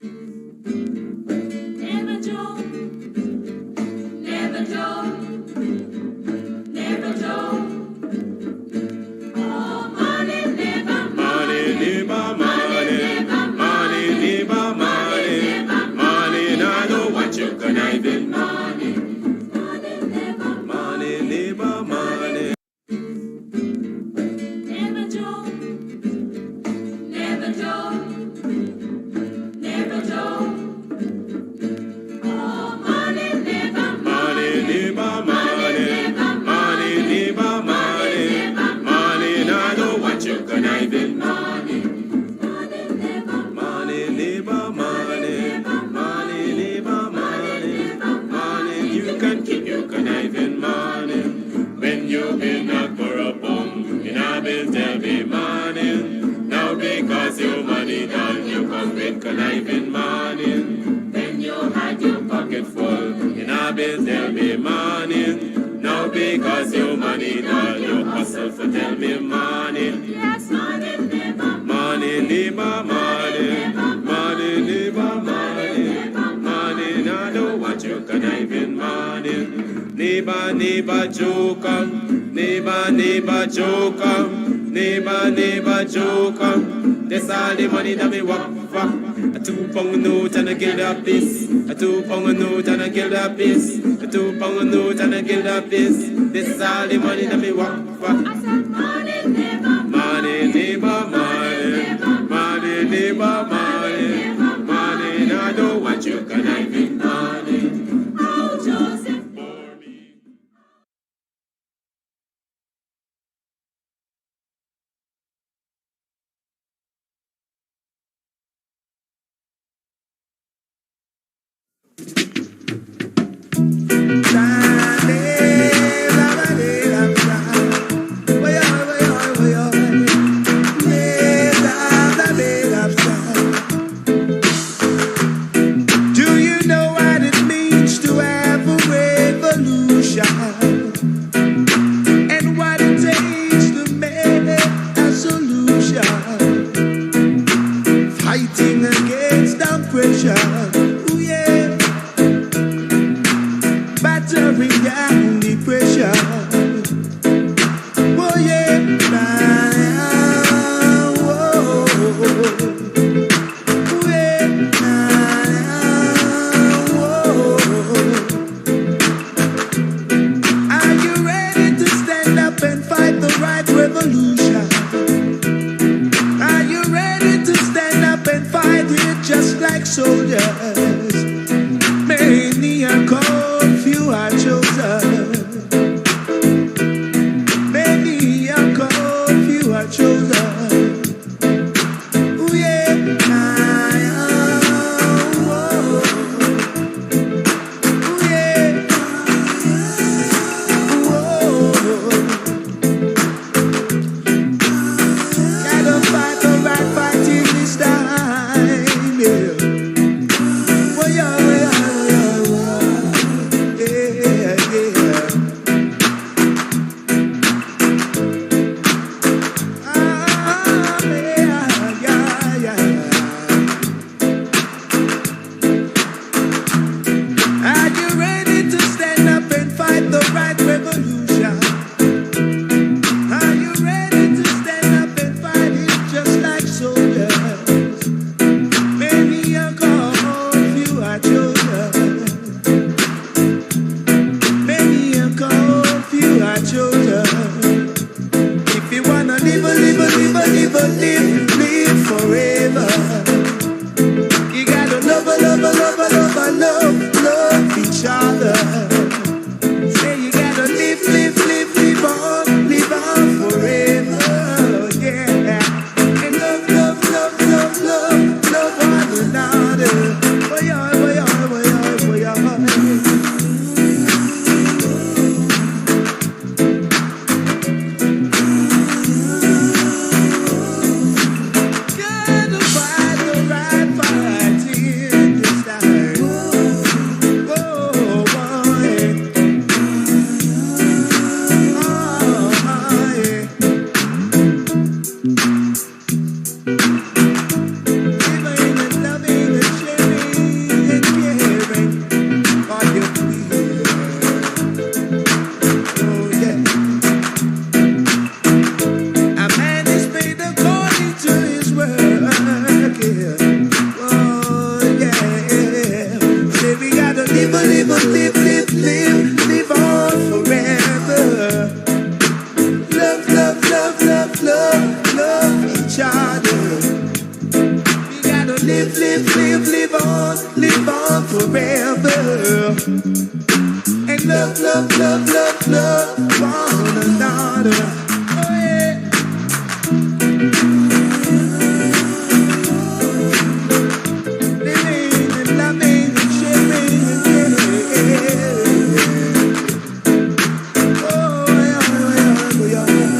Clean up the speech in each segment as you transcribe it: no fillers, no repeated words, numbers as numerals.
Never joke, never joke, never joke. Oh, money, never money, never money, money, never money, money. I know what you conniving money, money, never money, never money. Never joke, never joke, never joke. Oh, money, never money, never money, money, never money, money. I know what you conniving money, money, never money, never money, money, never money, money. You can keep your conniving money when you've been knocked for a bum. In a bill, tell me money. Now because your money done, you come with conniving money. When you had your pocket full, in a bill, tell me money. Now because your money done, you hustle for tell me money. Yes, money, never money, never money, money, never money, money. Now know what you conniving money. Neighbor, neighbor, joker, neighbor, neighbor, joker, neighbor, neighbor, joker. That's all the money that me walk for. A 2 pound note and a kill the piece. A 2 pound note and a kill the piece. A 2 pound note and a kill the piece. This all the money that me walk for. I said money, never money, never money, money, never money, money. Now I know what you conniving money. Oh, Joseph. Do you know what it means to have a revolution? And what it takes to make a solution? Fighting against oppression. Ooh, yeah. Battering down depression. Oh, yeah. Whoa. Ooh, yeah. Are you ready to stand up and fight the right revolution? Are you ready to stand up and fight it just like soldiers? Many are called, few are chosen. Many are called, few are chosen. Ooh, yeah. Whoa. Ooh, yeah. Whoa. love one another. Oh, yeah. Living and loving and sharing, yeah. Oh, yeah, yeah, yeah.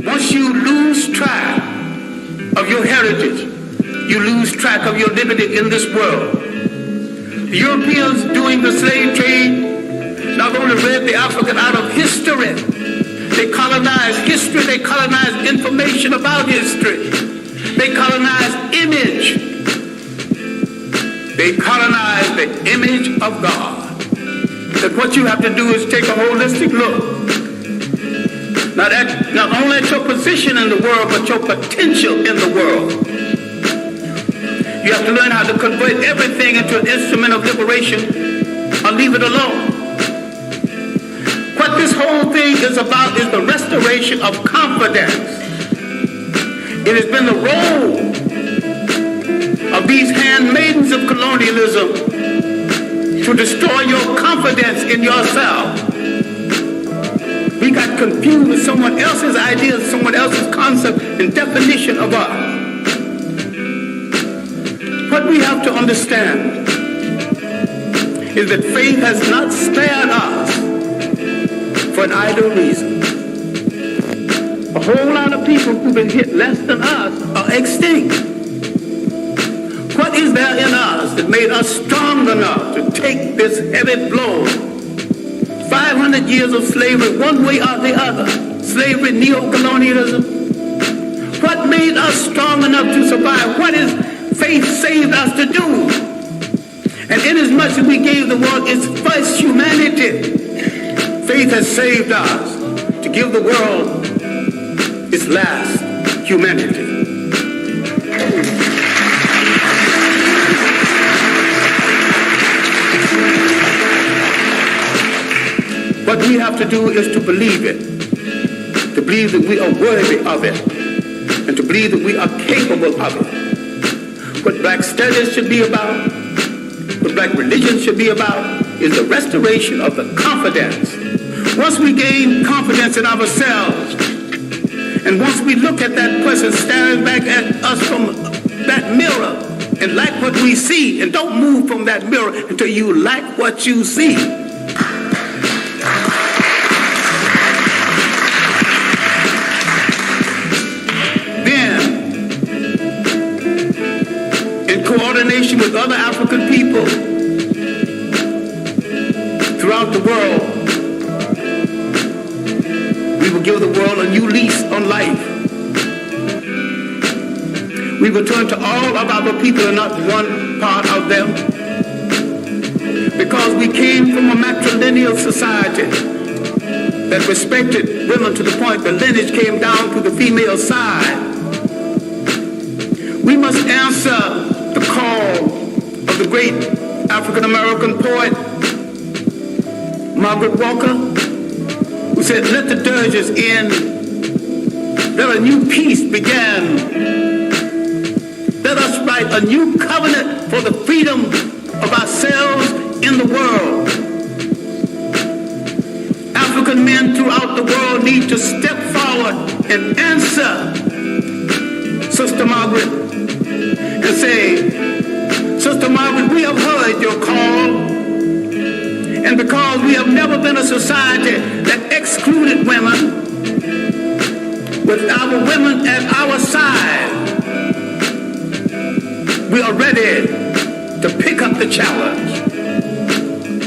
Once you lose track of your heritage, you lose track of your liberty in this world. The Europeans doing the slave trade not only read the African out of history, they colonized history, they colonized information about history, they colonized image, they colonized the image of God. That what you have to do is take a holistic look. Not only at your position in the world, but your potential in the world. You have to learn how to convert everything into an instrument of liberation or leave it alone. What this whole thing is about is the restoration of confidence. It has been the role of these handmaidens of colonialism to destroy your confidence in yourself. We got confused with someone else's ideas, someone else's concept and definition of us. What we have to understand is that faith has not spared us for an idle reason. A whole lot of people who've been hit less than us are extinct. What is there in us that made us strong enough to take this heavy blow? 500 years of slavery, one way or the other. Slavery, neo-colonialism. What made us strong enough to survive? What is faith saved us to do? And inasmuch as we gave the world its first humanity, faith has saved us to give the world its last humanity. What we have to do is to believe it, to believe that we are worthy of it, and to believe that we are capable of it. What black studies should be about, what black religion should be about, is the restoration of the confidence. Once we gain confidence in ourselves, and once we look at that person staring back at us from that mirror and like what we see, and don't move from that mirror until you like what you see. Coordination with other African people throughout the world, we will give the world a new lease on life. We will turn to all of our people and not one part of them, because we came from a matrilineal society that respected women to the point the lineage came down to the female side. We must answer the call of the great African-American poet Margaret Walker, who said, "Let the dirges in, let a new peace begin. Let us write a new covenant for the freedom of ourselves in the world." African men throughout the world need to step forward and answer Sister Margaret and say, "Sister Margaret, we have heard your call, and because we have never been a society that excluded women, with our women at our side, we are ready to pick up the challenge.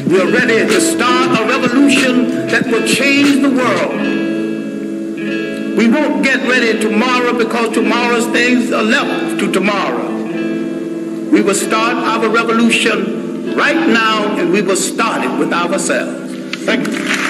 We are ready to start a revolution that will change the world. We won't get ready tomorrow because tomorrow's things are left to tomorrow. We will start our revolution right now, and we will start it with ourselves. Thank you.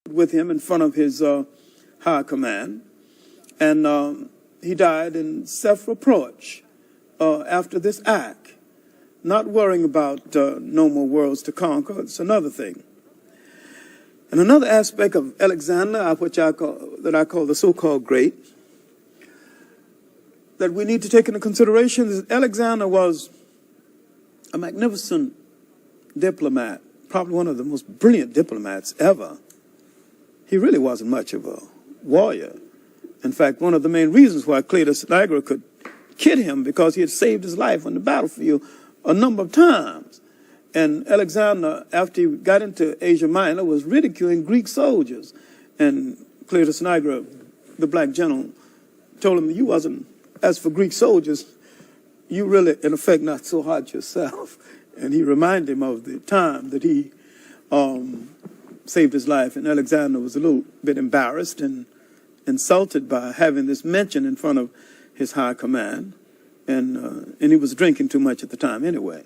with him in front of his high command, and he died in self-reproach after this act, not worrying about no more worlds to conquer. It's another thing. And another aspect of Alexander, which I call the so-called great, that we need to take into consideration is Alexander was a magnificent diplomat, probably one of the most brilliant diplomats ever. He really wasn't much of a warrior. In fact, one of the main reasons why Cletus Niagara could kid him because he had saved his life on the battlefield a number of times. And Alexander, after he got into Asia Minor, was ridiculing Greek soldiers. And Cletus Niagara, the black general, told him, you wasn't, as for Greek soldiers, you really, in effect, not so hot yourself. And he reminded him of the time that he saved his life. And Alexander was a little bit embarrassed and insulted by having this mention in front of his high command. And he was drinking too much at the time anyway.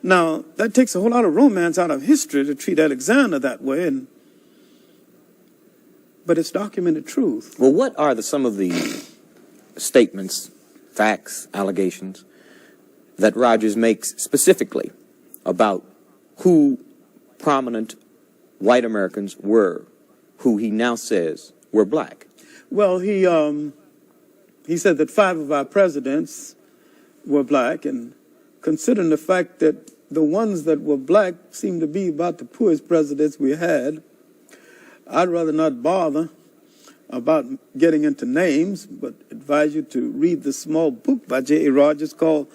Now, that takes a whole lot of romance out of history to treat Alexander that way, but it's documented truth. Well, what are some of the statements, facts, allegations that Rogers makes specifically about who prominent white Americans were, who he now says were black? Well, he said that 5 of our presidents were black, and considering the fact that the ones that were black seemed to be about the poorest presidents we had, I'd rather not bother about getting into names, but advise you to read the small book by J.A. Rogers called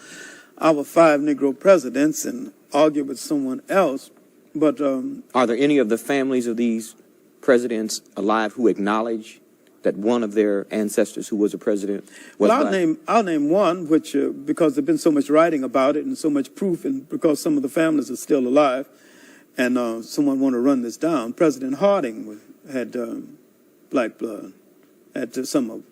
Our 5 Negro Presidents and argue with someone else. But are there any of the families of these presidents alive who acknowledge that one of their ancestors who was a president was black? I'll name one, which because there's been so much writing about it and so much proof, and because some of the families are still alive, and someone want to run this down. President Harding had black blood, had some of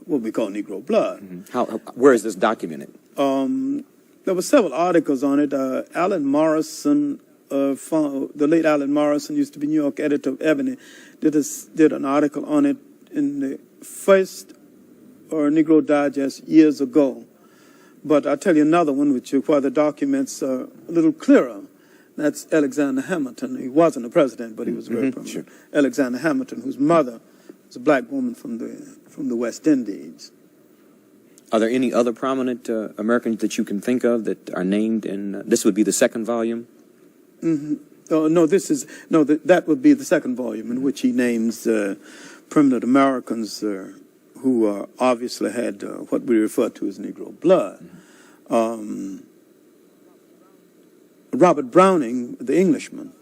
what we call Negro blood. Mm-hmm. Where is this documented? There were several articles on it. Alan Morrison, the late Alan Morrison, used to be New York editor of Ebony, did an article on it in the first Negro Digest years ago. But I'll tell you another one, which where the documents are a little clearer. That's Alexander Hamilton. He wasn't a president, but he was very prominent. Sure. Alexander Hamilton, whose mother was a black woman from the West Indies. Are there any other prominent Americans that you can think of that are named in? This would be the second volume. Mm-hmm. That would be the second volume in which he names permanent Americans who obviously had what we refer to as Negro blood. Robert Browning, the Englishman,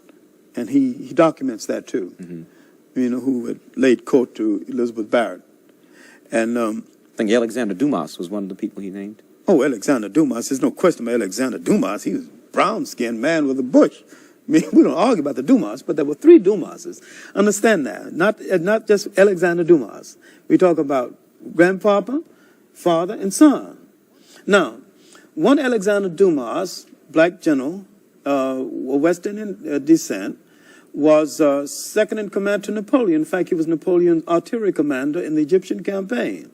and he documents that too. Mm-hmm. Who had laid court to Elizabeth Barrett. And I think Alexander Dumas was one of the people he named. Oh, Alexander Dumas. There's no question about Alexander Dumas. He was a brown-skinned man with a bush. I mean, we don't argue about the Dumas, but there were 3 Dumases. Understand that. Not just Alexander Dumas. We talk about grandpapa, father, and son. Now, one Alexander Dumas, black general, West Indian descent, was second in command to Napoleon. In fact, he was Napoleon's artillery commander in the Egyptian campaign.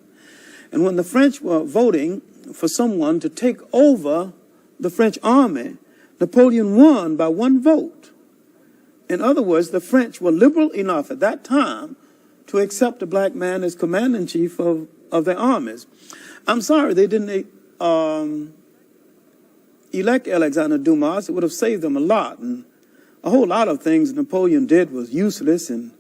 And when the French were voting for someone to take over the French army, Napoleon won by 1 vote. In other words, the French were liberal enough at that time to accept a black man as commander-in-chief of their armies. I'm sorry they didn't elect Alexander Dumas. It would have saved them a lot. And a whole lot of things Napoleon did was useless and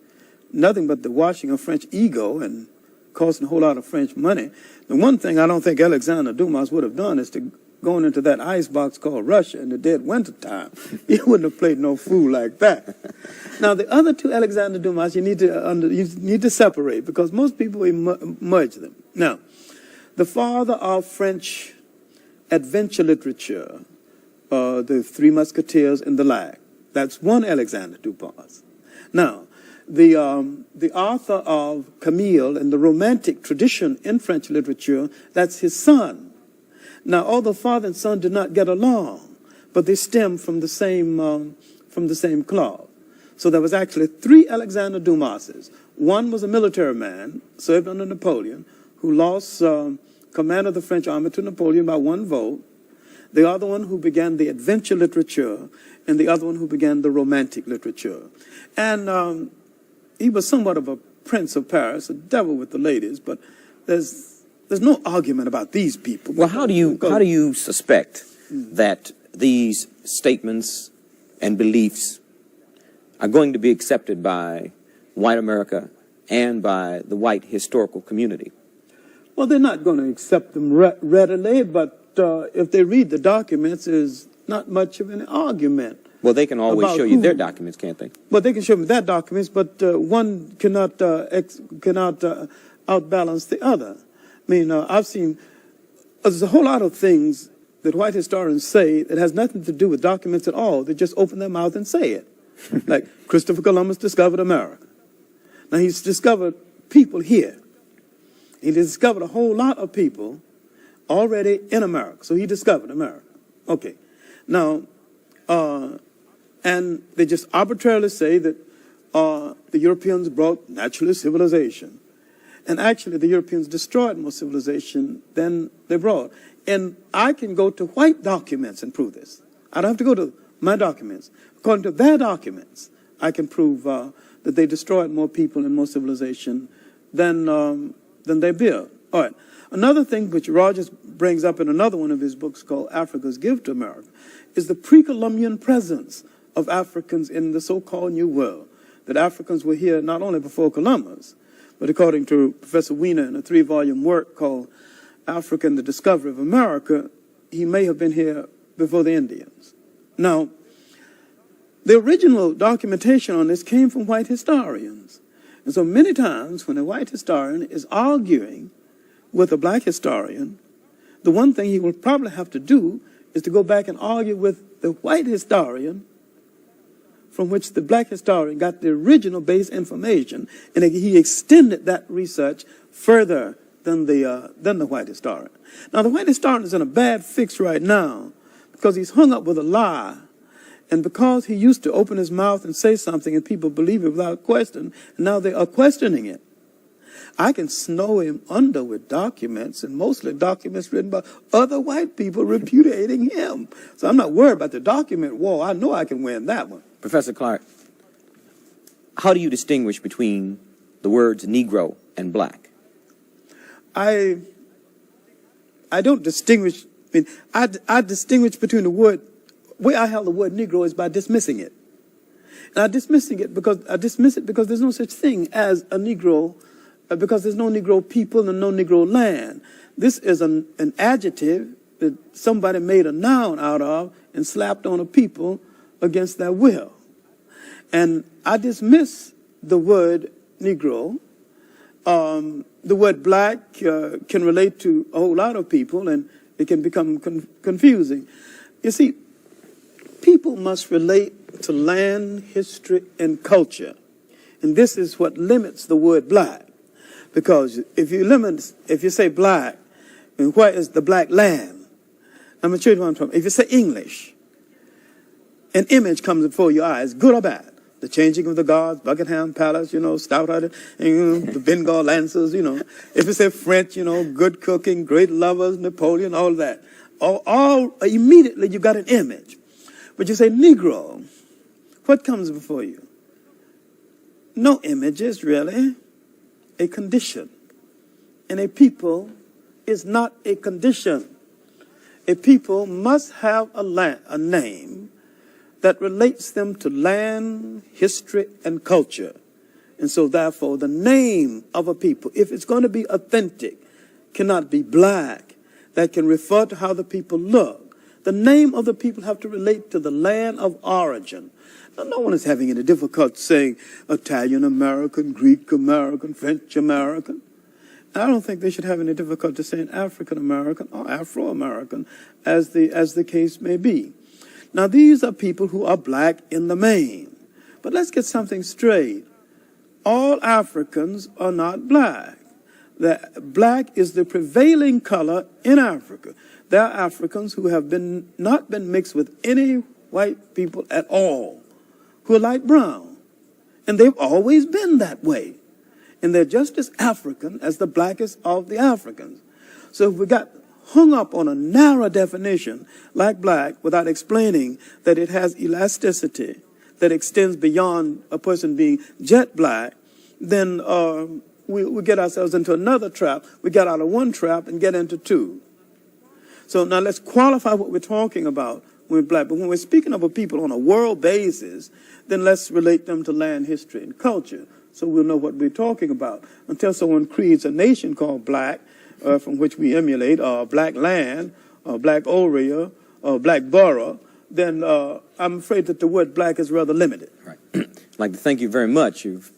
nothing but the washing of French ego and costing a whole lot of French money. The one thing I don't think Alexander Dumas would have done is to going into that icebox called Russia in the dead winter time. He wouldn't have played no fool like that. Now, the other 2 Alexander Dumas, you need to separate because most people merge them. Now, the father of French adventure literature, the 3 Musketeers and the like, that's one Alexander Dumas. Now, the author of Camille and the Romantic tradition in French literature, that's his son. Now, although father and son did not get along, but they stem from the same cloth. So there was actually 3 Alexander Dumases. One was a military man, served under Napoleon, who lost command of the French army to Napoleon by 1 vote. The other one who began the adventure literature, and the other one who began the romantic literature. And he was somewhat of a prince of Paris, a devil with the ladies, but there's no argument about these people. Well, how do you suspect that these statements and beliefs are going to be accepted by white America and by the white historical community? Well, they're not going to accept them readily, but if they read the documents, there's not much of an argument. Well, they can always show you their documents, can't they? Well, they can show me their documents, but one cannot outbalance the other. I mean, I've seen there's a whole lot of things that white historians say that has nothing to do with documents at all. They just open their mouth and say it. Like Christopher Columbus discovered America. Now, he's discovered people here. He discovered a whole lot of people already in America. So he discovered America. Okay. Now, and they just arbitrarily say that the Europeans brought naturalist civilization. And actually, the Europeans destroyed more civilization than they brought. And I can go to white documents and prove this. I don't have to go to my documents. According to their documents, I can prove that they destroyed more people and more civilization than they built. All right. Another thing which Rogers brings up in another one of his books called Africa's Gift to America is the pre-Columbian presence of Africans in the so-called New World. That Africans were here not only before Columbus, but according to Professor Wiener in a 3-volume work called Africa and the Discovery of America, he may have been here before the Indians. Now, the original documentation on this came from white historians. And so many times when a white historian is arguing with a black historian, the one thing he will probably have to do is to go back and argue with the white historian from which the black historian got the original base information, and he extended that research further than the white historian. Now, the white historian is in a bad fix right now because he's hung up with a lie, and because he used to open his mouth and say something and people believe it without question, and now they are questioning it. I can snow him under with documents, and mostly documents written by other white people repudiating him. So I'm not worried about the document war. I know I can win that one. Professor Clark, how do you distinguish between the words Negro and black? I don't distinguish. I distinguish between the word. The way I held the word Negro is by dismissing it. And I dismiss it because there's no such thing as a Negro, because there's no Negro people and no Negro land. This is an adjective that somebody made a noun out of and slapped on a people against their will. And I dismiss the word Negro. The word black can relate to a whole lot of people, and it can become confusing. You see, people must relate to land, history, and culture. And this is what limits the word black. Because if you say black, and where is the black land? I'm going to show you what I'm talking about. If you say English, an image comes before your eyes, good or bad. The changing of the guards, Buckingham Palace, stout-hearted, the Bengal Lancers, If you say French, good cooking, great lovers, Napoleon, all that. All immediately you got an image. But you say Negro, what comes before you? No images, really. A condition. And a people is not a condition. A people must have a name that relates them to land, history, and culture. And so, therefore, the name of a people, if it's going to be authentic, cannot be black. That can refer to how the people look. The name of the people have to relate to the land of origin. Now, no one is having any difficulty saying Italian-American, Greek-American, French-American. I don't think they should have any difficulty saying African-American or Afro-American, as the case may be. Now, these are people who are black in the main. But let's get something straight. All Africans are not black. Black is the prevailing color in Africa. There are Africans who have not been mixed with any white people at all, who are light brown. And they've always been that way. And they're just as African as the blackest of the Africans. So if we got hung up on a narrow definition like black without explaining that it has elasticity that extends beyond a person being jet black, then we get ourselves into another trap. We get out of one trap and get into two. So now let's qualify what we're talking about when we're black. But when we're speaking of a people on a world basis, then let's relate them to land, history, and culture so we'll know what we're talking about. Until someone creates a nation called black, from which we emulate, black land, black area, black borough, then I'm afraid that the word black is rather limited. Right. I'd like to thank you very much. You've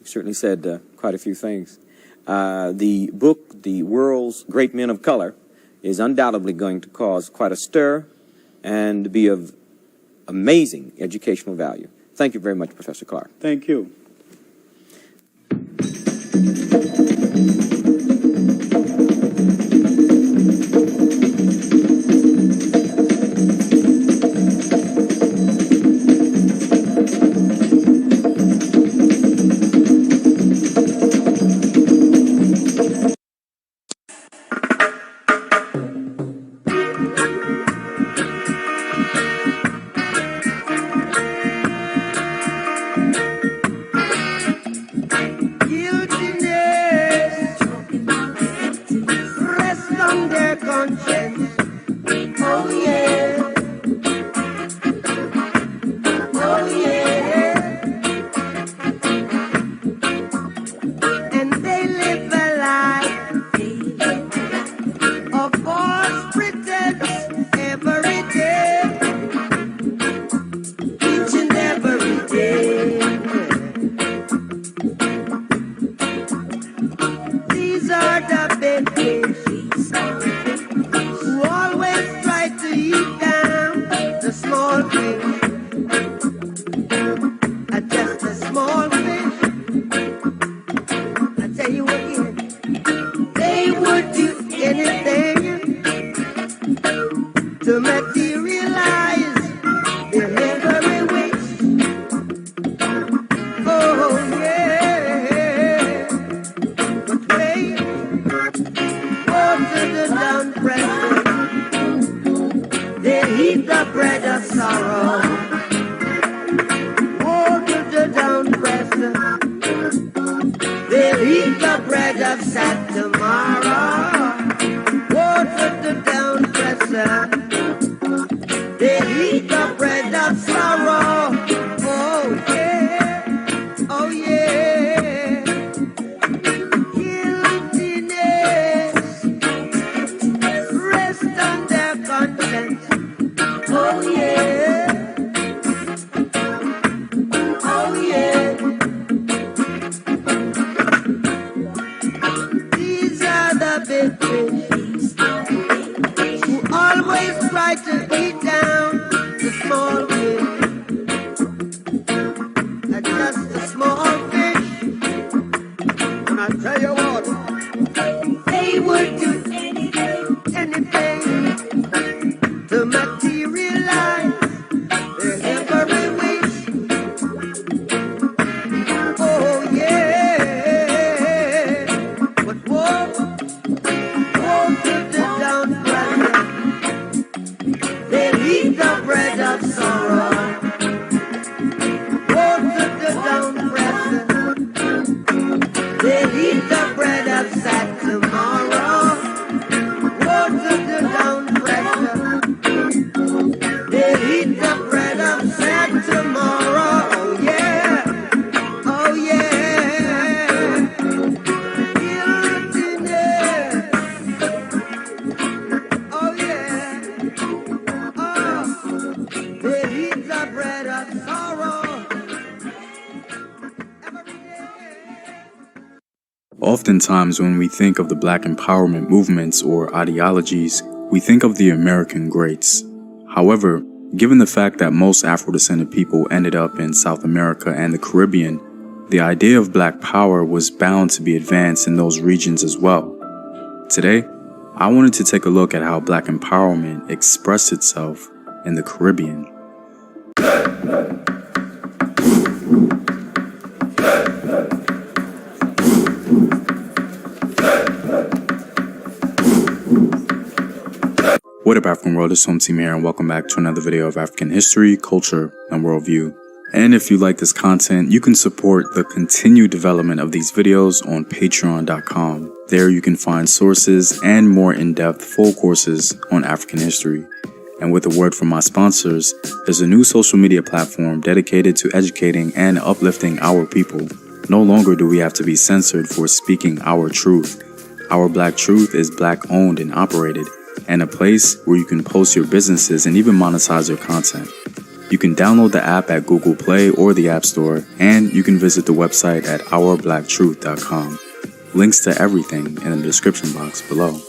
certainly said quite a few things. The book, The World's Great Men of Color, is undoubtedly going to cause quite a stir and be of amazing educational value. Thank you very much, Professor Clark. Thank you. Oftentimes, when we think of the black empowerment movements or ideologies, we think of the American greats. However, given the fact that most Afro-descended people ended up in South America and the Caribbean, the idea of black power was bound to be advanced in those regions as well. Today, I wanted to take a look at how black empowerment expressed itself in the Caribbean. What up, African world? It's Home Team here, and welcome back to another video of African history, culture, and worldview. And if you like this content, you can support the continued development of these videos on patreon.com. There you can find sources and more in-depth full courses on African history. And with a word from my sponsors, there's a new social media platform dedicated to educating and uplifting our people. No longer do we have to be censored for speaking our truth. Our Black Truth is Black owned and operated, and a place where you can post your businesses and even monetize your content. You can download the app at Google Play or the App Store, and you can visit the website at ourbblacktruth.com. Links to everything in the description box below.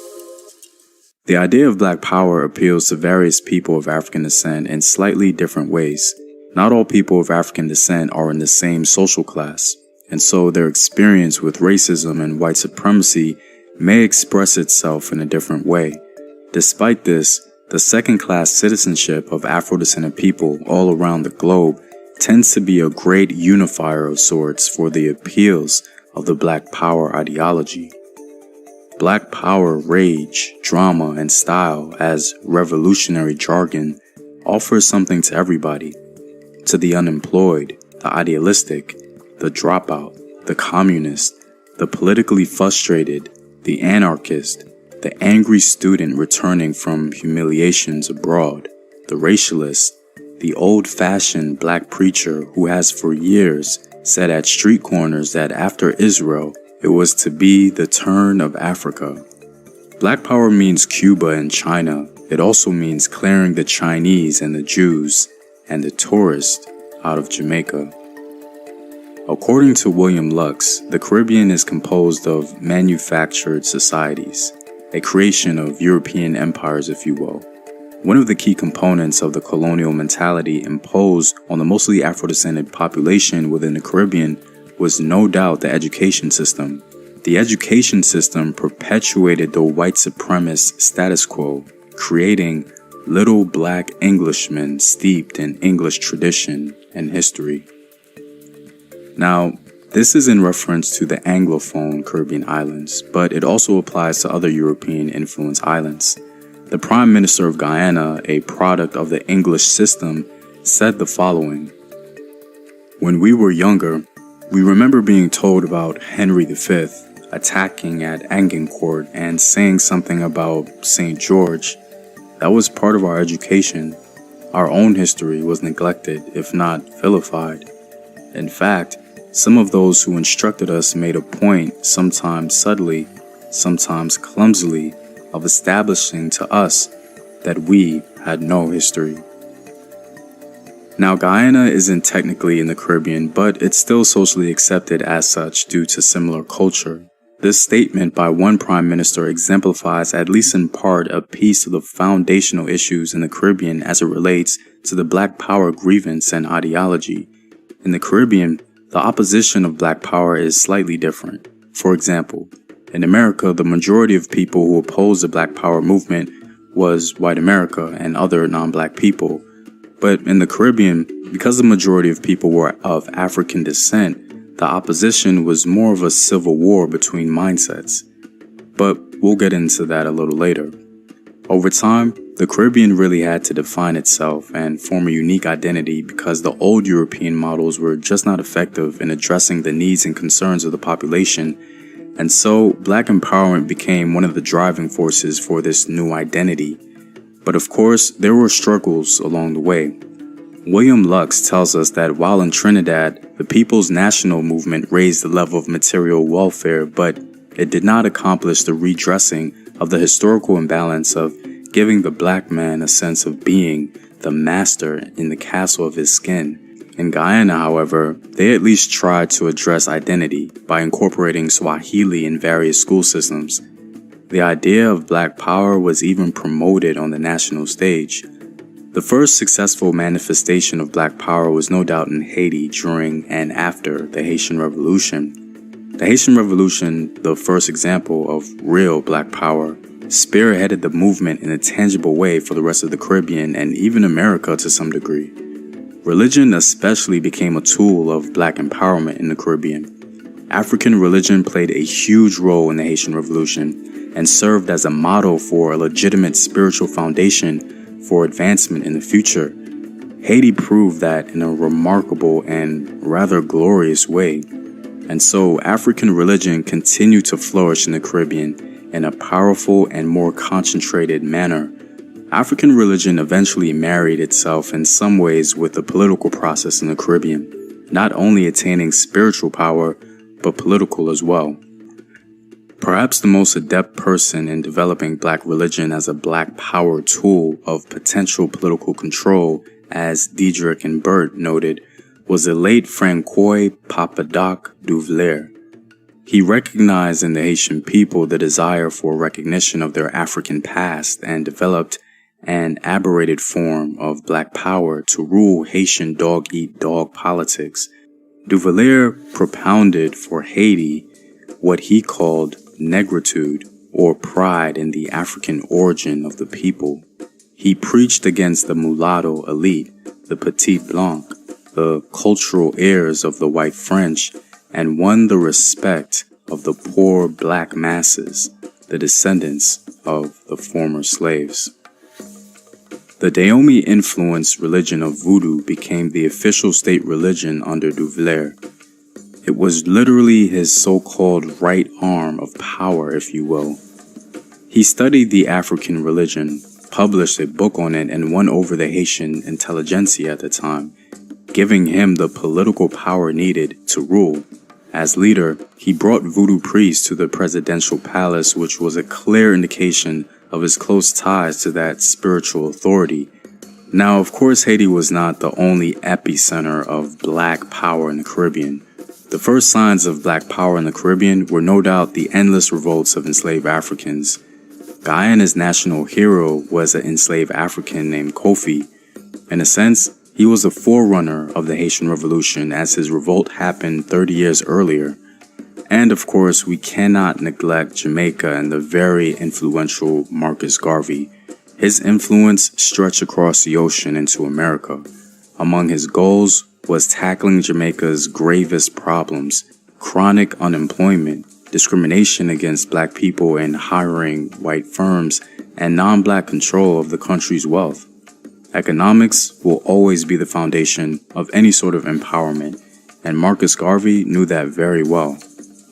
The idea of Black power appeals to various people of African descent in slightly different ways. Not all people of African descent are in the same social class, and so their experience with racism and white supremacy may express itself in a different way. Despite this, the second-class citizenship of Afro-descended people all around the globe tends to be a great unifier of sorts for the appeals of the Black power ideology. Black power rage, drama, and style as revolutionary jargon offers something to everybody. To the unemployed, the idealistic, the dropout, the communist, the politically frustrated, the anarchist, the angry student returning from humiliations abroad, the racialist, the old-fashioned Black preacher who has for years said at street corners that after Israel, it was to be the turn of Africa. Black power means Cuba and China. It also means clearing the Chinese and the Jews and the tourists out of Jamaica. According to William Lux, the Caribbean is composed of manufactured societies, a creation of European empires, if you will. One of the key components of the colonial mentality imposed on the mostly Afro-descended population within the Caribbean was no doubt the education system. The education system perpetuated the white supremacist status quo, creating little Black Englishmen steeped in English tradition and history. Now, this is in reference to the Anglophone Caribbean islands, but it also applies to other European-influenced islands. The Prime Minister of Guyana, a product of the English system, said the following: "When we were younger, we remember being told about Henry V attacking at Agincourt and saying something about St. George. That was part of our education. Our own history was neglected, if not vilified. In fact, some of those who instructed us made a point, sometimes subtly, sometimes clumsily, of establishing to us that we had no history." Now, Guyana isn't technically in the Caribbean, but it's still socially accepted as such due to similar culture. This statement by one prime minister exemplifies, at least in part, a piece of the foundational issues in the Caribbean as it relates to the Black power grievance and ideology. In the Caribbean, the opposition of Black power is slightly different. For example, in America, the majority of people who opposed the Black power movement was white America and other non-Black people. But in the Caribbean, because the majority of people were of African descent, the opposition was more of a civil war between mindsets. But we'll get into that a little later. Over time, the Caribbean really had to define itself and form a unique identity because the old European models were just not effective in addressing the needs and concerns of the population, and so Black empowerment became one of the driving forces for this new identity. But of course, there were struggles along the way. William Lux tells us that while in Trinidad, the People's National Movement raised the level of material welfare, but it did not accomplish the redressing of the historical imbalance of giving the Black man a sense of being the master in the castle of his skin. In Guyana, however, they at least tried to address identity by incorporating Swahili in various school systems. The idea of Black power was even promoted on the national stage. The first successful manifestation of Black power was no doubt in Haiti during and after the Haitian Revolution. The Haitian Revolution, the first example of real Black power, spearheaded the movement in a tangible way for the rest of the Caribbean and even America to some degree. Religion especially became a tool of Black empowerment in the Caribbean. African religion played a huge role in the Haitian Revolution and served as a model for a legitimate spiritual foundation for advancement in the future. Haiti proved that in a remarkable and rather glorious way. And so African religion continued to flourish in the Caribbean in a powerful and more concentrated manner. African religion eventually married itself in some ways with the political process in the Caribbean, not only attaining spiritual power, but political as well. Perhaps the most adept person in developing black religion as a black power tool of potential political control, as Diedrich and Bert noted, was the late Francois Papadoc Duvalier. He recognized in the Haitian people the desire for recognition of their African past and developed an aberrated form of black power to rule Haitian dog-eat-dog politics. Duvalier propounded for Haiti what he called negritude, or pride in the African origin of the people. He preached against the mulatto elite, the petit blanc, the cultural heirs of the white French, and won the respect of the poor black masses, the descendants of the former slaves. The Dahomey-influenced religion of Voodoo became the official state religion under Duvalier. It was literally his so-called right arm of power, if you will. He studied the African religion, published a book on it, and won over the Haitian intelligentsia at the time, giving him the political power needed to rule. As leader, he brought voodoo priests to the presidential palace, which was a clear indication of his close ties to that spiritual authority. Now, of course, Haiti was not the only epicenter of black power in the Caribbean. The first signs of black power in the Caribbean were no doubt the endless revolts of enslaved Africans. Guyana's national hero was an enslaved African named Kofi. In a sense, he was a forerunner of the Haitian Revolution, as his revolt happened 30 years earlier. And of course, we cannot neglect Jamaica and the very influential Marcus Garvey. His influence stretched across the ocean into America. Among his goals was tackling Jamaica's gravest problems: chronic unemployment, discrimination against black people in hiring white firms, and non-black control of the country's wealth. Economics will always be the foundation of any sort of empowerment, and Marcus Garvey knew that very well.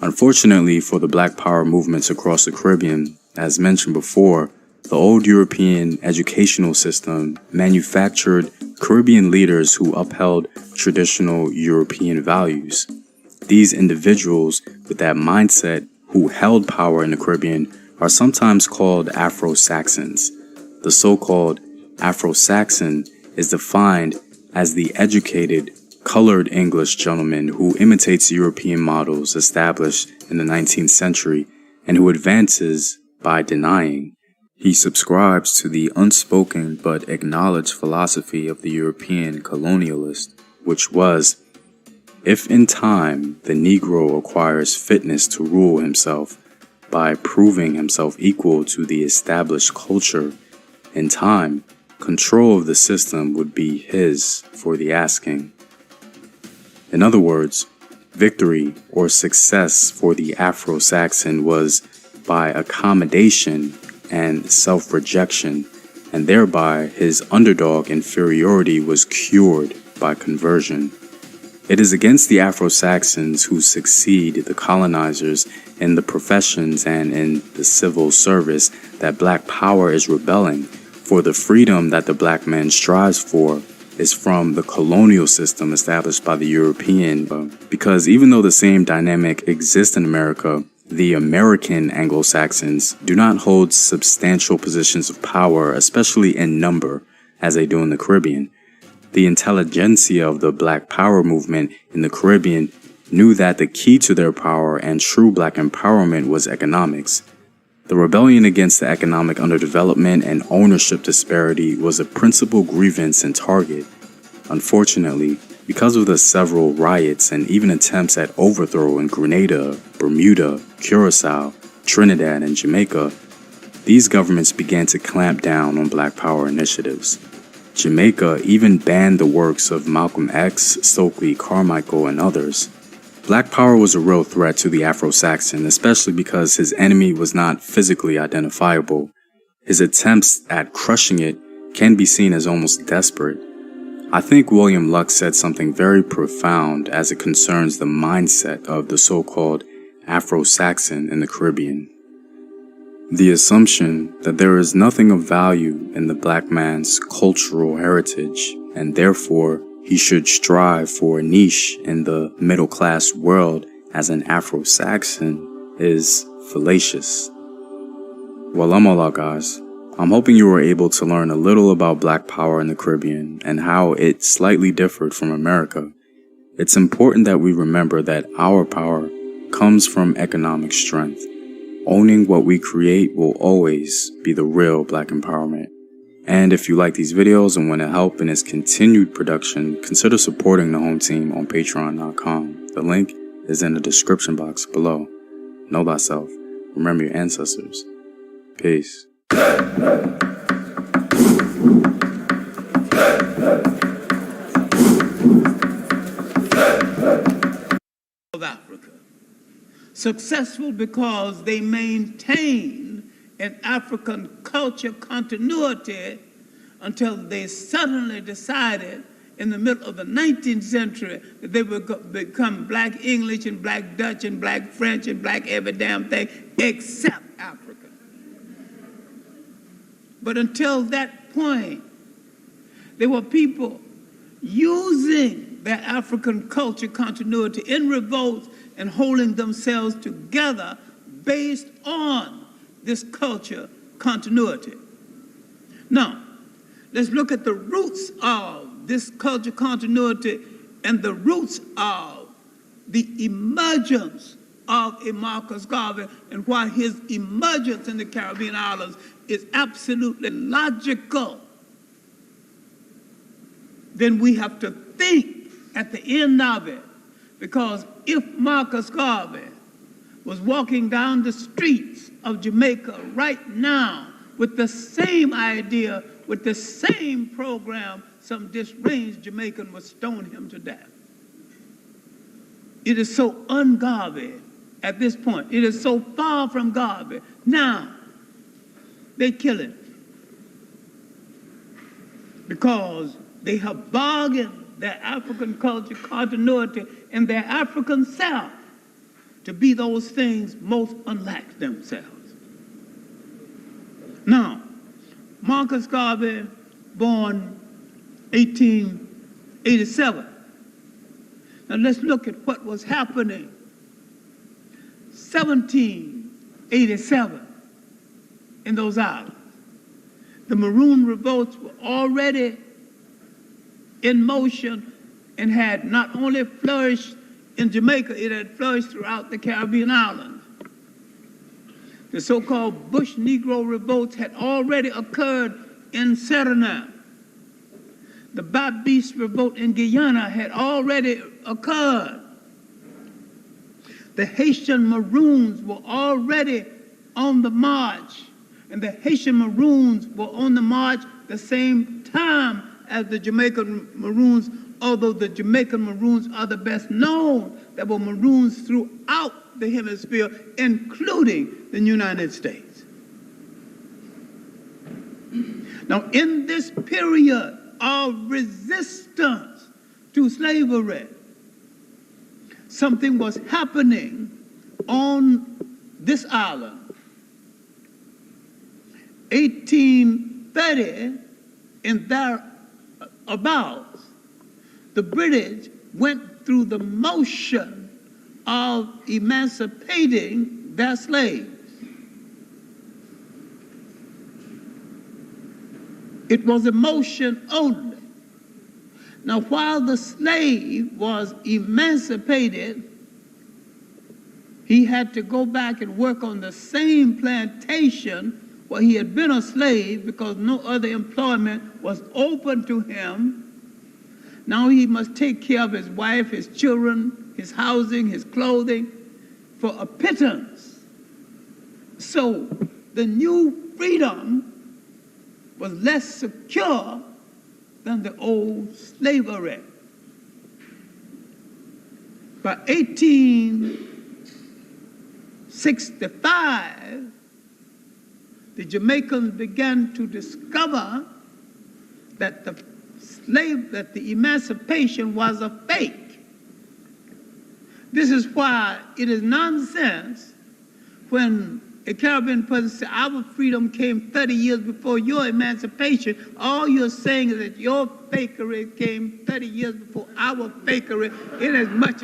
Unfortunately for the black power movements across the Caribbean, as mentioned before, the old European educational system manufactured Caribbean leaders who upheld traditional European values. These individuals with that mindset who held power in the Caribbean are sometimes called Afro-Saxons. The so-called Afro-Saxon is defined as the educated, colored English gentleman who imitates European models established in the 19th century and who advances by denying. He subscribes to the unspoken but acknowledged philosophy of the European colonialist, which was, if in time the Negro acquires fitness to rule himself by proving himself equal to the established culture, in time, control of the system would be his for the asking. In other words, victory or success for the Afro-Saxon was by accommodation and self-rejection, and thereby his underdog inferiority was cured by conversion. It is against the Afro-Saxons who succeed the colonizers in the professions and in the civil service that black power is rebelling, for the freedom that the black man strives for is from the colonial system established by the European. Because even though the same dynamic exists in America, the American Anglo-Saxons do not hold substantial positions of power, especially in number, as they do in the Caribbean. The intelligentsia of the Black Power movement in the Caribbean knew that the key to their power and true black empowerment was economics. The rebellion against the economic underdevelopment and ownership disparity was a principal grievance and target. Unfortunately, because of the several riots and even attempts at overthrow in Grenada, Bermuda, Curacao, Trinidad, and Jamaica, these governments began to clamp down on black power initiatives. Jamaica even banned the works of Malcolm X, Stokely Carmichael, and others. Black power was a real threat to the Afro-Saxon, especially because his enemy was not physically identifiable. His attempts at crushing it can be seen as almost desperate. I think William Lux said something very profound as it concerns the mindset of the so-called Afro-Saxon in the Caribbean. The assumption that there is nothing of value in the black man's cultural heritage, and therefore he should strive for a niche in the middle-class world as an Afro-Saxon, is fallacious. Well, I'm all out, guys. I'm hoping you were able to learn a little about Black power in the Caribbean and how it slightly differed from America. It's important that we remember that our power comes from economic strength. Owning what we create will always be the real Black empowerment. And if you like these videos and want to help in its continued production, consider supporting the home team on patreon.com. The link is in the description box below. Know thyself. Remember your ancestors. Peace. Of Africa. Successful because they maintained an African culture continuity until they suddenly decided in the middle of the 19th century that they would become Black English and Black Dutch and Black French and Black every damn thing except African. But until that point, there were people using their African culture continuity in revolt and holding themselves together based on this culture continuity. Now, let's look at the roots of this culture continuity and the roots of the emergence of a Marcus Garvey and why his emergence in the Caribbean islands is absolutely logical. Then we have to think at the end of it, because if Marcus Garvey was walking down the streets of Jamaica right now with the same idea, with the same program, some disranged Jamaican would stone him to death. It is so un-Garvey at this point. It is so far from Garvey. Now, they kill him because they have bargained their African culture continuity and their African self to be those things most unlike themselves. Now, Marcus Garvey, born 1887. Now let's look at what was happening 1787 in those islands. The Maroon revolts were already in motion and had not only flourished in Jamaica, it had flourished throughout the Caribbean islands. The so-called Bush Negro revolts had already occurred in Suriname. The Baptiste revolt in Guyana had already occurred. The Haitian Maroons were already on the march, and the Haitian Maroons were on the march the same time as the Jamaican Maroons, although the Jamaican Maroons are the best known. There were Maroons throughout the hemisphere, including the United States. Now, in this period of resistance to slavery, something was happening on this island. 1830 and thereabouts, the British went through the motion of emancipating their slaves. It was a motion only. Now, while the slave was emancipated, he had to go back and work on the same plantation where he had been a slave because no other employment was open to him. Now he must take care of his wife, his children, his housing, his clothing for a pittance. So the new freedom was less secure than the old slavery. By 1865, the Jamaicans began to discover that the emancipation was a fake. This is why it is nonsense when a Caribbean person says, our freedom came 30 years before your emancipation. All you're saying is that your fakery came 30 years before our fakery, inasmuch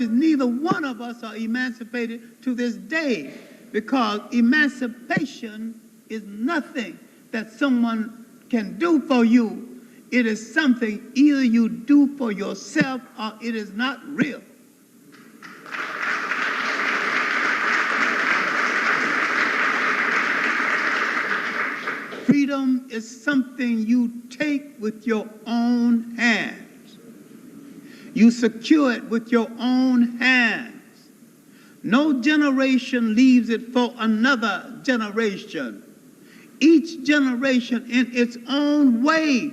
as neither one of us are emancipated to this day, because emancipation is nothing that someone can do for you. It is something either you do for yourself or it is not real. Freedom is something you take with your own hands. You secure it with your own hands. No generation leaves it for another generation. Each generation in its own way,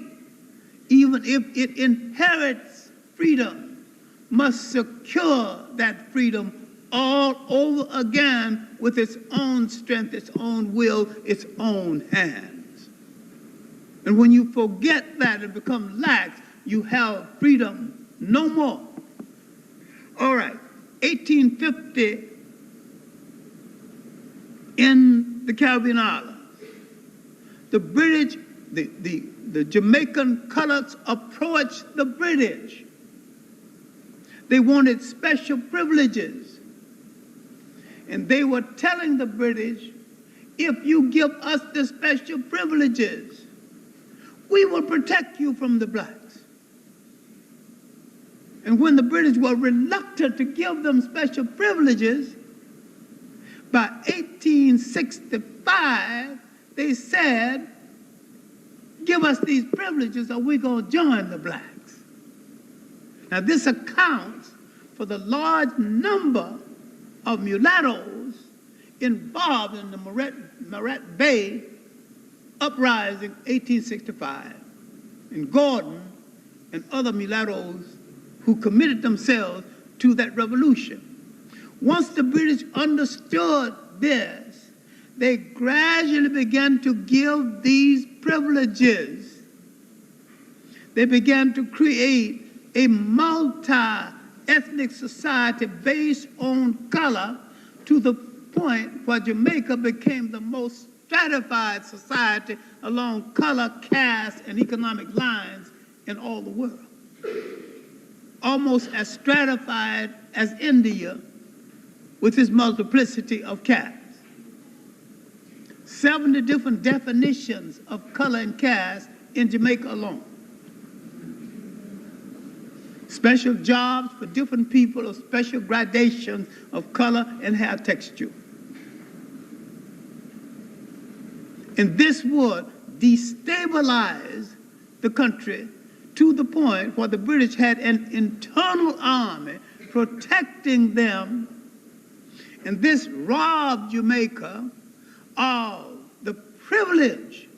even if it inherits freedom, must secure that freedom all over again with its own strength, its own will, its own hands. And when you forget that and become lax, you have freedom no more. All right, 1850 in the Caribbean islands, the British, the Jamaican colours approached the British. They wanted special privileges. And they were telling the British, if you give us the special privileges, we will protect you from the blacks. And when the British were reluctant to give them special privileges, by 1865, they said, give us these privileges or we're going to join the blacks. Now this accounts for the large number of mulattoes involved in the Moret Bay uprising 1865, and Gordon and other mulattoes who committed themselves to that revolution. Once the British understood this, they gradually began to give these privileges. They began to create a multi-ethnic society based on color, to the point where Jamaica became the most stratified society along color, caste, and economic lines in all the world. Almost as stratified as India with its multiplicity of castes. 70 different definitions of color and caste in Jamaica alone. Special jobs for different people of special gradations of color and hair texture. And this would destabilize the country to the point where the British had an internal army protecting them, and this robbed Jamaica of the privilege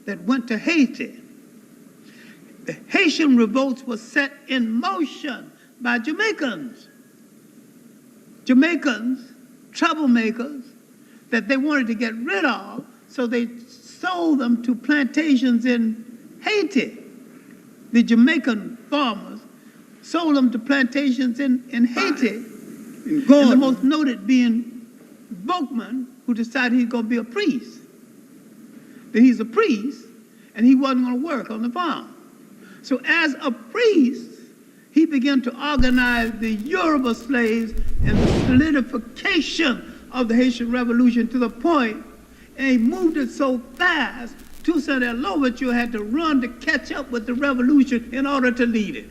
that went to Haiti. The Haitian revolts were set in motion by Jamaicans. Jamaicans, troublemakers, that they wanted to get rid of, so they sold them to plantations in Haiti. The Jamaican farmers sold them to plantations in Haiti. And the most noted being Bookman, who decided he's going to be a priest. That he's a priest, and he wasn't going to work on the farm. So as a priest, he began to organize the Yoruba slaves and the solidification of the Haitian Revolution to the point, and he moved it so fast, Toussaint Louverture had to run to catch up with the revolution in order to lead it.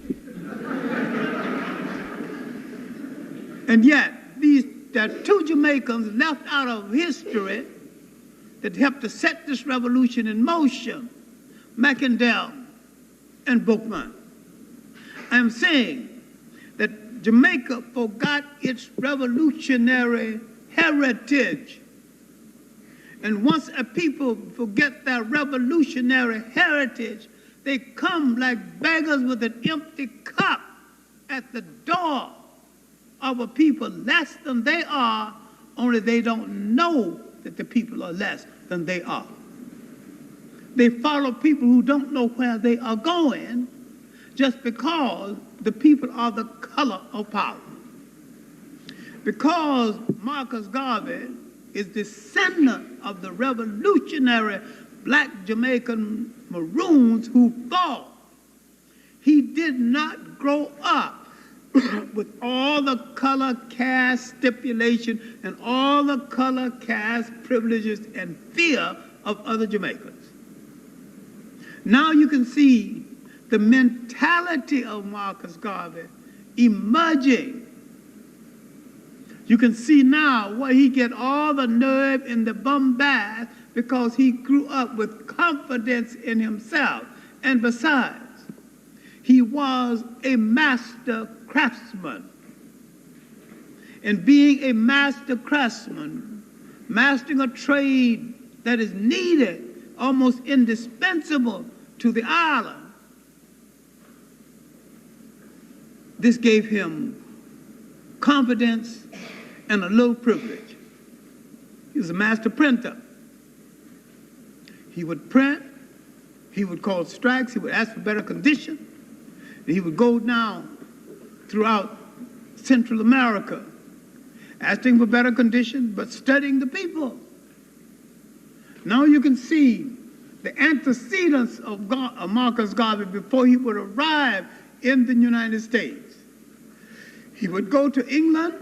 And yet, there are two Jamaicans left out of history that helped to set this revolution in motion, Macandel and Bookman. I'm saying that Jamaica forgot its revolutionary heritage. And once a people forget their revolutionary heritage, they come like beggars with an empty cup at the door of a people less than they are, only they don't know that the people are less than they are. They follow people who don't know where they are going just because the people are the color of power. Because Marcus Garvey is descendant of the revolutionary black Jamaican Maroons who fought, he did not grow up with all the color caste stipulation and all the color caste privileges and fear of other Jamaicans. Now you can see the mentality of Marcus Garvey emerging. You can see now where he get all the nerve and the bombast because he grew up with confidence in himself. And besides, he was a master craftsman. And being a master craftsman, mastering a trade that is needed, almost indispensable to the island, this gave him confidence and a little privilege. He was a master printer. He would print, he would call strikes, he would ask for better conditions, and he would go down throughout Central America, asking for better conditions, but studying the people. Now you can see the antecedents of Marcus Garvey before he would arrive in the United States. He would go to England.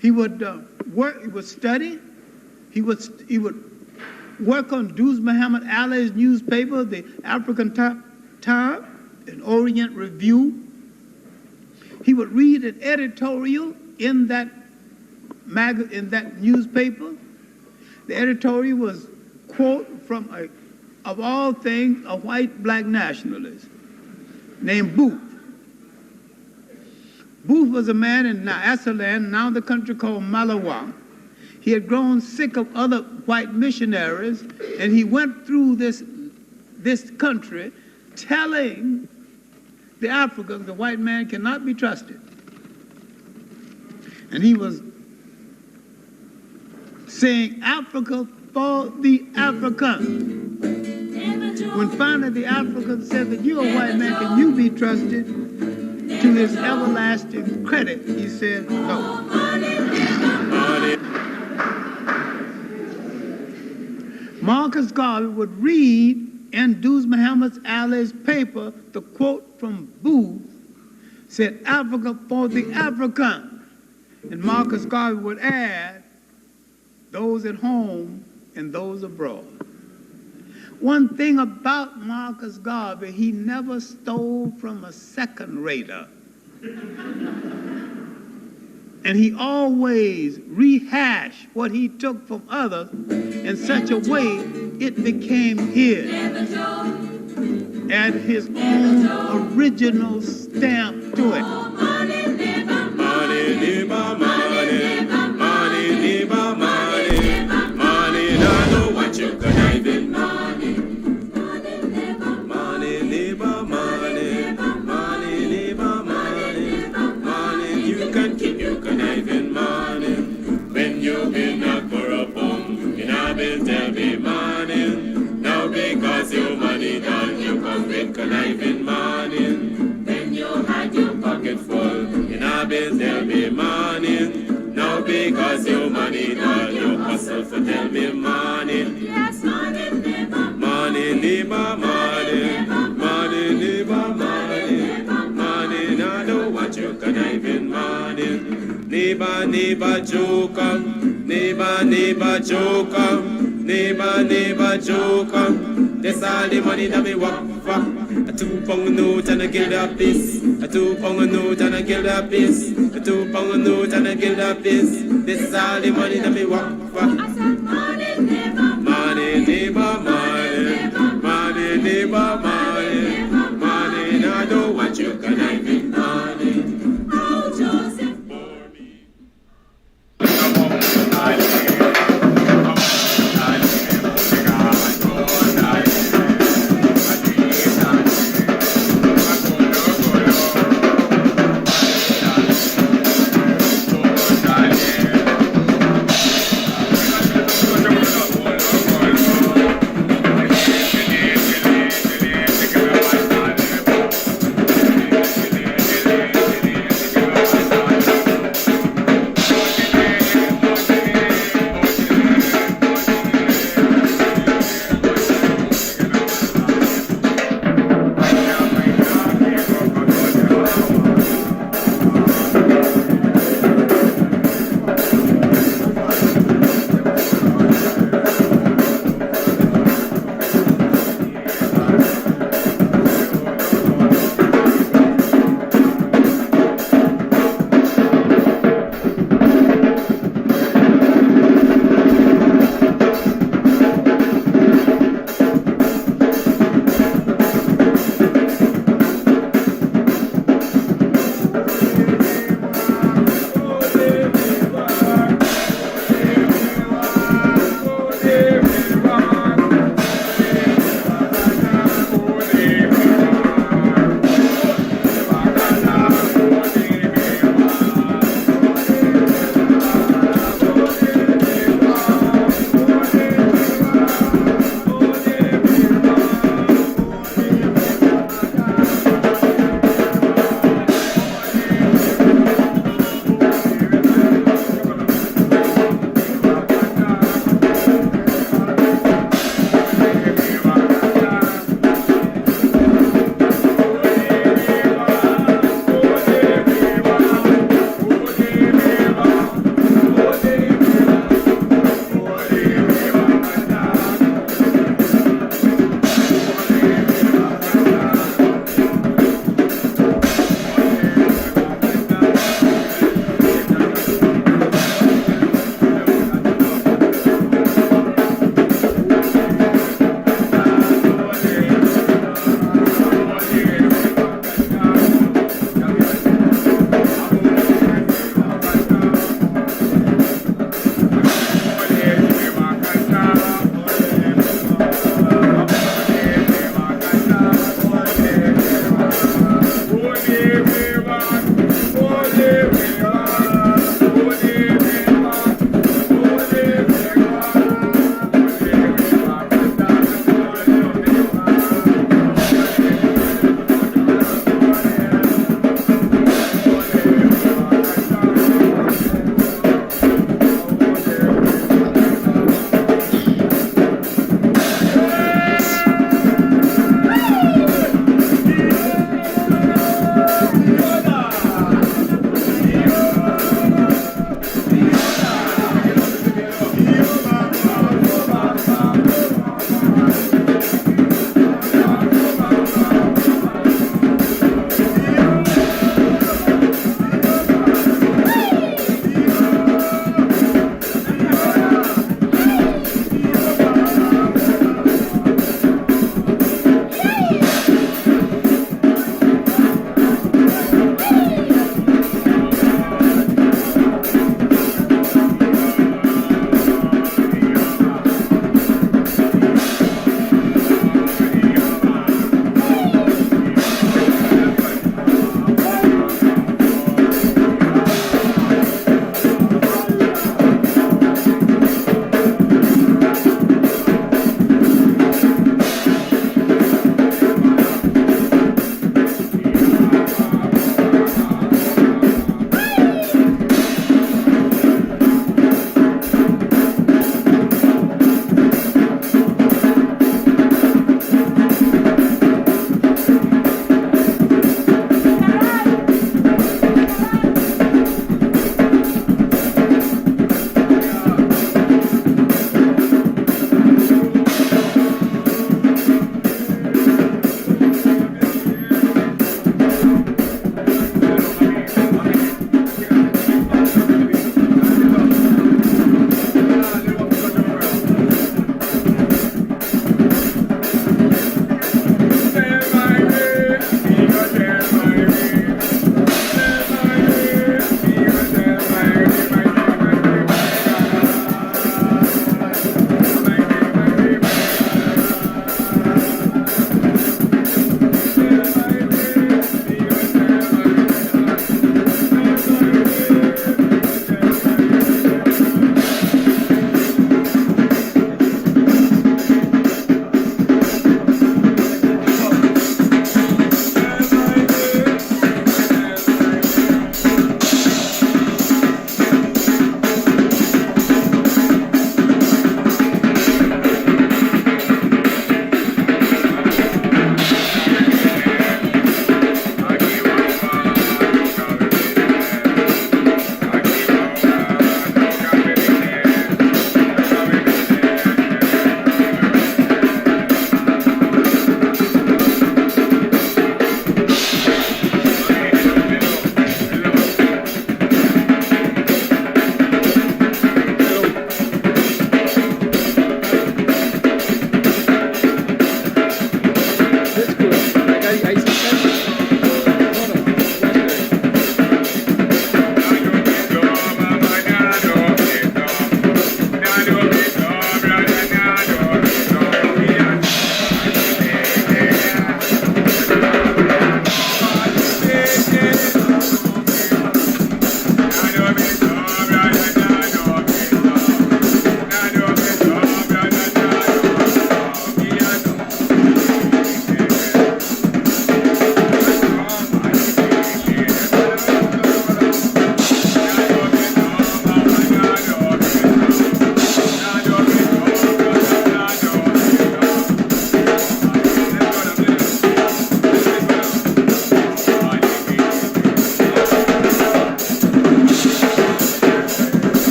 He would work. He would study. He would work on Duz Muhammad Ali's newspaper, the African Times, an Orient Review. He would read an editorial in that newspaper. The editorial was quote from of all things, a white black nationalist named Booth. Booth was a man in Nyasaland, now the country called Malawi. He had grown sick of other white missionaries, and he went through this country telling the Africans the white man cannot be trusted. And he was saying Africa for the African. When finally the African said that you're a white man, can you be trusted? To his everlasting credit, he said no. Marcus Garvey would read in Duz Muhammad Ali's paper the quote from Booth, said Africa for the African. And Marcus Garvey would add, those at home and those abroad. One thing about Marcus Garvey, he never stole from a second-rater. And he always rehashed what he took from others in such a way it became his. Add his own original stamp to it. Because your money done, you come with conniving money. When you had your pocket full, in a bill there'll be money. Now because your money done, you hustle for tell me money. Yes, money, neighbor. Money, neighbor, money. Money, neighbor, money. Money, now don't want you conniving money. Neighbor, neighbor, joker. Neighbor, neighbor, joker. Neighbor, neighbor, joker. That's all the money that me walk for. A 2 pound note and a guilder piece. A 2 pound note and a guilder piece. A 2 pound note and a guilder piece. This is all the money that me walk for. I said money, neighbor, money, neighbor, money, money, neighbor, money, money. Now I don't want you conniving money. Oh, Joseph. For me.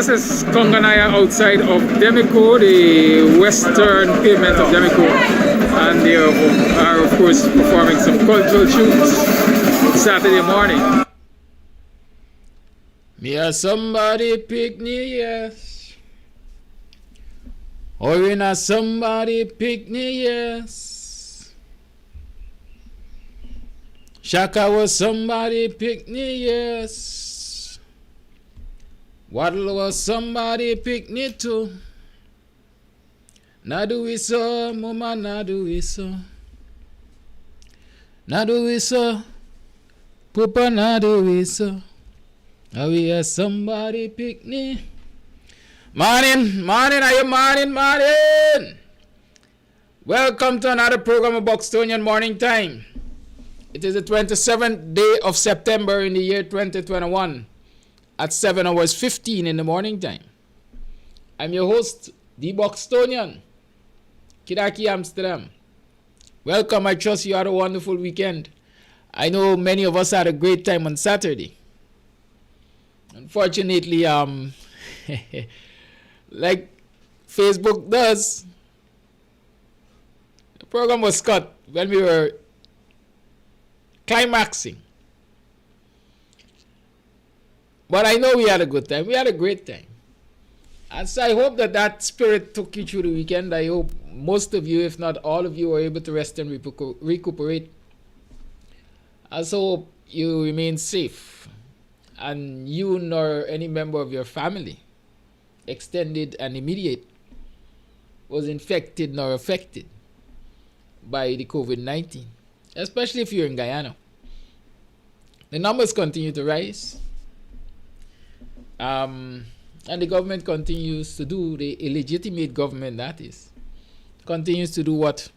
this is Konganaya outside of Demico, the western pavement of Demico, and they are of course performing some cultural tunes Saturday morning. Me a somebody picnic, yes. Or in a somebody picnic, yes. Shaka was somebody picnic, yes. Waddle was somebody picnic too. Na do we so, mama, na do we so. Na do we so, papa, na do we so. Now we have somebody picnic. Morning, are you morning? Welcome to another program of Butonian Morning Time. It is the 27th day of September in the year 2021 at 7 hours 15 in the morning time. I'm your host, the Butonian, Kidaki, Amsterdam. Welcome, I trust you had a wonderful weekend. I know many of us had a great time on Saturday. Unfortunately, like Facebook does, the program was cut when we were climaxing. But I know we had a good time. We had a great time. And so I hope that spirit took you through the weekend. I hope most of you, if not all of you, were able to rest and recuperate. I also hope you remain safe. And you nor any member of your family, extended and immediate, was infected nor affected by the COVID-19, especially if you're in Guyana. The numbers continue to rise, and the government continues to do, the illegitimate government that is, continues to do what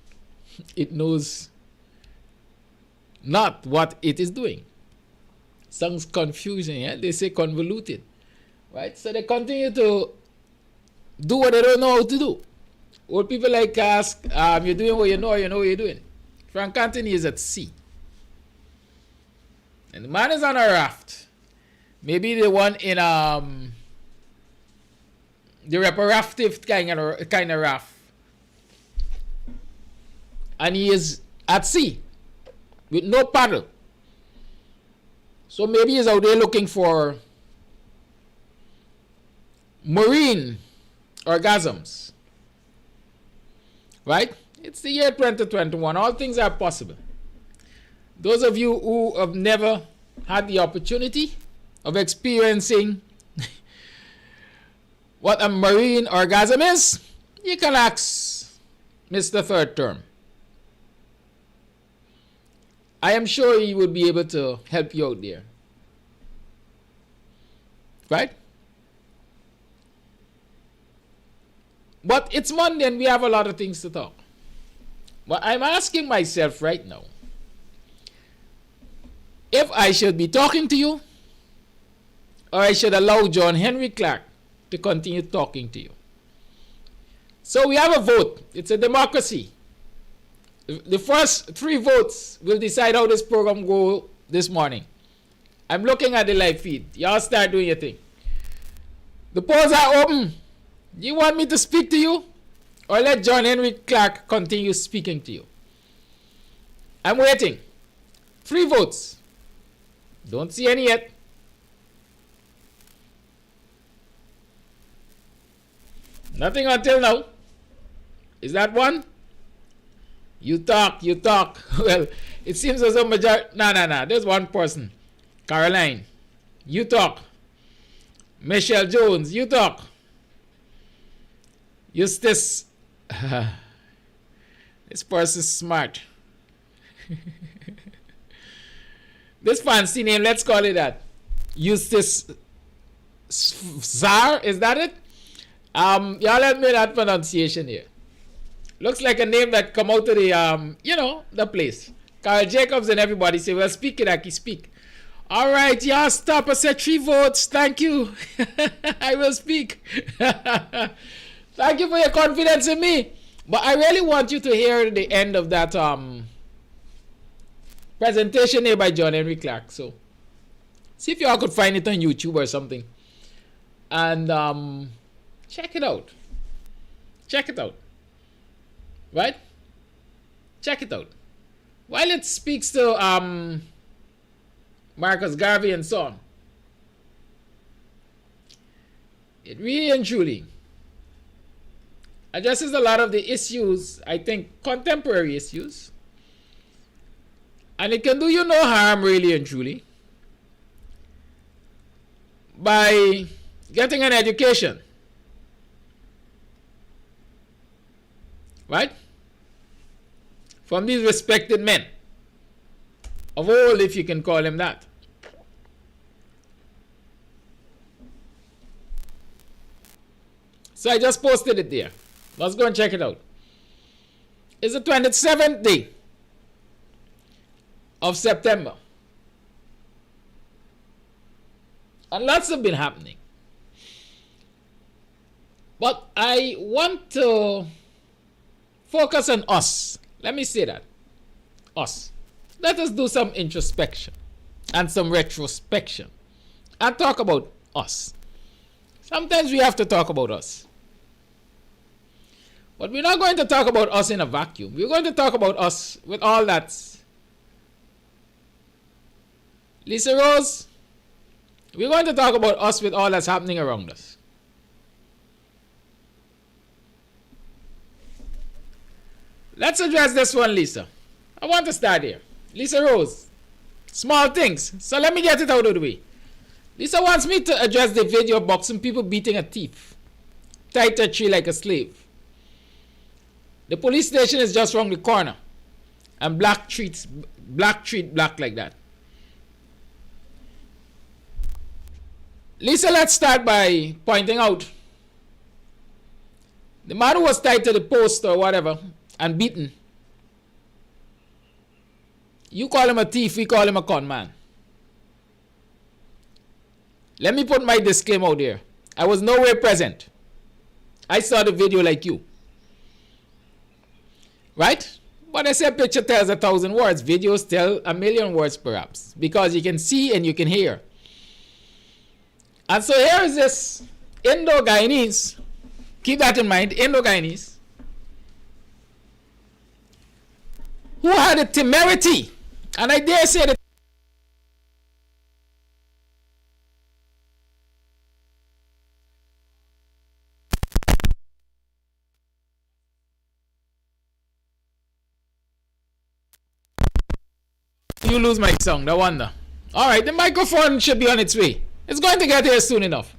it knows not what it is doing. Sounds confusing, yeah? They say convoluted, right? So they continue to do what they don't know how to do. Old people like ask, you're doing what you know what you're doing. Frank Anthony is at sea. And the man is on a raft. Maybe the one in the reparative kind of raft. And he is at sea with no paddle. So maybe he's out there looking for marine orgasms. Right? It's the year 2021. All things are possible. Those of you who have never had the opportunity of experiencing what a marine orgasm is, you can ask Mr. Third Term. I am sure he would be able to help you out there. Right? But it's Monday and we have a lot of things to talk. But I'm asking myself right now, if I should be talking to you, or I should allow John Henry Clark to continue talking to you. So we have a vote. It's a democracy. The first 3 votes will decide how this program go this morning. I'm looking at the live feed. Y'all start doing your thing. The polls are open. Do you want me to speak to you? Or let John Henry Clark continue speaking to you? I'm waiting. 3 votes. Don't see any yet. Nothing until now. Is that one? You talk. Well, it seems as though majority. No. There's one person. Caroline. You talk. Michelle Jones. You talk. Eustace. This person's smart. This fancy name, let's call it that. Eustace Czar, is that it? Y'all help me that pronunciation here. Looks like a name that come out of the, the place. Carl Jacobs and everybody say, well, speak it, Aki, speak. All right, y'all stop. I said 3 votes. Thank you. I will speak. Thank you for your confidence in me. But I really want you to hear the end of that presentation here by John Henry Clark. So, see if y'all could find it on YouTube or something. And check it out. Check it out. Right? Check it out. While it speaks to Marcus Garvey and so on, it really and truly addresses a lot of the issues, I think, contemporary issues. And it can do you no harm, really and truly, by getting an education. Right? From these respected men of old, if you can call them that. So I just posted it there. Let's go and check it out. It's the 27th day of September. And lots have been happening. But I want to focus on us. Let me say that. Us. Let us do some introspection and some retrospection and talk about us. Sometimes we have to talk about us. But we're not going to talk about us in a vacuum. We're going to talk about us with all that's. Lisa Rose, we're going to talk about us with all that's happening around us. Let's address this one, Lisa. I want to start here. Lisa Rose, small things. So let me get it out of the way. Lisa wants me to address the video of boxing people beating a thief, tied to a tree like a slave. The police station is just around the corner, and black treat black like that. Lisa, let's start by pointing out the man who was tied to the post or whatever and beaten. You call him a thief, we call him a con man. Let me put my disclaimer out there. I was nowhere present. I saw the video like you. Right? But I say a picture tells 1,000 words. Videos tell 1,000,000 words perhaps. Because you can see and you can hear. And so here is this Indo-Guyanese. Keep that in mind. Indo-Guyanese. Who had the temerity. And I dare say that you lose my song, no wonder. Alright, the microphone should be on its way. It's going to get here soon enough.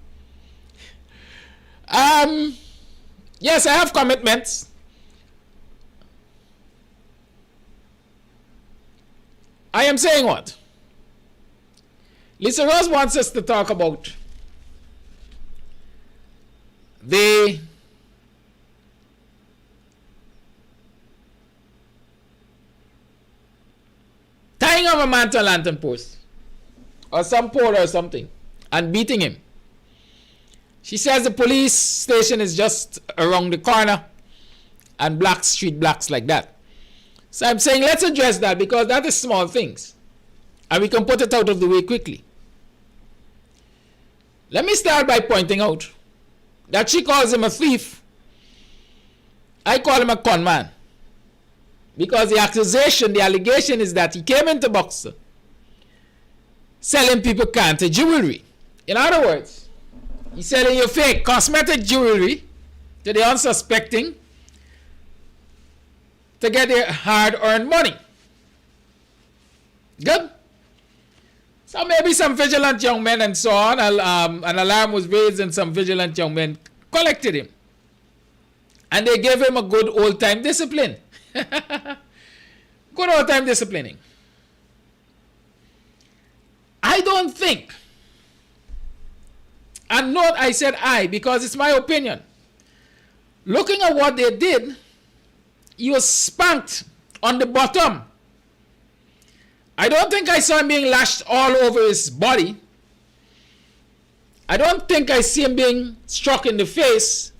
Yes, I have commitments. I am saying what? Lisa Rose wants us to talk about the tying of a man to a lantern post or some pole or something and beating him. She says the police station is just around the corner and black street blacks like that. So I'm saying let's address that because that is small things and we can put it out of the way quickly. Let me start by pointing out that she calls him a thief. I call him a con man. Because the accusation, the allegation is that he came into boxing selling people counter jewelry. In other words, he's selling you fake cosmetic jewelry to the unsuspecting to get their hard-earned money. Good? So maybe some vigilant young men and so on, an alarm was raised and some vigilant young men collected him. And they gave him a good old-time discipline. Good old-time disciplining. I don't think, and note I said I because it's my opinion. Looking at what they did, he was spanked on the bottom. I don't think I saw him being lashed all over his body. I don't think I see him being struck in the face.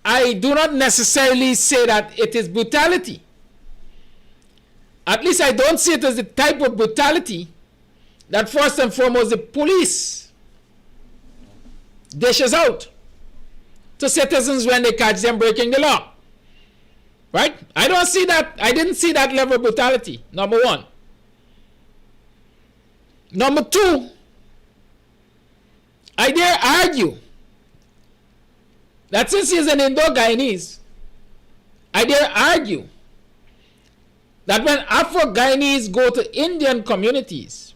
I do not necessarily say that it is brutality. At least I don't see it as the type of brutality that first and foremost the police dishes out to citizens when they catch them breaking the law. Right? I don't see that. I didn't see that level of brutality, number one. Number two, I dare argue that since he's an Indo-Guyanese, I dare argue that when Afro-Guyanese go to Indian communities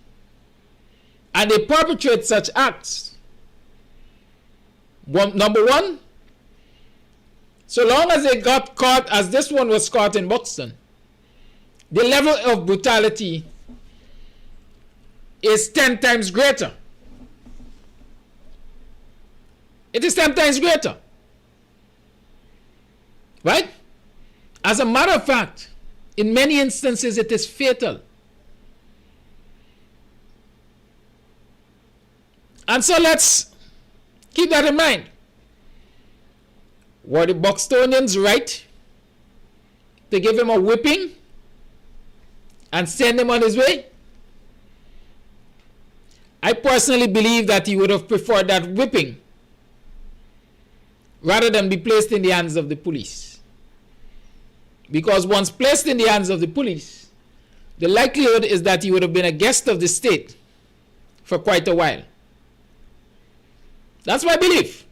and they perpetrate such acts, number one, so long as they got caught as this one was caught in Buxton, the level of brutality is 10 times greater. It is 10 times greater. Right? As a matter of fact, in many instances it is fatal. And so let's keep that in mind. Were the Butonians right to give him a whipping and send him on his way? I personally believe that he would have preferred that whipping rather than be placed in the hands of the police. Because once placed in the hands of the police, the likelihood is that he would have been a guest of the state for quite a while. That's my belief.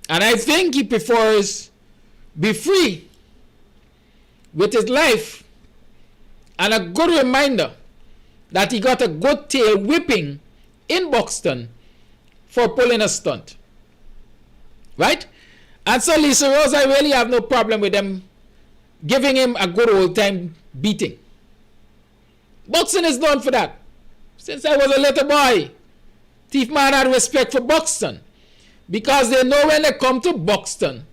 And I think he prefers be free with his life and a good reminder that he got a good tail whipping in Buxton for pulling a stunt. Right? And so Lisa Rose, I really have no problem with them giving him a good old time beating. Buxton is known for that. Since I was a little boy, Thief Man had respect for Buxton. Because they know when they come to Buxton,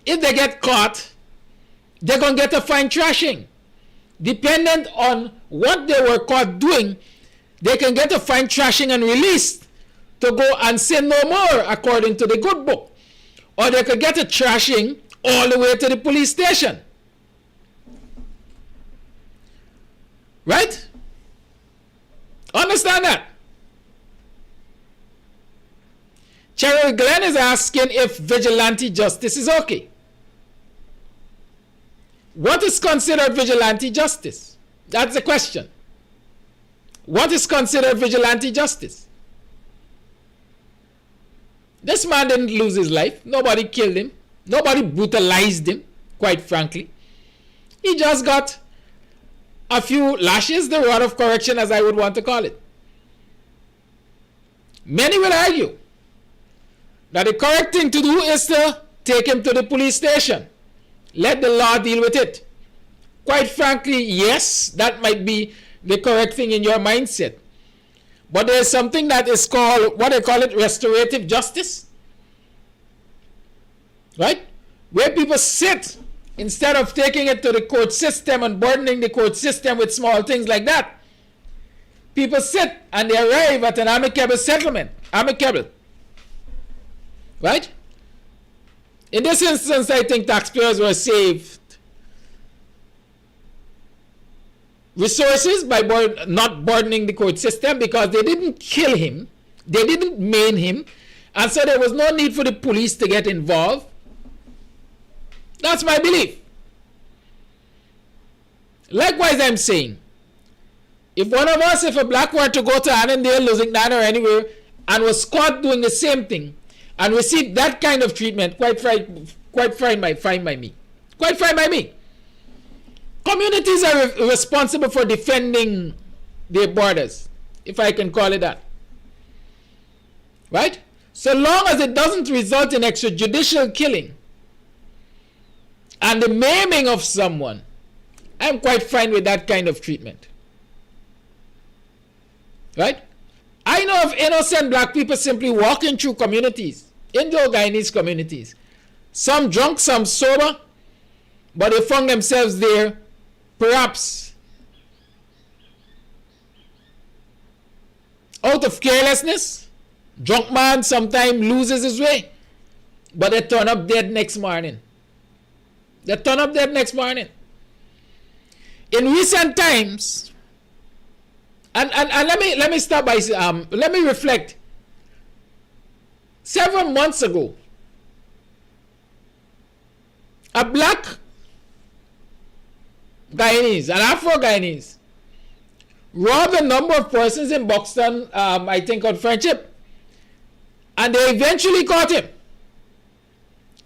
if they get caught, they're going to get a fine thrashing. Dependent on what they were caught doing, they can get a fine thrashing and released to go and sin no more, according to the good book. Or they could get a thrashing all the way to the police station. Right? Understand that? Cheryl Glenn is asking if vigilante justice is okay. What is considered vigilante justice? That's the question. What is considered vigilante justice? This man didn't lose his life. Nobody killed him. Nobody brutalized him, quite frankly. He just got a few lashes, the rod of correction, as I would want to call it. Many will argue that the correct thing to do is to take him to the police station. Let the law deal with it. Quite frankly, yes, that might be the correct thing in your mindset. But there's something that is called, what they call it, restorative justice. Right? Where people sit, instead of taking it to the court system and burdening the court system with small things like that. People sit and they arrive at an amicable settlement. Amicable. Right? In this instance, I think taxpayers were saved resources by not burdening the court system, because they didn't kill him, they didn't maim him, and so there was no need for the police to get involved. That's my belief. Likewise, I'm saying, if one of us, if a black were to go to Annandale, Lusignan, or anywhere, and was caught doing the same thing, and receive that kind of treatment, quite fine by me. Quite fine by me. Communities are responsible for defending their borders, if I can call it that. Right? So long as it doesn't result in extrajudicial killing and the maiming of someone, I'm quite fine with that kind of treatment. Right? I know of innocent black people simply walking through communities, Indo-Guyanese communities, some drunk, some sober, but they found themselves there, perhaps out of carelessness. Drunk man sometimes loses his way, but they turn up dead next morning. They turn up dead next morning. In recent times, And let me start by let me reflect. Several months ago, a black Guyanese, an Afro-Guyanese, robbed a number of persons in Buxton, I think on Friendship, and they eventually caught him.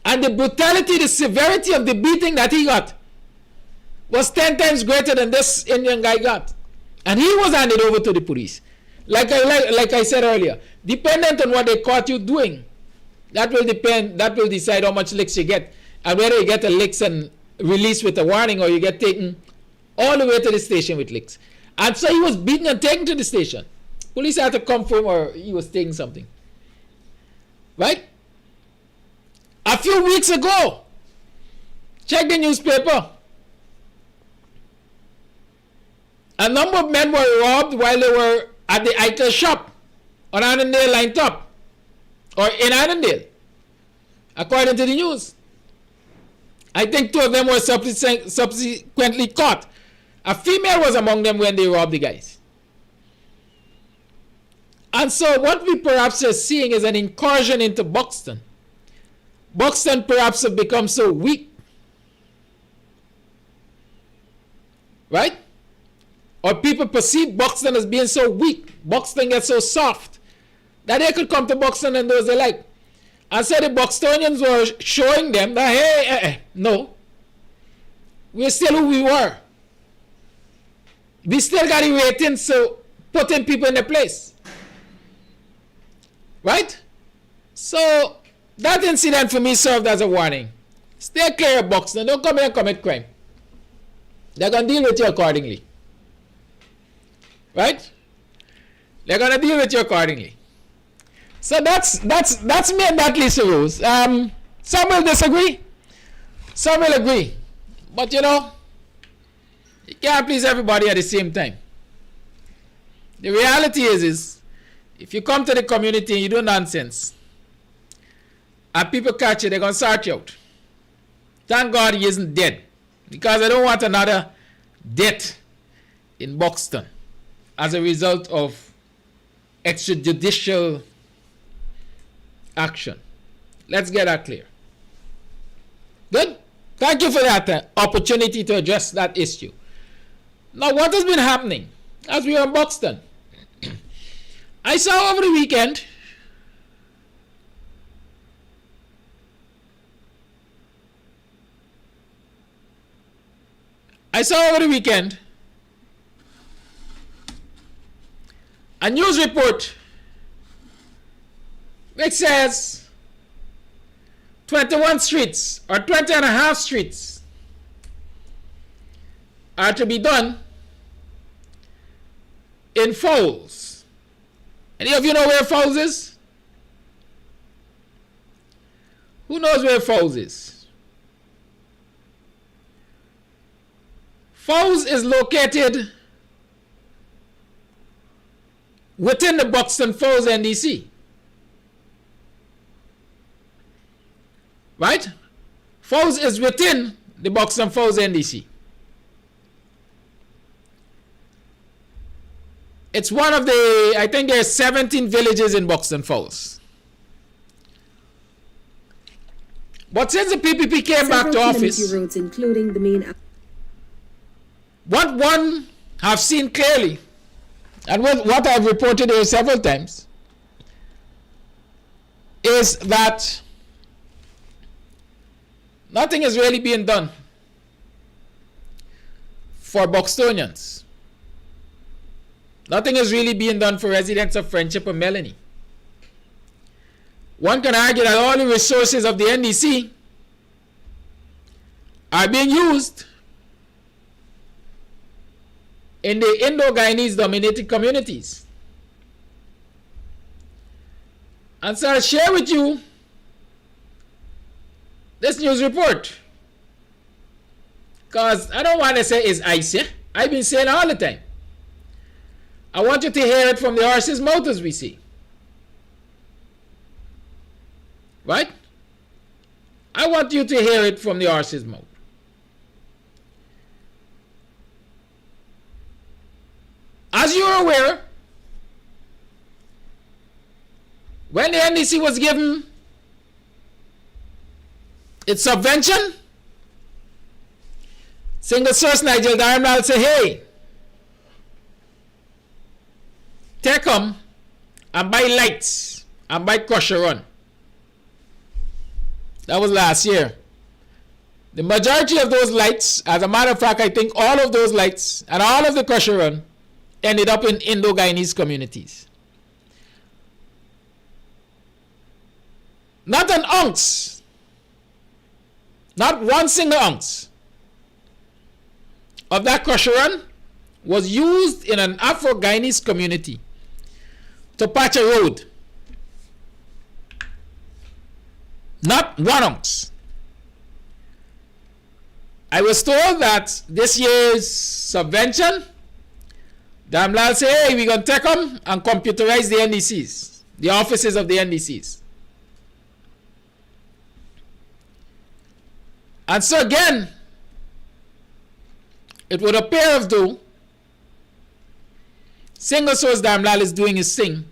And the brutality, the severity of the beating that he got was 10 times greater than this Indian guy got. And he was handed over to the police. Like I said earlier, dependent on what they caught you doing, that will decide how much licks you get, and whether you get a licks and released with a warning, or you get taken all the way to the station with licks. And so he was beaten and taken to the station. Police had to come for him, or he was taking something. Right? A few weeks ago, check the newspaper. A number of men were robbed while they were at the Eichel shop on Annandale Line Top, or in Annandale, according to the news. I think 2 of them were subsequently caught. A female was among them when they robbed the guys. And so what we perhaps are seeing is an incursion into Buxton. Buxton perhaps have become so weak. Right? Or people perceive Buxton as being so weak. Buxton gets so soft that they could come to Buxton and do as they like. And so the Buxtonians were showing them that, hey, no, we're still who we were. We still got the ratings, so putting people in their place. Right? So that incident for me served as a warning. Stay clear of Buxton. Don't come here and commit crime. They're going to deal with you accordingly. Right? They're going to deal with you accordingly. So that's me and that Lisa Rose. Some will disagree. Some will agree. But you know, you can't please everybody at the same time. The reality is if you come to the community and you do nonsense, and people catch you, they're going to sort you out. Thank God he isn't dead. Because I don't want another death in Buxton as a result of extrajudicial action. Let's get that clear. Good? Thank you for that opportunity to address that issue. Now, what has been happening as we are in Buxton? I saw over the weekend a news report which says 21 streets or 20 and a half streets are to be done in Fowles. Any of you know where Fowles is? Who knows where Fowles is? Fowles is located within the Buxton Falls NDC. Right? Falls is within the Buxton Falls NDC. It's one of the, I think there are 17 villages in Buxton Falls. But since the PPP came back to office, roads, including the main... what one have seen clearly, and what I've reported here several times, is that nothing is really being done for Buxtonians. Nothing is really being done for residents of Friendship and Melanie. One can argue that all the resources of the NDC are being used in the Indo-Guyanese dominated communities. And so I'll share with you this news report, because I don't want to say it's icy. I've been saying all the time. I want you to hear it from the horse's mouth, as we see. Right? I want you to hear it from the horse's mouth. As As you are aware, when the NDC was given its subvention, single source Nigel Darnell said, hey, take them and buy lights and buy crusher run. That was last year. The majority of those lights, as a matter of fact, I think all of those lights and all of the crusher run ended up in Indo-Guyanese communities. Not an ounce, not one single ounce of that crusher run was used in an Afro-Guyanese community to patch a road. Not 1 ounce. I was told that this year's subvention, Damlal say, hey, we're going to take them and computerize the NDCs, the offices of the NDCs. And so again, it would appear as though single source Damlal is doing his thing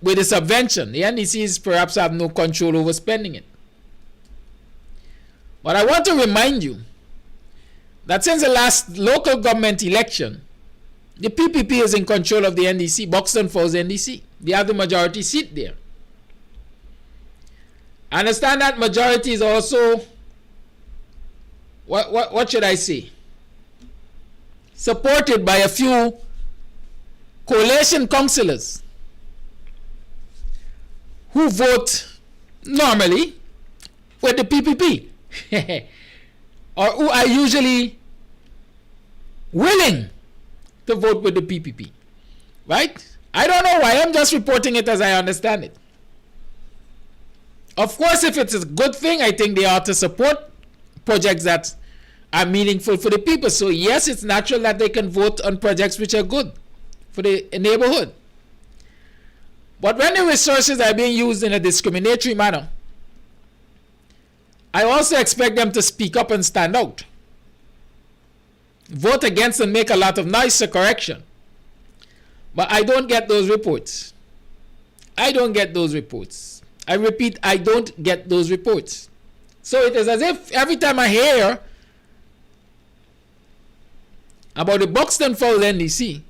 with the subvention. The NDCs perhaps have no control over spending it. But I want to remind you that since the last local government election, the PPP is in control of the NDC, Buxton Falls NDC. They have the majority seat there. I understand that majority is also, what should I say, supported by a few coalition councillors who vote normally with the PPP or who are usually willing to vote with the PPP, right? I don't know why. I'm just reporting it as I understand it. Of course, if it's a good thing, I think they ought to support projects that are meaningful for the people. So yes, it's natural that they can vote on projects which are good for the neighborhood. But when the resources are being used in a discriminatory manner, I also expect them to speak up and stand out. Vote against and make a lot of noise for correction. But I don't get those reports. I don't get those reports. I repeat, I don't get those reports. So it is as if every time I hear about the Buxton Falls NDC,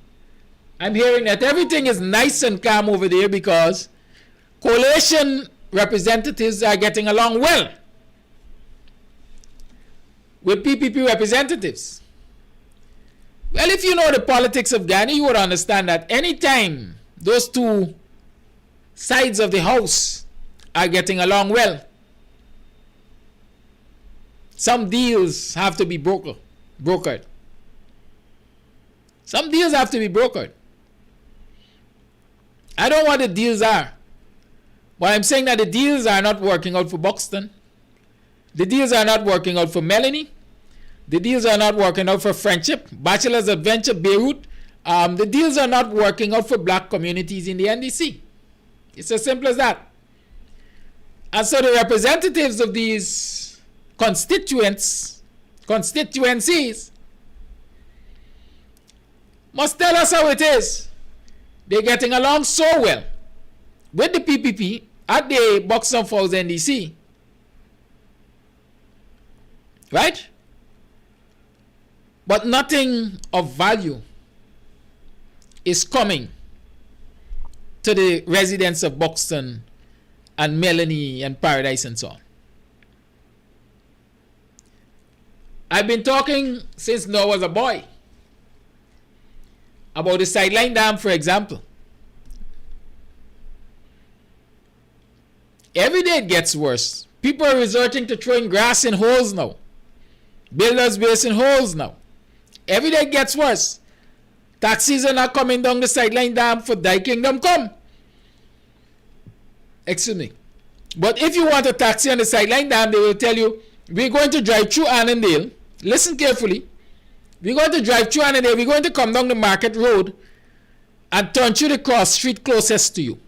I'm hearing that everything is nice and calm over there because coalition representatives are getting along well with PPP representatives. Well, if you know the politics of Ghana, you would understand that anytime those two sides of the house are getting along well, some deals have to be brokered. Some deals have to be brokered. I don't know what the deals are, but I'm saying that the deals are not working out for Buxton. The deals are not working out for Melanie. The deals are not working out for Friendship, Bachelor's Adventure, Beirut. The deals are not working out for black communities in the NDC. It's as simple as that. And so the representatives of these constituencies must tell us how it is. They're getting along so well with the PPP at the Buxton Falls NDC. Right? But nothing of value is coming to the residents of Buxton and Melanie and Paradise and so on. I've been talking since Noah was a boy about the Sideline Dam, for example. Every day it gets worse. People are resorting to throwing grass in holes now. Builders basing holes now. Every day it gets worse. Taxis are not coming down the Sideline Dam for Thy Kingdom Come. Excuse me. But if you want a taxi on the Sideline Dam, they will tell you, we're going to drive through Annandale. Listen carefully. We're going to drive through Annandale. We're going to come down the Market Road and turn through the cross street closest to you.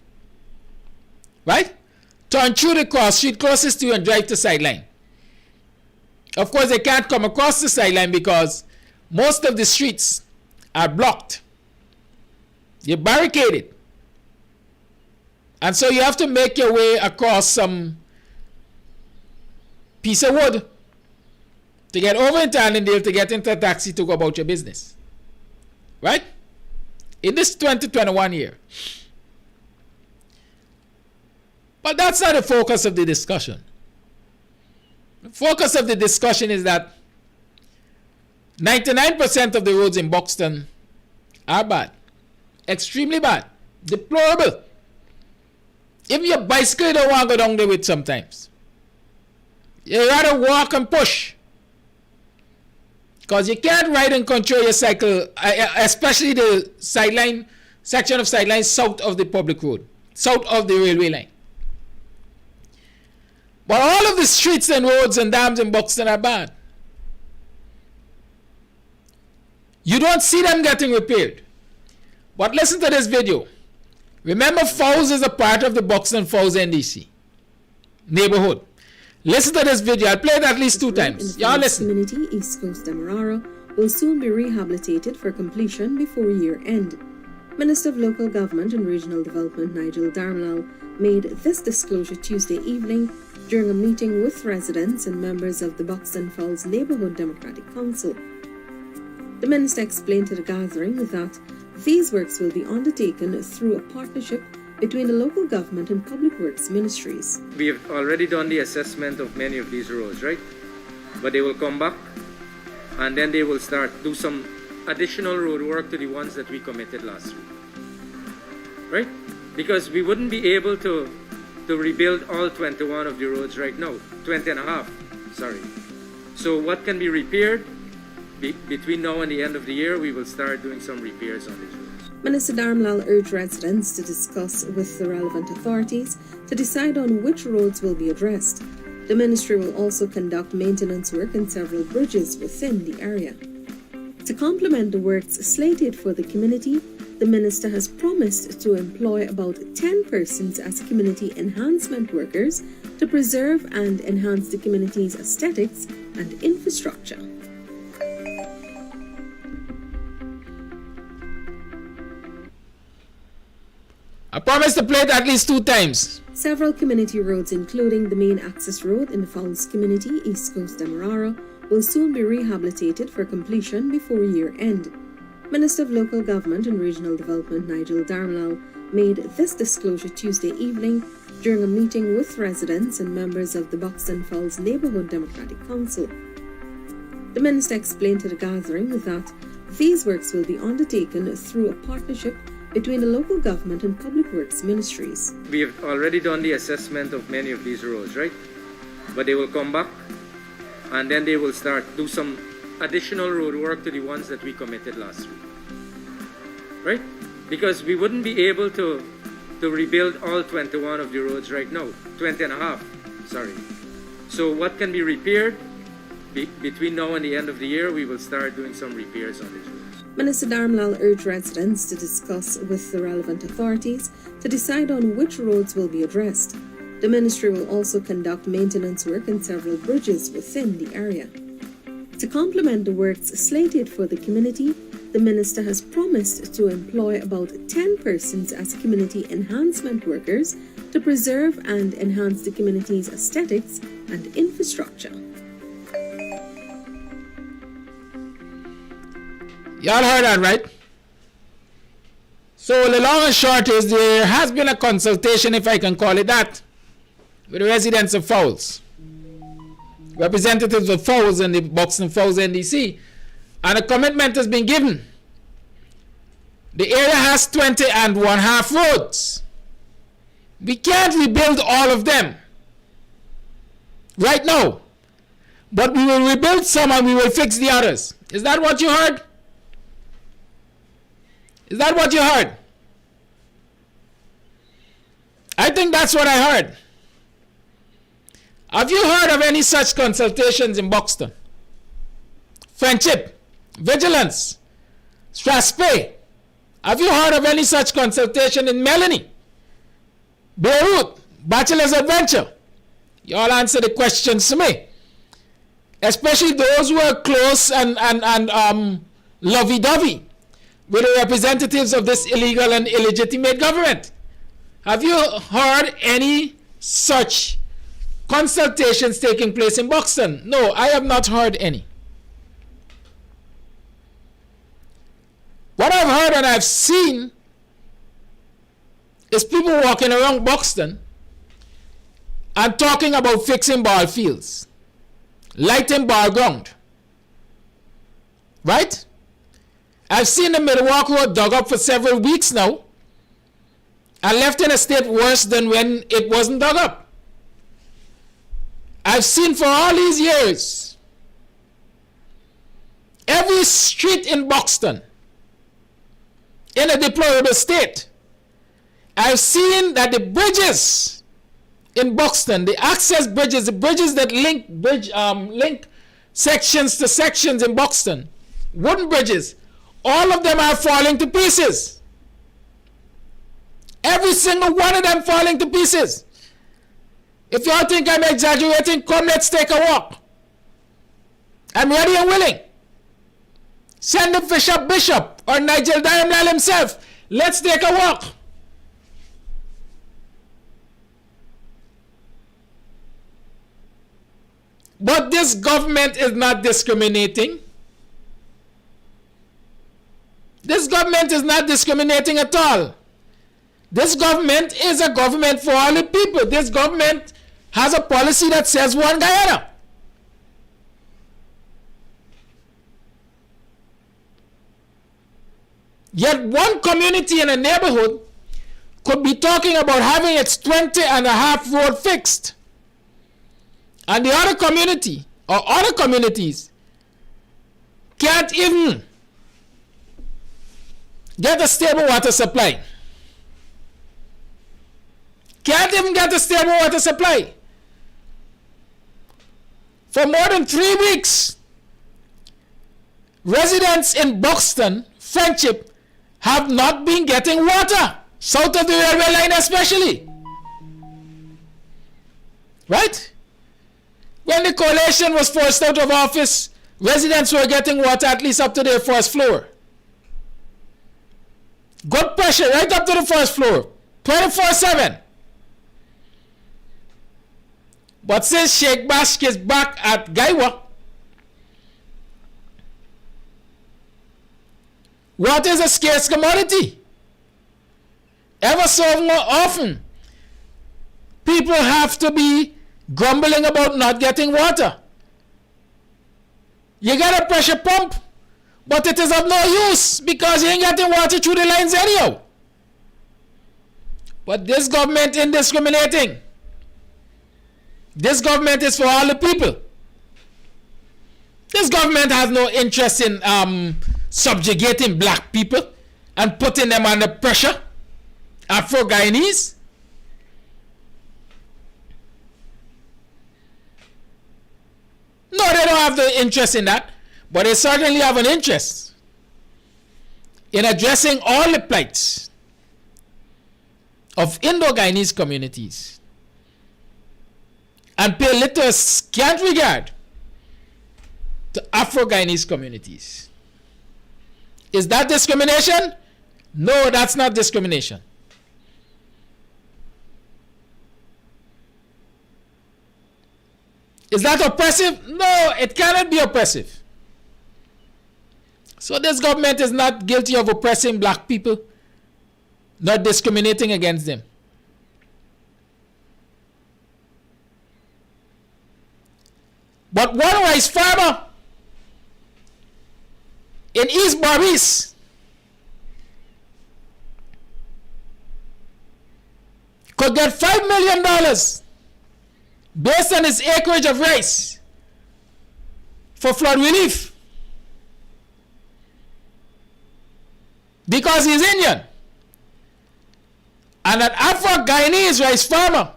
Right? Turn through the cross street closest to you and drive to Sideline. Of course, they can't come across the Sideline because most of the streets are blocked. You're barricaded. And so you have to make your way across some piece of wood to get over into Annandale to get into a taxi to go about your business. Right? In this 2021 year. But that's not the focus of the discussion. The focus of the discussion is that 99% of the roads in Buxton are bad. Extremely bad. Deplorable. Even your bicycle you don't want to go down there with sometimes. You rather walk and push. Because you can't ride and control your cycle, especially the sideline, section of sideline south of the public road, south of the railway line. But all of the streets and roads and dams in Buxton are bad. You don't see them getting repaired. But listen to this video. Remember, Fowles is a part of the Buxton Fowles NDC neighborhood. Listen to this video. I'll play it at least 2 times. Y'all listen. Community East Coast Demerara will soon be rehabilitated for completion before year end. Minister of Local Government and Regional Development Nigel Darmalal made this disclosure Tuesday evening during a meeting with residents and members of the Buxton Falls Neighbourhood Democratic Council. The minister explained to the gathering that these works will be undertaken through a partnership between the local government and public works ministries. We have already done the assessment of many of these roads, right? But they will come back and then they will do some additional road work to the ones that we committed last week, right? Because we wouldn't be able to rebuild all 21 of the roads right now, 20 and a half, sorry. So what can be repaired, between now and the end of the year, we will start doing some repairs on these roads. Minister Darmalal urged residents to discuss with the relevant authorities to decide on which roads will be addressed. The ministry will also conduct maintenance work on several bridges within the area. To complement the works slated for the community, the minister has promised to employ about 10 persons as community enhancement workers to preserve and enhance the community's aesthetics and infrastructure. I promise to play it at least 2 times. Several community roads, including the main access road in the Fowles community, East Coast Demerara, will soon be rehabilitated for completion before year end. Minister of Local Government and Regional Development Nigel Darmalal made this disclosure Tuesday evening during a meeting with residents and members of the Buxton Falls Neighbourhood Democratic Council. The minister explained to the gathering that these works will be undertaken through a partnership between the local government and public works ministries. We have already done the assessment of many of these roads, right? But they will come back and then they will do some additional road work to the ones that we committed last week, right? Because we wouldn't be able to rebuild all 21 of the roads right now, 20 and a half, sorry. So what can be repaired, between now and the end of the year, we will start doing some repairs on these roads. Minister Darmalal urged residents to discuss with the relevant authorities to decide on which roads will be addressed. The ministry will also conduct maintenance work on several bridges within the area. To complement the works slated for the community, the minister has promised to employ about 10 persons as community enhancement workers to preserve and enhance the community's aesthetics and infrastructure. Y'all heard that, right? So the long and short is there has been a consultation, if I can call it that, with the residents of Fowles, representatives of Fowles and the Buxton Fowles NDC, and a commitment has been given. The area has 20 and 1/2 roads. We can't rebuild all of them right now, but we will rebuild some and we will fix the others. Is that what you heard? Is that what you heard? I think that's what I heard. Have you heard of any such consultations in Buxton? Friendship, Vigilance, Strathspey. Have you heard of any such consultation in Melanie, Beirut, Bachelor's Adventure? You all answer the questions to me. Especially those who are close and lovey-dovey. with the representatives of this illegal and illegitimate government. Have you heard any such consultations taking place in Buxton? No, I have not heard any. What I've heard and I've seen is people walking around Buxton and talking about fixing ball fields, lighting ball ground. Right? I've seen the Milwaukee Road dug up for several weeks now and left in a state worse than when it wasn't dug up. I've seen for all these years every street in Buxton in a deplorable state. I've seen that the bridges in Buxton, the access bridges, the bridges that link sections to sections in Buxton, wooden bridges, all of them are falling to pieces. Every single one of them falling to pieces. If y'all think I'm exaggerating, come, let's take a walk. I'm ready and willing. Send the Bishop or Nigel Diamond himself. Let's take a walk. But this government is not discriminating. This government is not discriminating at all. This government is a government for all the people. This government has a policy that says one Guyana. Yet one community in a neighborhood could be talking about having its 20.5 road fixed. And the other community or other communities can't even get a stable water supply. Can't even get a stable water supply. For more than 3 weeks, residents in Buxton, Friendship, have not been getting water, south of the railway line especially. Right? When the coalition was forced out of office, residents were getting water at least up to their first floor. Good pressure right up to the first floor, 24/7. But since Sheikh Bashk is back at Gaiwa, water is a scarce commodity. Ever so more often, people have to be grumbling about not getting water. You got a pressure pump, but it is of no use because you ain't getting water through the lines anyhow. But this government ain't discriminating. This government is for all the people. This government has no interest in subjugating black people and putting them under pressure. Afro-Guyanese. No, they don't have the interest in that, but they certainly have an interest in addressing all the plights of Indo-Guyanese communities and pay little scant regard to Afro-Guyanese communities. Is that discrimination? No, that's not discrimination. Is that oppressive? No, it cannot be oppressive. So this government is not guilty of oppressing black people, not discriminating against them. But one rice farmer in East Barbados could get $5 million based on his acreage of rice for flood relief because he's Indian. And an Afro-Guyanese rice farmer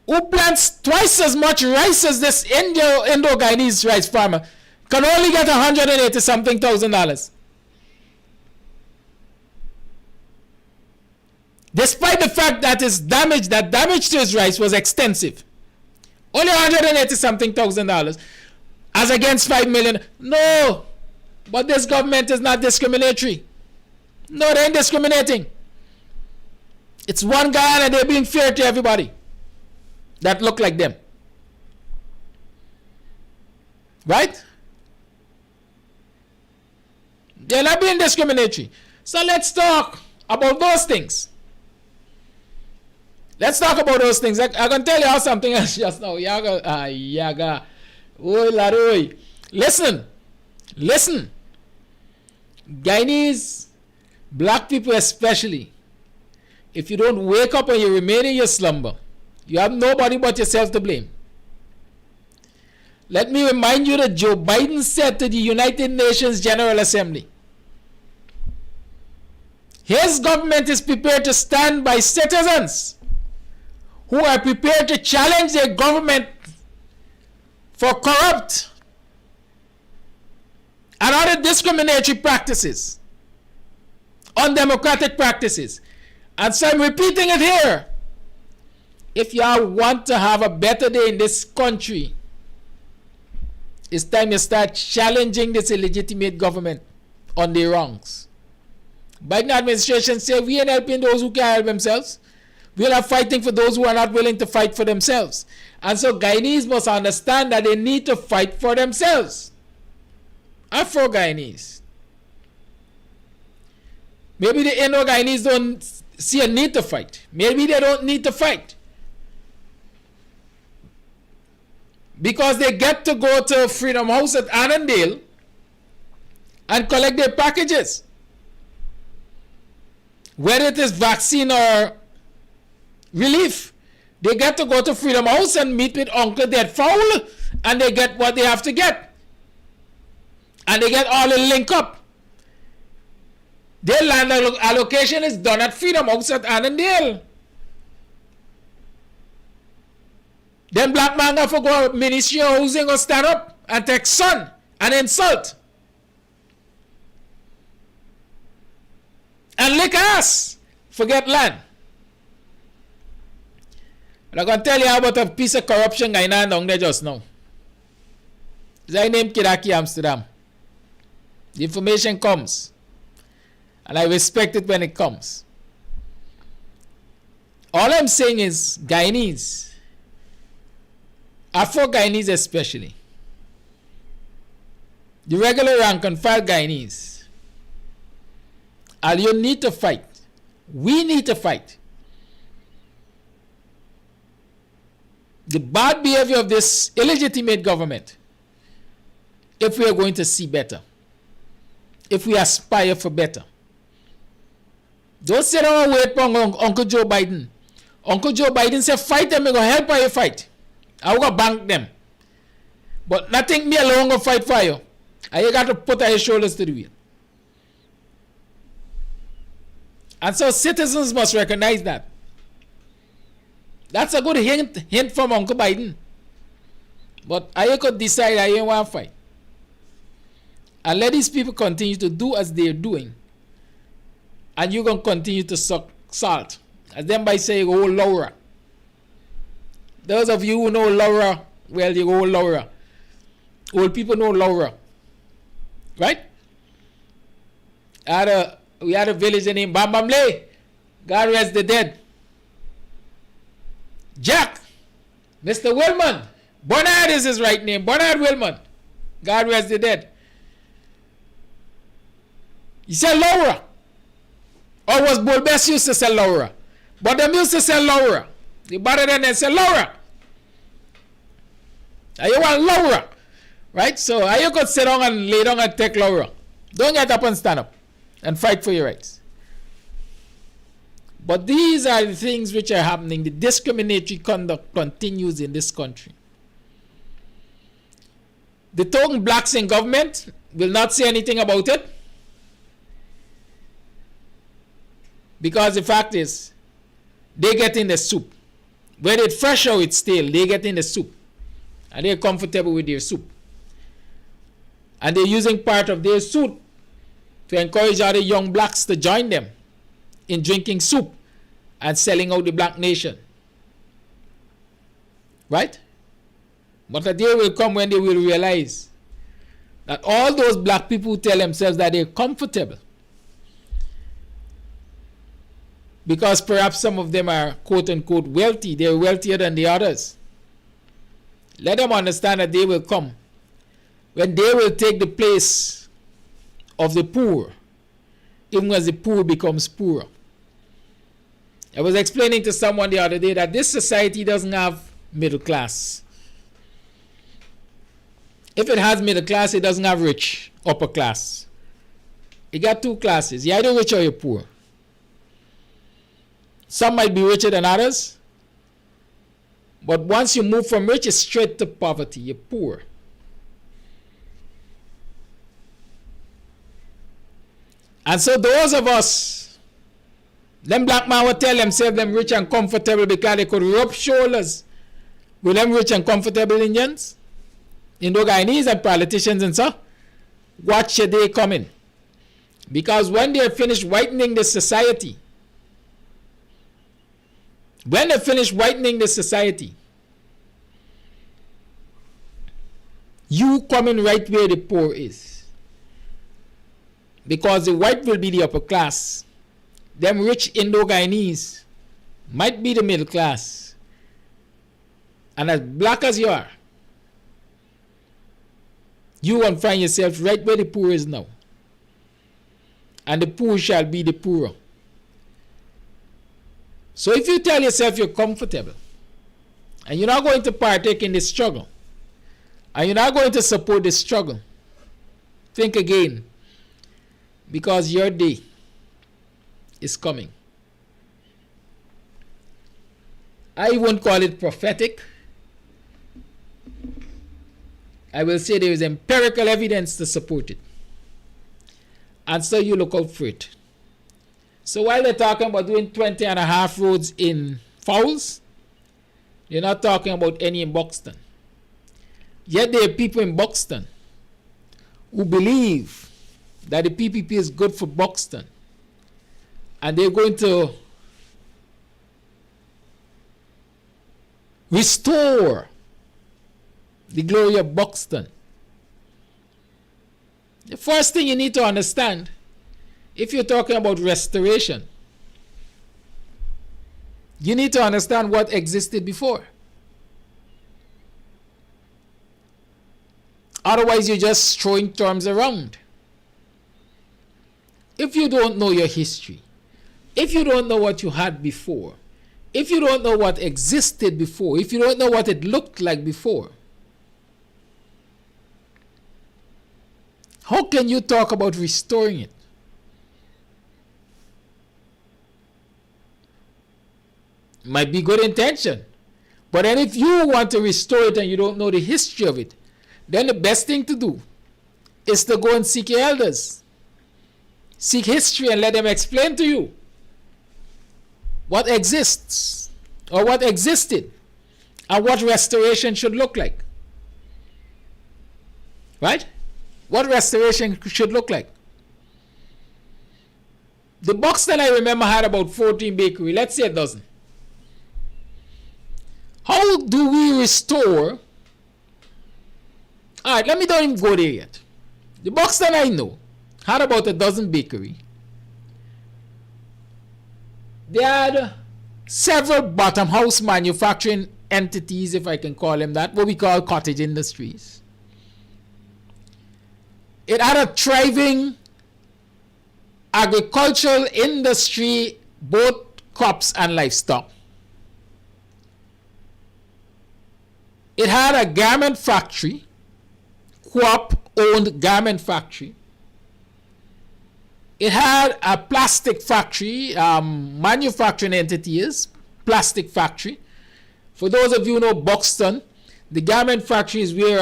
who plants twice as much rice as this Indo-Guyanese rice farmer can only get $180-something thousand. Despite the fact that that damage to his rice was extensive. Only $180-something thousand as against $5 million. No, But this government is not discriminatory. No, they ain't discriminating. It's one guy and they're being fair to everybody that look like them. Right? They're not being discriminatory. So let's talk about those things. Let's talk about those things. I can tell you something else just now. Yaga. Oi, Laroi. Listen. Guyanese, black people especially, if you don't wake up and you remain in your slumber, you have nobody but yourself to blame. Let me remind you that Joe Biden said to the United Nations General Assembly, his government is prepared to stand by citizens who are prepared to challenge their government for corrupt and other discriminatory practices, undemocratic practices. And so I'm repeating it here. If y'all want to have a better day in this country, it's time you start challenging this illegitimate government on their wrongs. Biden administration say we ain't helping those who can't help themselves. We are fighting for those who are not willing to fight for themselves. And so Guyanese must understand that they need to fight for themselves. Afro-Guyanese. Maybe the Indo-Guyanese don't see a need to fight. Maybe they don't need to fight. Because they get to go to Freedom House at Annandale and collect their packages. Whether it is vaccine or relief, they get to go to Freedom House and meet with Uncle Dead Fowl, and they get what they have to get. And they get all the link up. Their land allocation is done at Freedom House at Annandale. Then black man have to go to Ministry of Housing or stand up and take sun and insult. And lick ass. Forget land. And I'm going to tell you about a piece of corruption going on down there just now. It's named Kidaki, Amsterdam. The information comes. And I respect it when it comes. All I'm saying is Guyanese, Afro-Guyanese especially, the regular rank and file Guyanese, and you need to fight. We need to fight. The bad behavior of this illegitimate government, if we are going to see better, if we aspire for better. Don't sit down and wait for Uncle Joe Biden. Uncle Joe Biden said, fight them, I'm going to help you fight. I'm going to bank them. But nothing me alone going to fight for you. And you got to put your shoulders to the wheel. And so citizens must recognize that. That's a good hint from Uncle Biden. But I could decide I ain't want to fight. And let these people continue to do as they're doing. And you're going to continue to suck salt. As them by saying, oh, Laura. Those of you who know Laura, well, you go, Laura. Old people know Laura. Right? We had a village named Bambamle. God rest the dead. Jack. Mr. Wilman. Bernard is his right name. Bernard Wilman. God rest the dead. He said Laura. Or was Bolbest used to sell Laura? But them used to sell Laura. The better than they sell Laura. And you want Laura. Right? So you could sit down and lay down and take Laura. Don't get up and stand up and fight for your rights. But these are the things which are happening. The discriminatory conduct continues in this country. The token blacks in government will not say anything about it. Because the fact is, they get in the soup. Whether it's fresh or it's stale, they get in the soup. And they're comfortable with their soup. And they're using part of their soup to encourage other young blacks to join them in drinking soup and selling out the black nation. Right? But a day will come when they will realize that all those black people who tell themselves that they're comfortable because perhaps some of them are quote unquote wealthy, they're wealthier than the others. Let them understand that they will come when they will take the place of the poor, even as the poor becomes poorer. I was explaining to someone the other day that this society doesn't have middle class. If it has middle class, it doesn't have rich, upper class. It got two classes. You're either rich or you're poor. Some might be richer than others, but once you move from rich, it's straight to poverty. You're poor. And so those of us, them black man will tell themselves them rich and comfortable because they could rub shoulders with them rich and comfortable Indians, Indo-Guyanese and politicians and so. Watch your day coming. Because when they finish whitening the society, you coming right where the poor is. Because the white will be the upper class. Them rich Indo-Guyanese might be the middle class. And as black as you are, you won't find yourself right where the poor is now. And the poor shall be the poorer. So if you tell yourself you're comfortable, and you're not going to partake in this struggle, and you're not going to support this struggle, think again. Because your day is coming. I won't call it prophetic. I will say there is empirical evidence to support it. And so you look out for it. So while they're talking about doing 20 and a half roads in Fowles, you're not talking about any in Buxton. Yet there are people in Buxton who believe that the PPP is good for Buxton. And they're going to restore the glory of Buxton. The first thing you need to understand, if you're talking about restoration, you need to understand what existed before. Otherwise, you're just throwing terms around. If you don't know your history, if you don't know what you had before, if you don't know what existed before, if you don't know what it looked like before, how can you talk about restoring it? Might be good intention, but then if you want to restore it and you don't know the history of it, then the best thing to do is to go and seek your elders. Seek history and let them explain to you what exists or what existed and what restoration should look like. Right? What restoration should look like. The Buxton, I remember, had about 14 bakeries. Let's say a dozen. How do we restore? All right, let me don't even go there yet. The Buxton I know had about a dozen bakeries. They had several bottom house manufacturing entities, if I can call them that, what we call cottage industries. It had a thriving agricultural industry, both crops and livestock. It had a garment factory, co-op-owned garment factory. It had a plastic factory, manufacturing entity is plastic factory. For those of you who know Buxton, the garment factory is where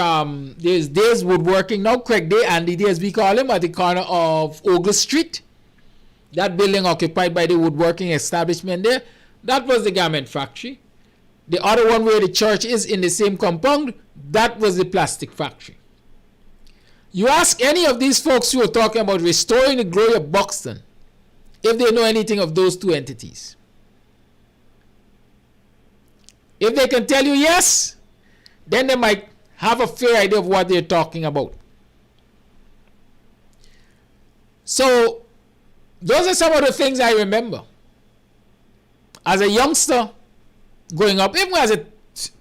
there's Days Woodworking, now Craig Day, Andy Day as we call him, at the corner of Ogle Street. That building occupied by the woodworking establishment there, that was the garment factory. The other one where the church is in the same compound, that was the plastic factory. You ask any of these folks who are talking about restoring the glory of Buxton if they know anything of those two entities. If they can tell you yes, then they might have a fair idea of what they're talking about. So those are some of the things I remember as a youngster growing up, even as a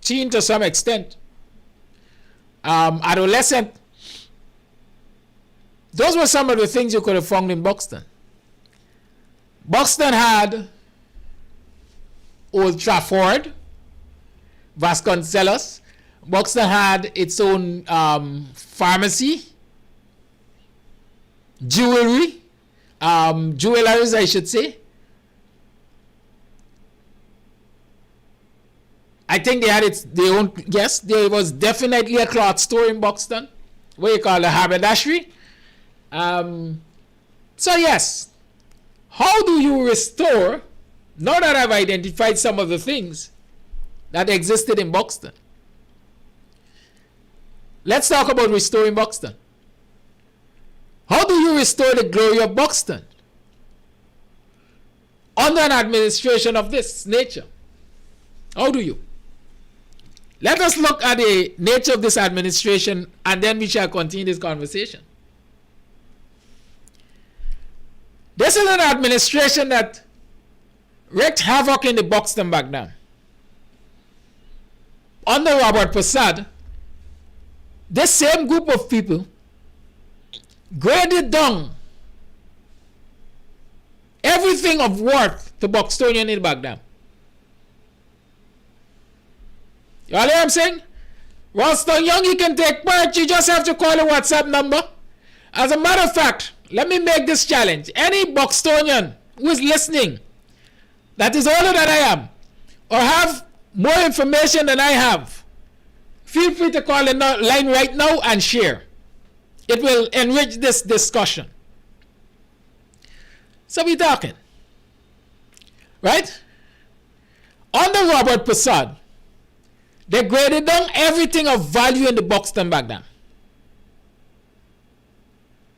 teen to some extent, adolescent. Those were some of the things you could have found in Buxton. Buxton had Old Trafford, Vasconcelos. Buxton had its own pharmacy, jewelry, jewelers, I should say. I think they had their own, yes, there was definitely a cloth store in Buxton, what you call a haberdashery. So yes, how do you restore, now that I've identified some of the things that existed in Buxton, let's talk about restoring Buxton. How do you restore the glory of Buxton under an administration of this nature? How do you? Let us look at the nature of this administration, and then we shall continue this conversation. This is an administration that wreaked havoc in the Buxton back then. Under Robert Prasad, this same group of people graded down everything of worth to Buxtonian in Baghdad. You all hear what I'm saying? Ralston Young, you can take part. You just have to call a WhatsApp number. As a matter of fact, let me make this challenge. Any Buxtonian who is listening that is older than I am or have more information than I have, feel free to call the line right now and share. It will enrich this discussion. So we're talking. Right? Under Robert Prasad, they graded down everything of value in the Buxton back then,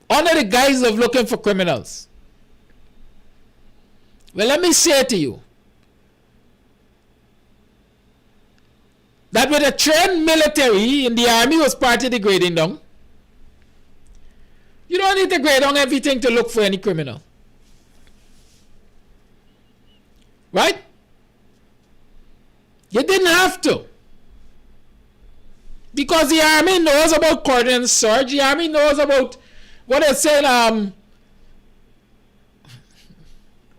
under the guise of looking for criminals. Well, let me say to you that with a trained military in the army was part of the grading down. You don't need to grade down everything to look for any criminal. Right? You didn't have to. Because the army knows about cordon search. The army knows about what they say,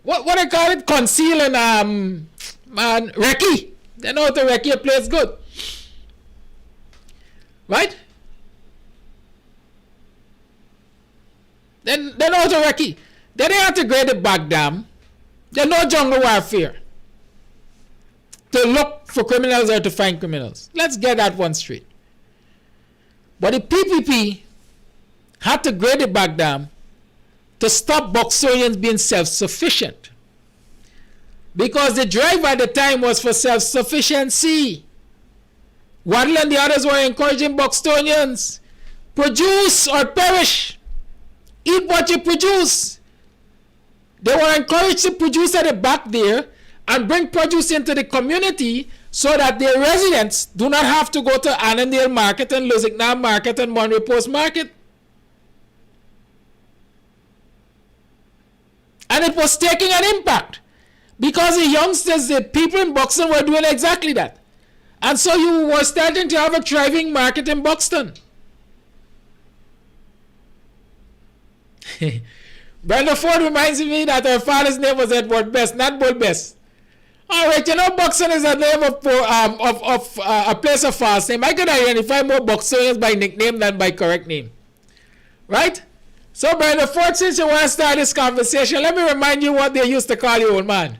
what they call it, conceal and recce. They know how to recce a place good. Right? They know how to recce. They didn't have to grade it back down. They know jungle warfare to look for criminals or to find criminals. Let's get that one straight. But the PPP had to grade it back down to stop Buxtonians being self-sufficient. Because the drive at the time was for self-sufficiency. Waddle and the others were encouraging Buxtonians, produce or perish. Eat what you produce. They were encouraged to produce at the back there and bring produce into the community so that their residents do not have to go to Annandale Market and Lusignan Market and Monroe Post Market. And it was taking an impact because the youngsters, the people in Buxton were doing exactly that. And so you were starting to have a thriving market in Buxton. Brenda Ford reminds me that her father's name was Edward Best, not Bull Best. All right, you know, Buxton is a name of a place of false name. I can identify more Buxtonians by nickname than by correct name. Right? So, Brenda Ford, since you want to start this conversation, let me remind you what they used to call you, old man.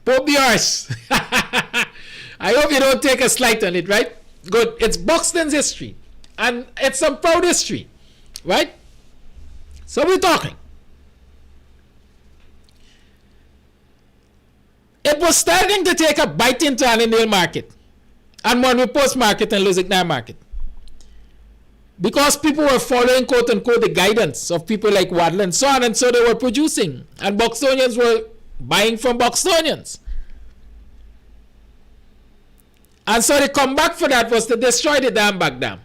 Pope yours. I hope you don't take a slight on it, right? Good. It's Buxton's history. And it's some proud history. Right? So we're talking. It was starting to take a bite into Annandale Market and Monroe Post Market and Lusignan Market. Because people were following, quote unquote, the guidance of people like Waddle and so on, and so they were producing. And Buxtonians were buying from Buxtonians. And so the comeback for that was to destroy the dam back dam.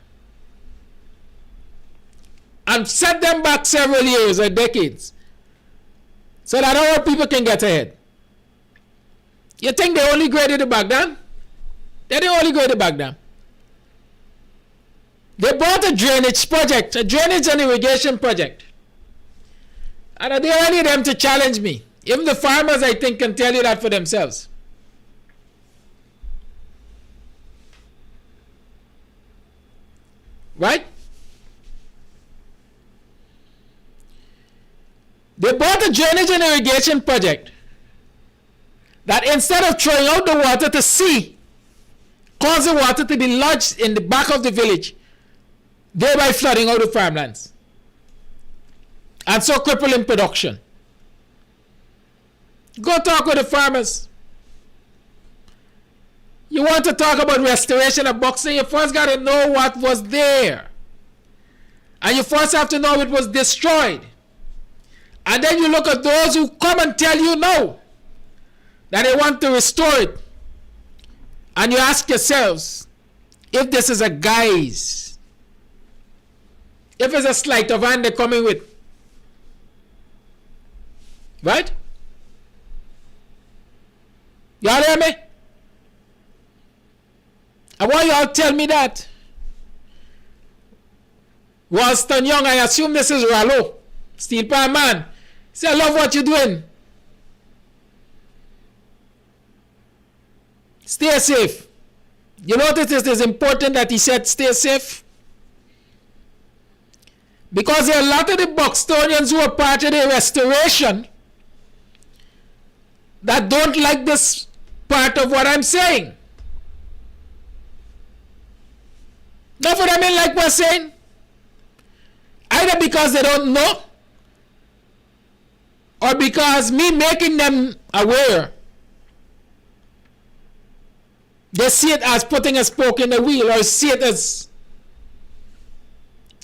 and set them back several years or decades so that our people can get ahead. You think they only graded it back then? They didn't only grade it back then. They bought a drainage project, a drainage and irrigation project. And I didn't need them to challenge me. Even the farmers, I think, can tell you that for themselves. Right? They bought a drainage and irrigation project that instead of throwing out the water to sea, cause the water to be lodged in the back of the village, thereby flooding out the farmlands. And so crippling production. Go talk with the farmers. You want to talk about restoration of boxing, you first got to know what was there. And you first have to know it was destroyed. And then you look at those who come and tell you no, that they want to restore it. And you ask yourselves, if this is a guise, if it's a sleight of hand they're coming with, right? Y'all hear me? I want y'all to tell me that. Ralston Young, I assume this is Rallo, Steel Pan Man. Say, I love what you're doing. Stay safe. You notice it is important that he said stay safe? Because there are a lot of the Butonians who are part of the restoration that don't like this part of what I'm saying. Not for them in like we're saying. Either because they don't know, or because me making them aware, they see it as putting a spoke in the wheel, or see it as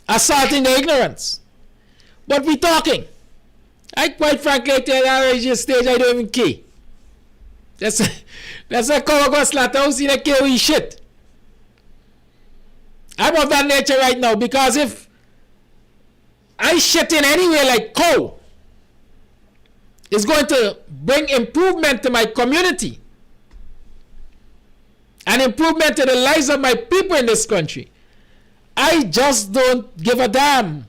assaulting their ignorance. But we talking. I quite frankly tell you at stage I don't even care. That's a cover go slaughterhouse in a carry shit. I'm of that nature right now, because if I shit in anywhere like coal, it's going to bring improvement to my community and improvement to the lives of my people in this country. I just don't give a damn.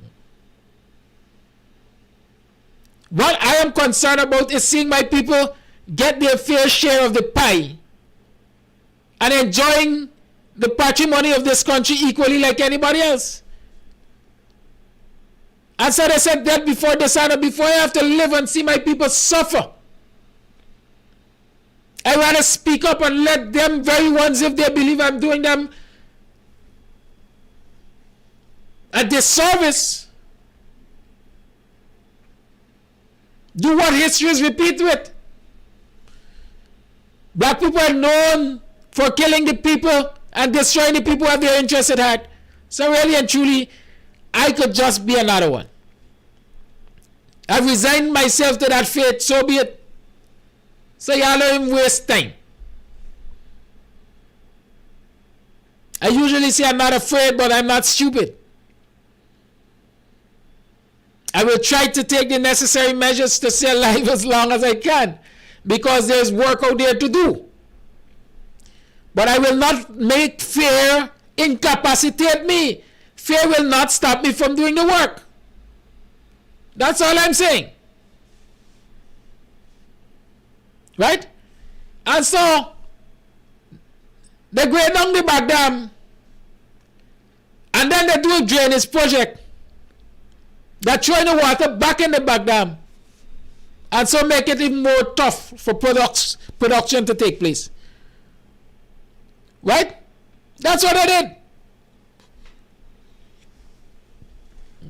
What I am concerned about is seeing my people get their fair share of the pie and enjoying the patrimony of this country equally like anybody else. And so they said that before dishonor, before I have to live and see my people suffer, I rather speak up and let them very ones, if they believe I'm doing them a disservice, do what history is repeat with. Black people are known for killing the people and destroying the people who have their interests at heart. So really and truly, I could just be another one. I've resigned myself to that fate, so be it. So y'all don't even waste time. I usually say I'm not afraid, but I'm not stupid. I will try to take the necessary measures to stay alive as long as I can, because there's work out there to do. But I will not make fear incapacitate me. Fear will not stop me from doing the work. That's all I'm saying. Right? And so, they grade down the back dam, and then they do a drainage project. They're throwing the water back in the back dam, and so make it even more tough for production to take place. Right? That's what I did.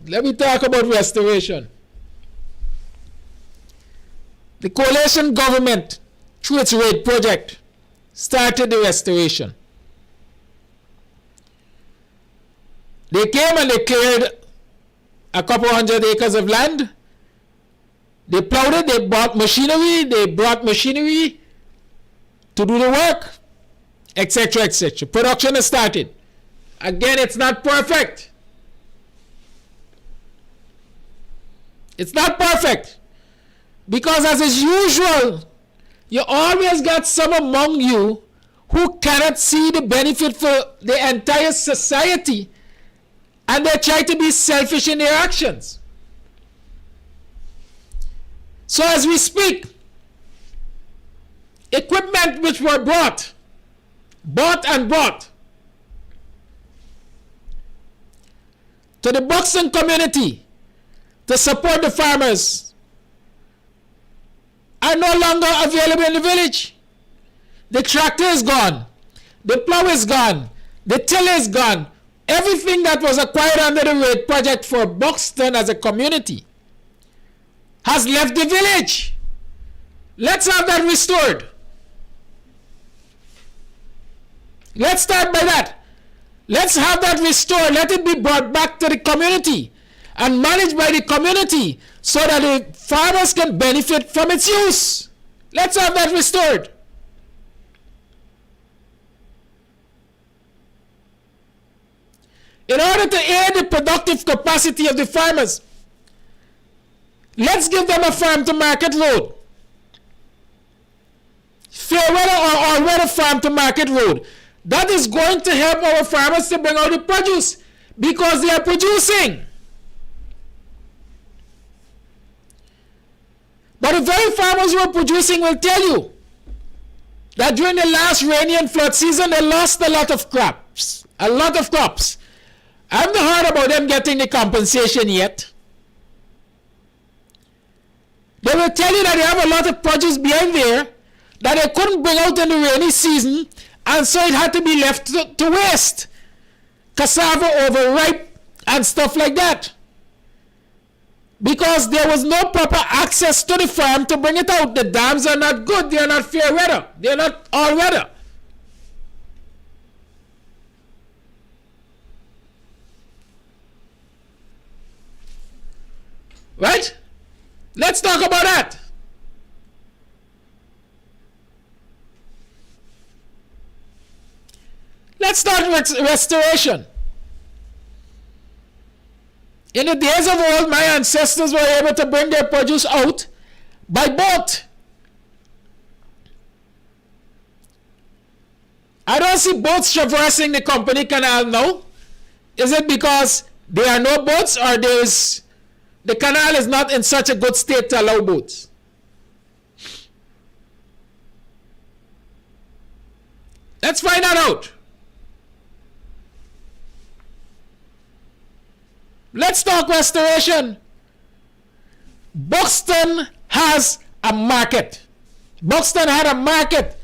Let me talk about restoration. The coalition government, through its RAID project, started the restoration. They came and they cleared a couple 100 acres of land. They plowed it, they bought machinery, they brought machinery to do the work, etc., etc. Production has started. Again, it's not perfect. It's not perfect. Because as is usual, you always got some among you who cannot see the benefit for the entire society, and they try to be selfish in their actions. So as we speak, equipment which were bought to the Buxton community to support the farmers are no longer available in the village. The tractor is gone, the plow is gone, the tiller is gone. Everything that was acquired under the road project for Buxton as a community has left the village. Let's have that restored. Let's start by that. Let's have that restored. Let it be brought back to the community and managed by the community so that the farmers can benefit from its use. Let's have that restored. In order to aid the productive capacity of the farmers, let's give them a farm to market road. Fair weather or all weather farm to market road. That is going to help our farmers to bring out the produce because they are producing. But the very farmers who are producing will tell you that during the last rainy and flood season, they lost a lot of crops. A lot of crops. I haven't heard about them getting the compensation yet. They will tell you that they have a lot of produce behind there that they couldn't bring out in the rainy season, and so it had to be left to waste. Cassava overripe and stuff like that. Because there was no proper access to the farm to bring it out. The dams are not good. They are not fair weather. They are not all weather. Right? Let's talk about that. Let's start with restoration. In the days of old, my ancestors were able to bring their produce out by boat. I don't see boats traversing the company canal now. Is it because there are no boats, or the canal is not in such a good state to allow boats? Let's find that out. Let's talk restoration. Buxton has a market. Buxton had a market.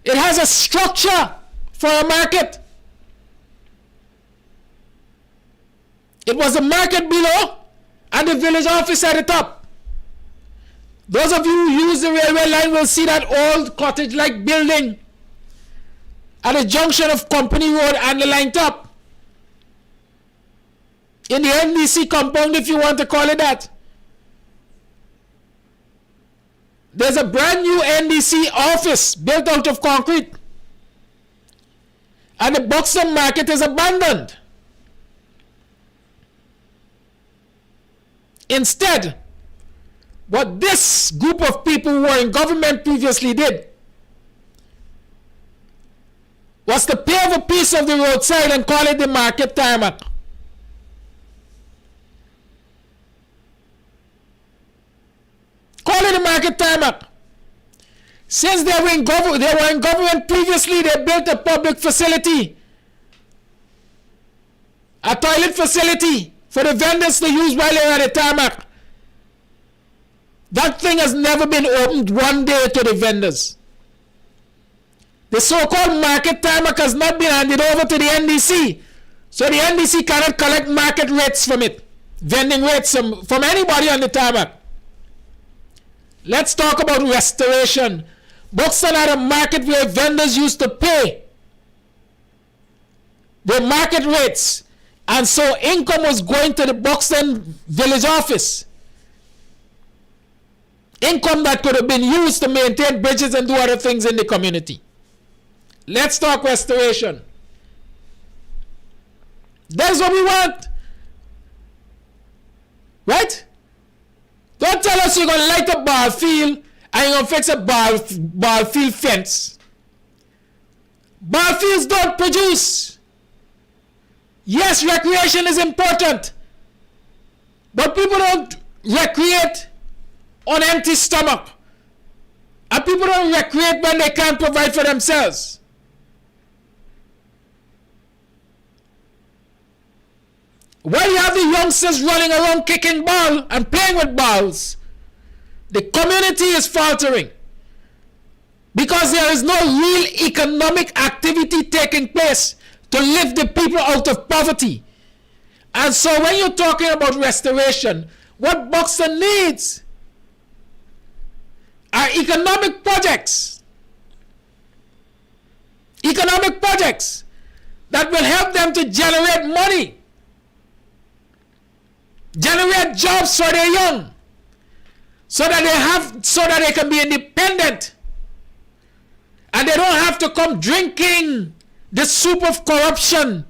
It has a structure for a market. It was a market below and the village office at the top. Those of you who use the railway line will see that old cottage-like building at the junction of Company Road and the line top. In the NDC compound, if you want to call it that. There's a brand new NDC office built out of concrete. And the Buxton market is abandoned. Instead, what this group of people who were in government previously did was to pave a piece of the roadside and call it the market tarmac. Call it the market tarmac. Since they were in government previously, they built a public facility, a toilet facility for the vendors to use while they're at the tarmac. That thing has never been opened one day to the vendors. The so-called market tarmac has not been handed over to the NDC, so the NDC cannot collect market rates from it, vending rates from anybody on the tarmac. Let's talk about restoration. Buxton had a market where vendors used to pay their market rates, and so income was going to the Buxton village office. Income that could have been used to maintain bridges and do other things in the community. Let's talk restoration. That's what we want. Right? Don't tell us you're going to light a ball field and you're going to fix a ball field fence. Ball fields don't produce. Yes, recreation is important. But people don't recreate on empty stomach. And people don't recreate when they can't provide for themselves. While you have the youngsters running around kicking ball and playing with balls, the community is faltering because there is no real economic activity taking place to lift the people out of poverty. And so when you're talking about restoration, what Buxton needs are economic projects. Economic projects that will help them to generate money, generate jobs for their young, so that they can be independent and they don't have to come drinking the soup of corruption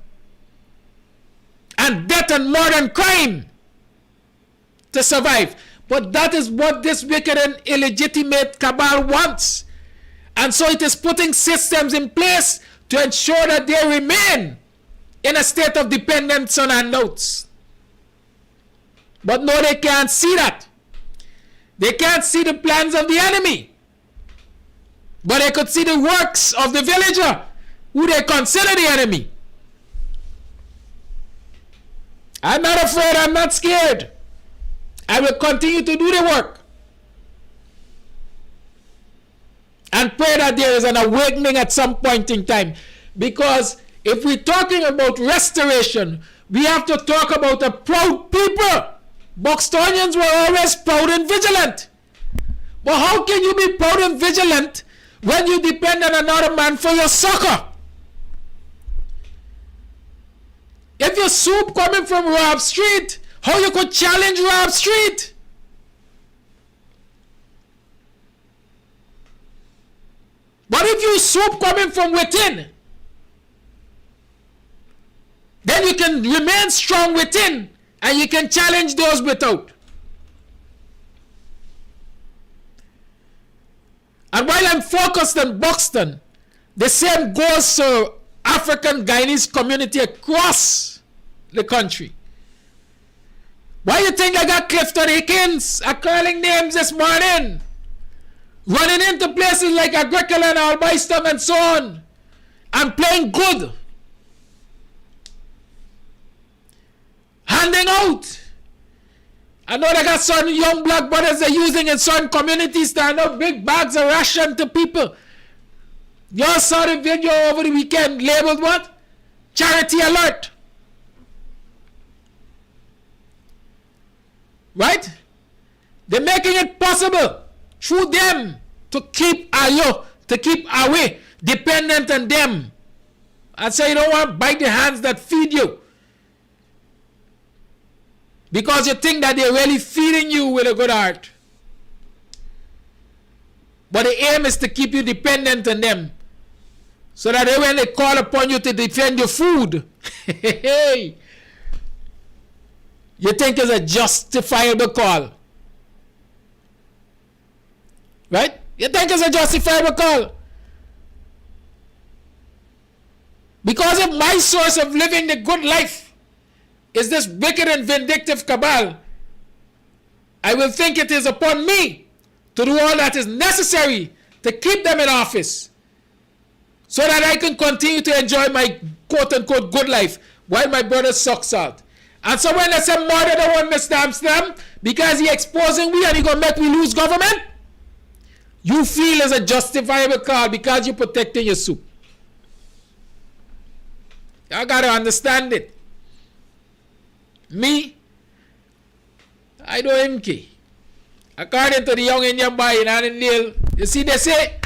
and debt and modern crime to survive. But that is what this wicked and illegitimate cabal wants. And so it is putting systems in place to ensure that they remain in a state of dependence on handouts. But no, they can't see that. They can't see the plans of the enemy. But they could see the works of the villager, who they consider the enemy. I'm not afraid, I'm not scared. I will continue to do the work. And pray that there is an awakening at some point in time. Because if we're talking about restoration, we have to talk about a proud people. Buxtonians were always proud and vigilant. But how can you be proud and vigilant when you depend on another man for your succor? If your soup coming from Rob Street, how you could challenge Rob Street? But if your soup coming from within, then you can remain strong within and you can challenge those without. And while I'm focused on Buxton, the same goes to African Guyanese community across the country. Why you think I got Clifton Hickins calling names this morning? Running into places like Agricola and Albaistam and so on. And playing good. Handing out. I know they got certain young black brothers they're using in certain communities to hand out big bags of ration to people. Y'all saw the video over the weekend labeled what? Charity alert. Right? They're making it possible through them to keep away dependent on them. And so you don't want to bite the hands that feed you. Because you think that they're really feeding you with a good heart. But the aim is to keep you dependent on them. So that when they call upon you to defend your food, you think it's a justifiable call. Right? You think it's a justifiable call. Because if my source of living the good life is this wicked and vindictive cabal, I will think it is upon me to do all that is necessary to keep them in office so that I can continue to enjoy my quote-unquote good life while my brother sucks out. And so when they say murder the one Mr. Amsterdam because he exposing we and he gonna make we lose government, you feel is a justifiable call because you're protecting your soup. Y'all gotta understand it. Me, I don't care. According to the young Indian boy in Annandale, you see they say,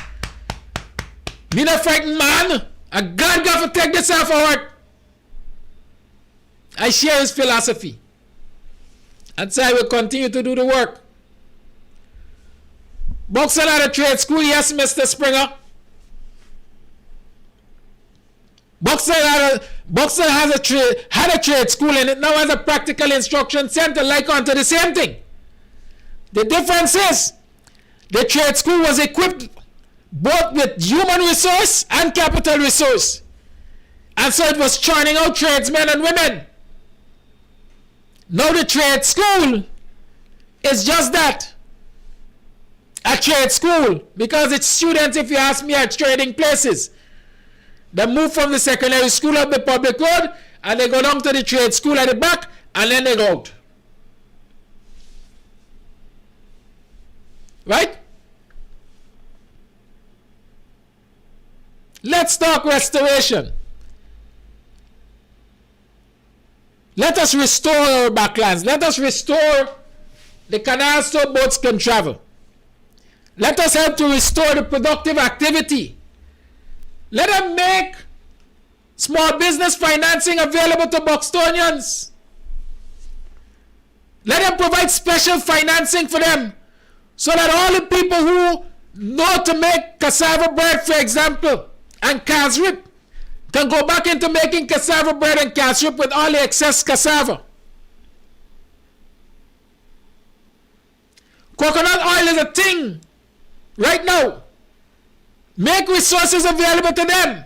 me not frightened man, and God got to take this off forward. I share his philosophy. And so I will continue to do the work. Buxton had a trade school, yes, Mr. Springer. Buxton had a trade school and it now has a practical instruction center like onto the same thing. The difference is the trade school was equipped both with human resource and capital resource. And so it was churning out tradesmen and women. Now the trade school is just that. A trade school, because its students, if you ask me, are trading places. They move from the secondary school up the public road and they go down to the trade school at the back and then they go out. Right? Let's talk restoration. Let us restore our backlands. Let us restore the canals so boats can travel. Let us help to restore the productive activity. Let them make small business financing available to Butonians. Let them provide special financing for them so that all the people who know to make cassava bread, for example, and casrip can go back into making cassava bread and casrip with all the excess cassava. Coconut oil is a thing right now. Make resources available to them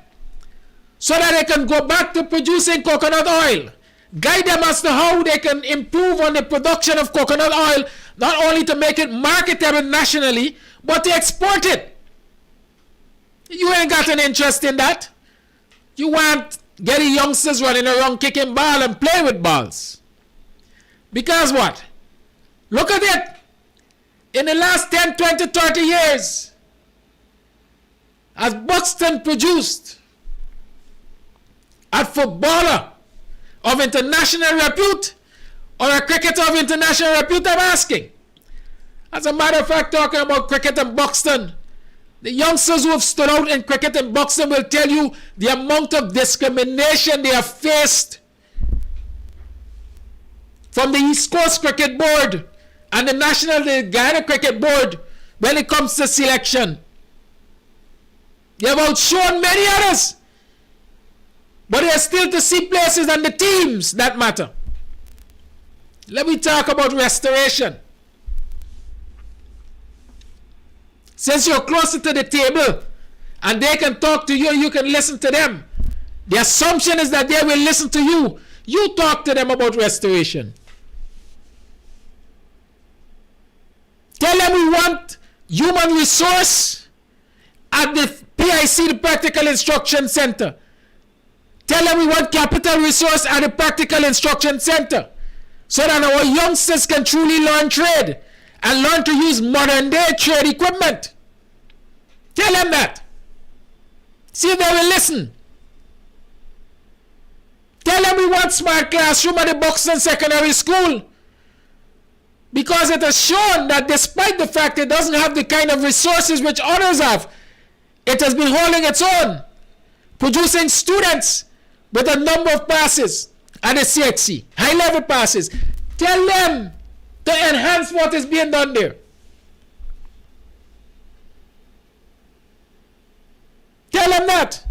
so that they can go back to producing coconut oil. Guide them as to how they can improve on the production of coconut oil, not only to make it marketable nationally, but to export it. You ain't got an interest in that. You want get the youngsters running around kicking ball and play with balls. Because what? Look at it. In the last 10, 20, 30 years, as Buxton produced a footballer of international repute or a cricketer of international repute, I'm asking. As a matter of fact, talking about cricket and Buxton, the youngsters who have stood out in cricket and Buxton will tell you the amount of discrimination they have faced from the East Coast Cricket Board and the Guyana Cricket Board when it comes to selection. They have outshone many others, but they are still to see places and the teams that matter. Let me talk about restoration. Since you're closer to the table and they can talk to you, you can listen to them. The assumption is that they will listen to you. You talk to them about restoration. Tell them we want human resource at the PIC, the Practical Instruction Center. Tell them we want capital resource at the Practical Instruction Center so that our youngsters can truly learn trade and learn to use modern day trade equipment. Tell them that. See if they will listen. Tell them we want smart classroom at the Buxton Secondary School, because it has shown that despite the fact it doesn't have the kind of resources which others have, it has been holding its own, producing students with a number of passes at the CXC, high-level passes. Tell them to enhance what is being done there. Tell them that.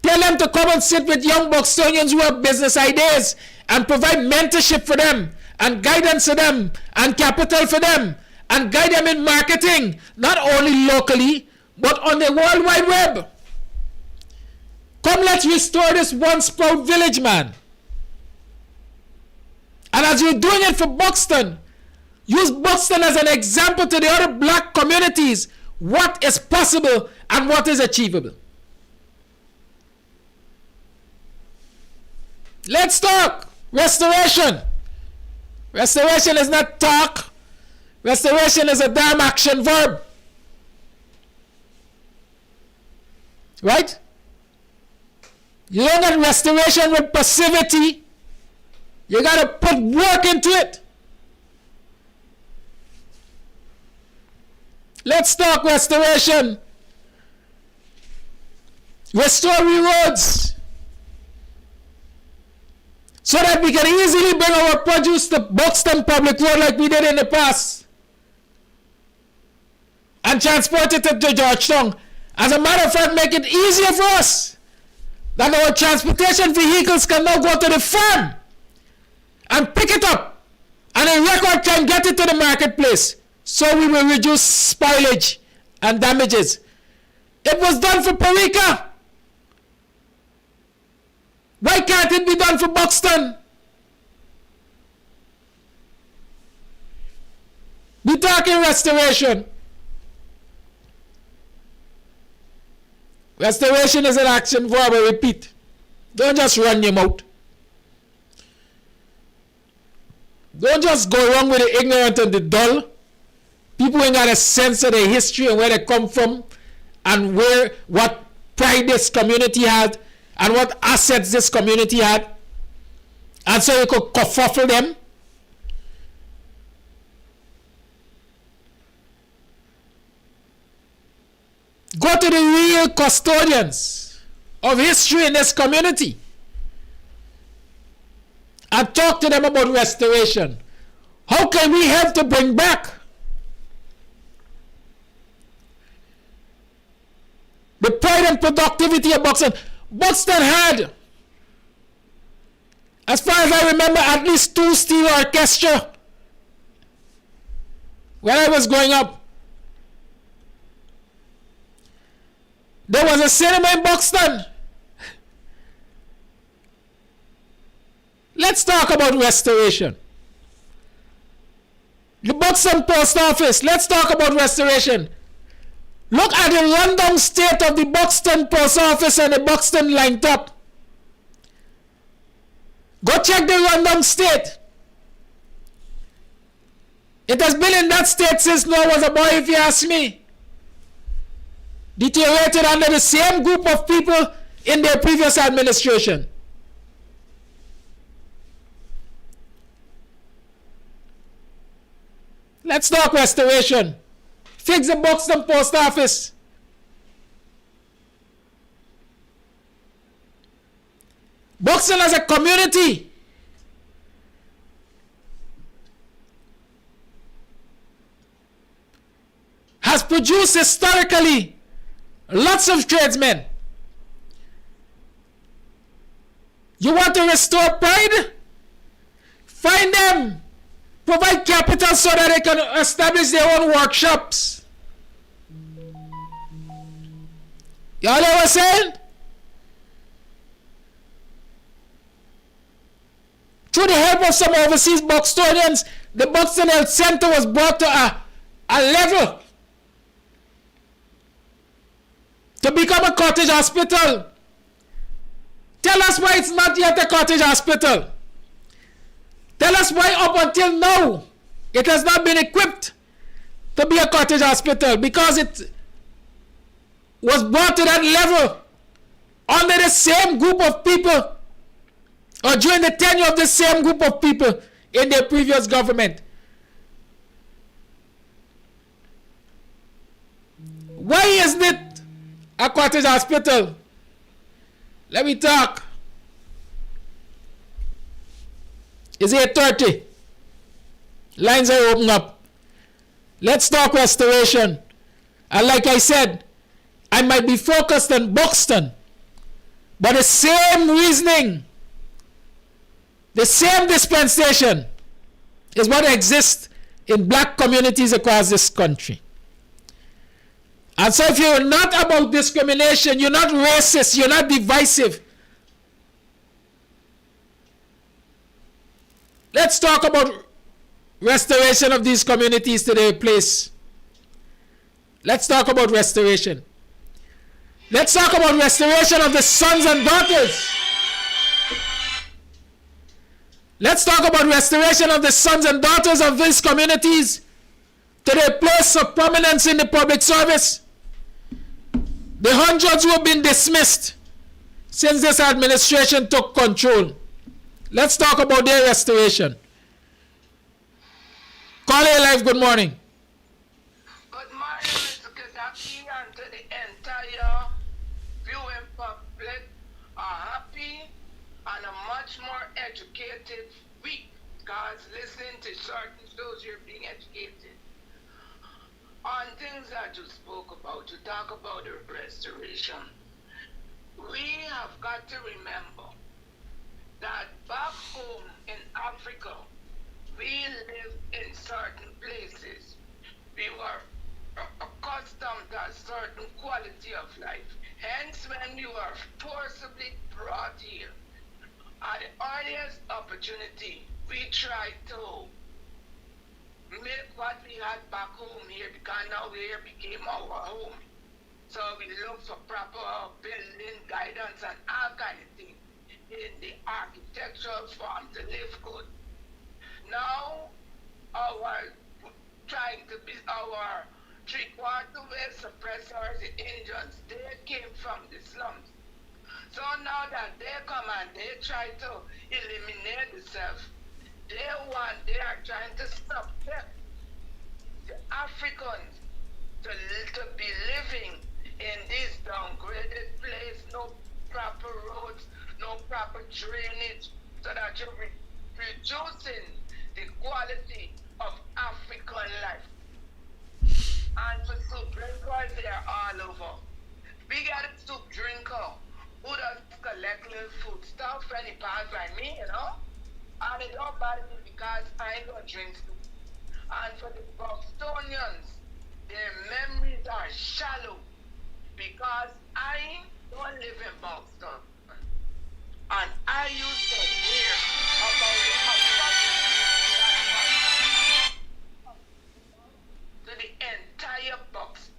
Tell them to come and sit with young Buxtonians who have business ideas and provide mentorship for them and guidance for them and capital for them and guide them in marketing, not only locally, but on the World Wide Web. Come, let's restore this once proud village, man. And as you're doing it for Buxton, use Buxton as an example to the other black communities what is possible and what is achievable. Let's talk restoration. Restoration is not talk. Restoration is a damn action verb. Right? You don't get restoration with passivity. You got to put work into it. Let's talk restoration. Restore roads so that we can easily bring our produce to Buxton Public Road like we did in the past and transport it to Georgetown. As a matter of fact, make it easier for us that our transportation vehicles can now go to the farm and pick it up And a record can get it to the marketplace. So we will reduce spoilage and damages. It was done for Perica. Why can't it be done for Buxton? We're talking restoration. Restoration is an action verb, I repeat. Don't just run your mouth. Don't just go wrong with the ignorant and the dull. People ain't got a sense of their history and where they come from and what pride this community had and what assets this community had. And so you could kerfuffle them. Go to the real custodians of history in this community and talk to them about restoration. How can we help to bring back the pride and productivity of Buxton? Buxton had, as far as I remember, at least 2 steel orchestra when I was growing up. There was a cinema in Buxton. Let's talk about restoration. The Buxton Post Office, let's talk about restoration. Look at the rundown state of the Buxton Post Office and the Buxton Line Top. Go check the rundown state. It has been in that state since Noah was a boy, if you ask me. Deteriorated under the same group of people in their previous administration. Let's talk restoration. Fix the Buxton Post Office. Buxton as a community has produced historically lots of tradesmen. You want to restore pride? Find them. Provide capital so that they can establish their own workshops. Y'all know what I'm saying? Through the help of some overseas Buxtonians, the Buxton Health Center was brought to a level to become a cottage hospital. Tell us why it's not yet a cottage hospital. Tell us why up until now it has not been equipped to be a cottage hospital, because it was brought to that level under the same group of people, or during the tenure of the same group of people in their previous government. Why isn't it a cottage hospital? Let me talk. It's 8:30. Lines are open up. Let's talk restoration. And like I said, I might be focused on Buxton, but the same reasoning, the same dispensation is what exists in black communities across this country. And so if you're not about discrimination, you're not racist, you're not divisive, let's talk about restoration of these communities to their place. Let's talk about restoration. Let's talk about restoration of the sons and daughters. Let's talk about restoration of the sons and daughters of these communities to their place of prominence in the public service. The hundreds who have been dismissed since this administration took control. Let's talk about their restoration. Call A Live, good morning. Good morning, Mr. Gaddafi, and to the entire viewing public. Happy and a much more educated week. God's listening to certain shows, you're being educated. On things that you spoke about, to talk about the restoration. We have got to remember that back home in Africa, we live in certain places. We were accustomed to a certain quality of life. Hence, when we were forcibly brought here, at the earliest opportunity, we tried to make what we had back home here, because now here became our home. So we looked for proper building guidance and all kind of things in the architectural form to live good. Now, our trying to be our three-quarter wave suppressors, the engines, they came from the slums. So now that they come and they try to eliminate themselves, they are trying to subject the Africans to be living in this downgraded place, no proper roads, no proper drainage, so that you're reducing the quality of African life. And for soup drinkers, they're all over. We got a soup drinker who does collect little food stuff when he pass by me, you know? And it don't bother me because I ain't gonna drink soup. And for the Butonians, their memories are shallow because I don't live in Boston. And I used to hear about the to the entire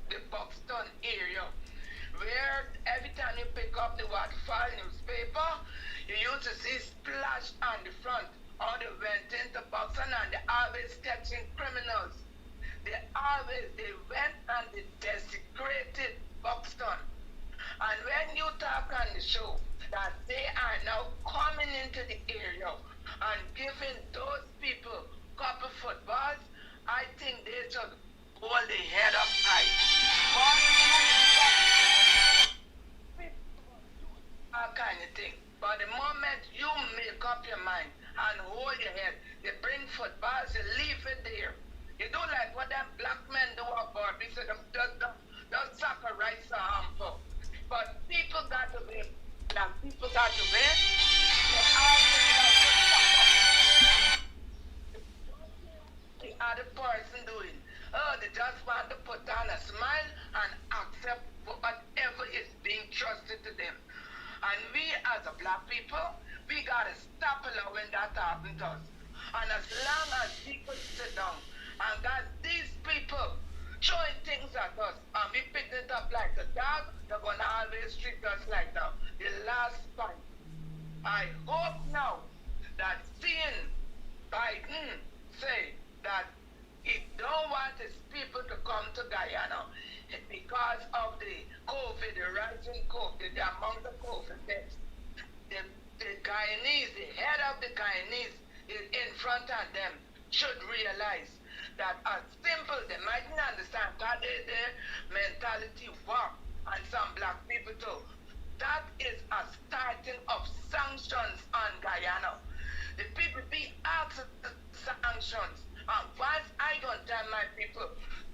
the Buxton area, where every time you pick up the Waterfall newspaper, you used to see splash on the front. How they went into Buxton and they always catching criminals. They went and they desecrated Buxton. And when you talk on the show that they are now coming into the area and giving those people couple footballs, I think they should hold their head up high. All kind of thing. But the moment you make up your mind and hold your head, they bring footballs, you leave it there. You do like what them black men do about me, so them don't sacrifice a harmful. But people got to win. Black people got to win. They also got to suffer. The other person doing. Oh, they just want to put on a smile and accept whatever is being trusted to them. And we as a black people, we gotta stop allowing that to happen to us. And as long as people sit down and got these people throwing things at us and we pick it up like a dog, they're gonna always treat us like that. The last point. I hope now that seeing Biden say that he don't want his people to come to Guyana because of the COVID, the rising COVID, the amount of COVID deaths. The Guyanese, the head of the Guyanese is in front of them should realize that as simple, they mightn't understand that their mentality work, and some black people too. That is a starting of sanctions on Guyana. The people be asked sanctions. And once I don't tell my people,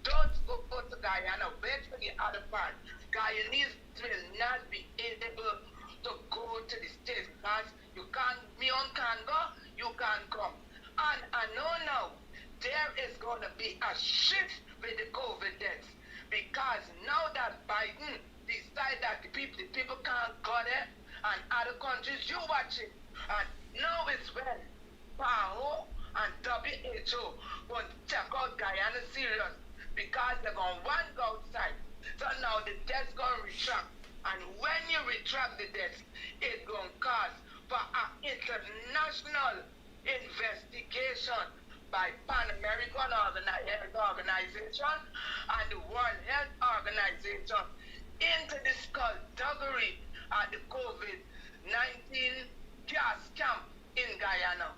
don't go to Guyana, wait for the other part. Guyanese will not be able to go to the States because you can't, me on can go, you can't come. And I know now there is going to be a shift with the COVID deaths because now that Biden decided that the people can't go there and other countries, you watch it. And now it's when PAHO and WHO going to check out Guyana serious because they're going to want to go outside. So now the debt's going to retract. And when you retract the debts, it's going to cause for an international investigation by Pan American Health Organization and the World Health Organization into the skullduggery at the COVID-19 gas camp in Guyana.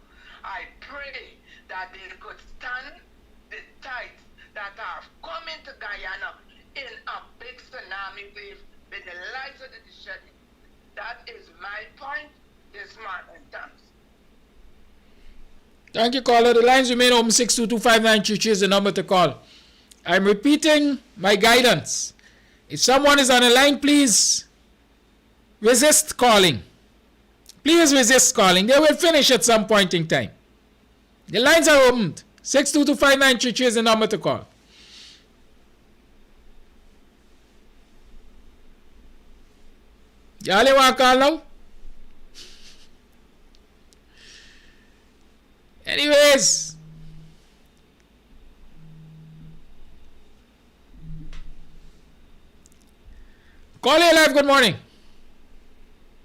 I pray that they could stand the tides that are coming to Guyana in a big tsunami wave with the lives of the shedding. That is my point this morning. Thanks. Thank you, caller. The lines remain open. 6225933 is the number to call. I'm repeating my guidance. If someone is on the line, please resist calling. Please resist calling. They will finish at some point in time. The lines are opened. 6225933 is the number to call. Y'all want to call now? Anyways. Call your live, good morning.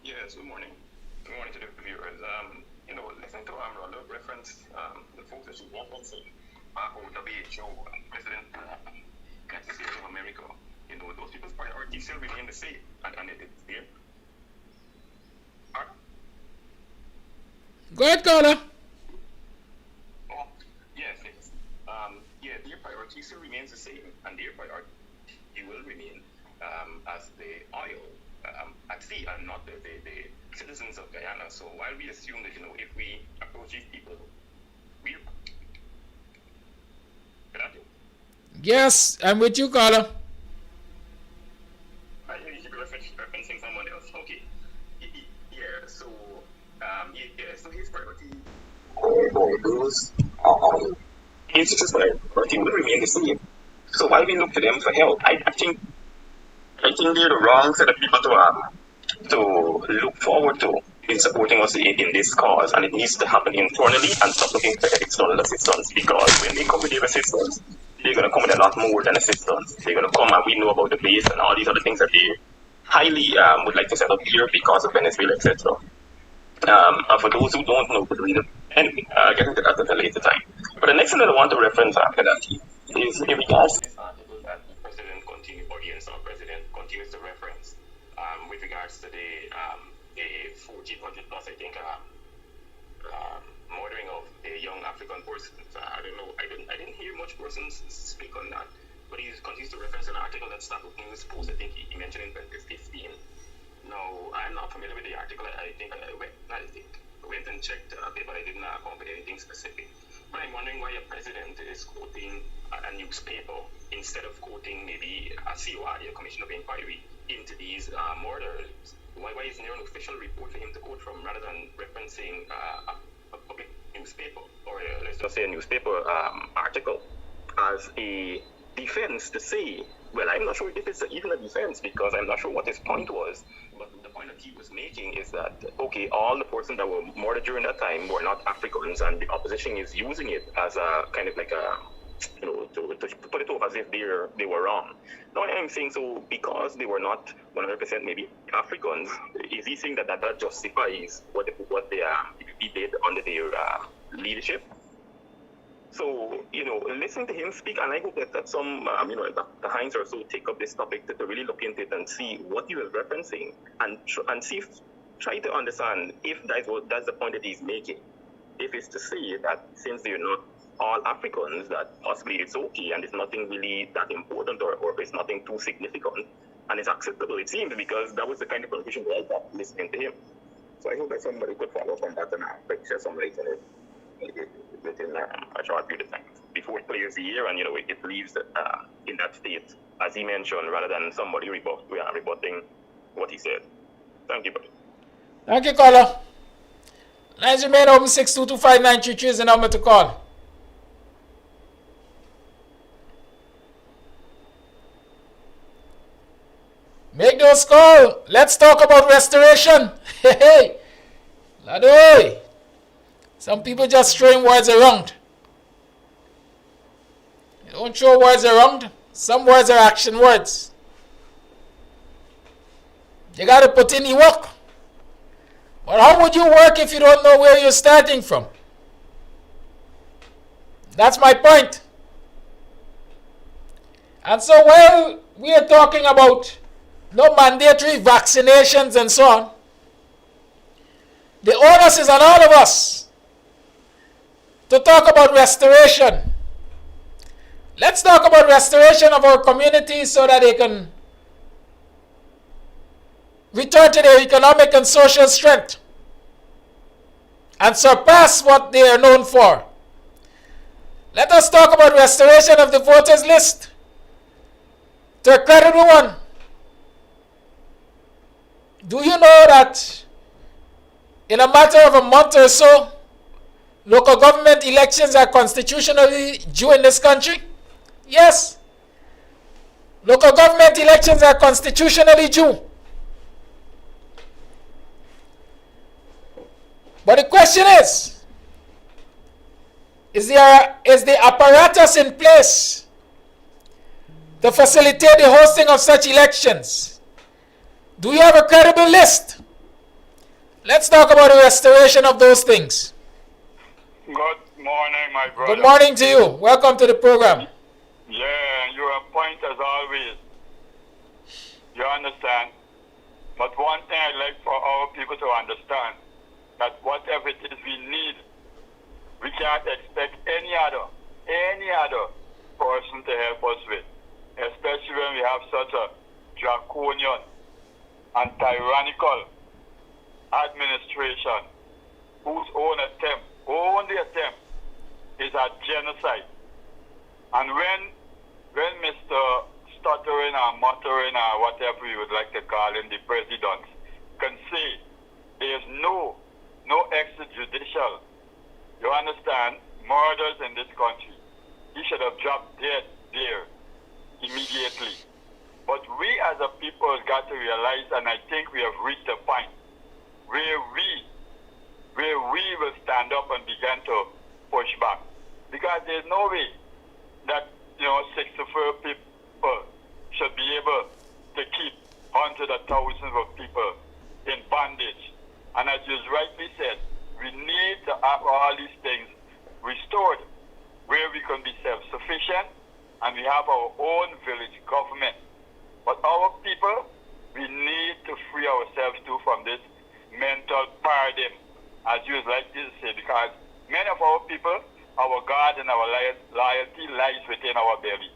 Yes, good morning. Good morning to the viewers. Listening to Rollo reference the folks that she's referencing, WHO, President United States of America, those people's priorities still remain the same, and it's there. Go ahead, caller. Oh, yes. Their priority still remains the same, and their priority will remain as the oil at sea and not the citizens of Guyana. So while we assume that, if we approach these people, we... Yes, I'm with you, caller. You should be referencing someone else. Okay. So his priority... his priority will remain the same. So while we look to them for help, I think they're the wrong set of people to look forward to in supporting us in this cause, and it needs to happen internally and stop looking for external assistance, because when they come with their assistance, they're going to come with a lot more than assistance. They're going to come, and we know about the base and all these other things that they highly would like to set up here because of Venezuela, etc. And for those who don't know, anyway, I'll get into that at a later time. But the next thing that I want to reference after that is in regards to this article that the president continues, or the president continues to reference with regards to the 1400 plus, I think, murdering of the young African persons. I don't know, I didn't hear much persons speak on that, but he continues to reference an article that Star News Post, I think he mentioned in 2015. No, I'm not familiar with the article. I think I went and checked a bit, but I didn't come with anything specific. But I'm wondering why a president is quoting a newspaper instead of quoting maybe a COI, a Commission of Inquiry, into these murders. Why isn't there an official report for him to quote from rather than referencing a public newspaper, or let's just say a newspaper article as a defense to say, well, I'm not sure if it's even a defense, because I'm not sure what his point was. But the point that he was making is that, okay, all the persons that were murdered during that time were not Africans, and the opposition is using it as a kind of like a, to put it off as if they were wrong. No, I'm saying, so because they were not 100% maybe Africans, is he saying that justifies what they did under their leadership? So, listen to him speak, and I hope that some, Dr. Hines or so take up this topic to really look into it and see what he was referencing, and try to understand if that's the point that he's making. If it's to say that since they're not all Africans, that possibly it's okay and it's nothing really that important, or if it's nothing too significant and it's acceptable, it seems, because that was the kind of conclusion that I got listening to him. So I hope that somebody could follow up on that and share some light on it within a short period of time before it clears the year, and it leaves in that state, as he mentioned, rather than somebody rebutting what he said. Thank you, buddy. Thank you, caller. Lines remain open. 6225933 is the number to call. Make those calls. Let's talk about restoration. Hey, Ladoy. Some people just throwing words around. You don't throw words around. Some words are action words. You got to put in the work. But how would you work if you don't know where you're starting from? That's my point. And so while we are talking about no mandatory vaccinations and so on, the onus is on all of us to talk about restoration. Let's talk about restoration of our communities so that they can return to their economic and social strength and surpass what they are known for. Let us talk about restoration of the voters list. To credit everyone, do you know that in a matter of a month or so, Local government elections are constitutionally due in this country? Yes. Local government elections are constitutionally due. But the question is the apparatus in place to facilitate the hosting of such elections? Do we have a credible list? Let's talk about the restoration of those things. Good morning, my brother. Good morning to you. Welcome to the program. Yeah, you're on point as always. You understand? But one thing I'd like for our people to understand, that whatever it is we need, we can't expect any other person to help us with, especially when we have such a draconian and tyrannical administration whose only attempt is at genocide. And when Mr. Stuttering or Muttering or whatever you would like to call him, the president, can say there's no extrajudicial, you understand, murders in this country, he should have dropped dead there immediately. But we as a people got to realize, and I think we have reached a point where we will stand up and begin to push back. Because there's no way that 64 people should be able to keep hundreds of thousands of people in bondage. And as you rightly said, we need to have all these things restored where we can be self-sufficient and we have our own village government. But our people, we need to free ourselves too from this mental paradigm, as you like to say, because many of our people, our God and our loyalty lies within our belly.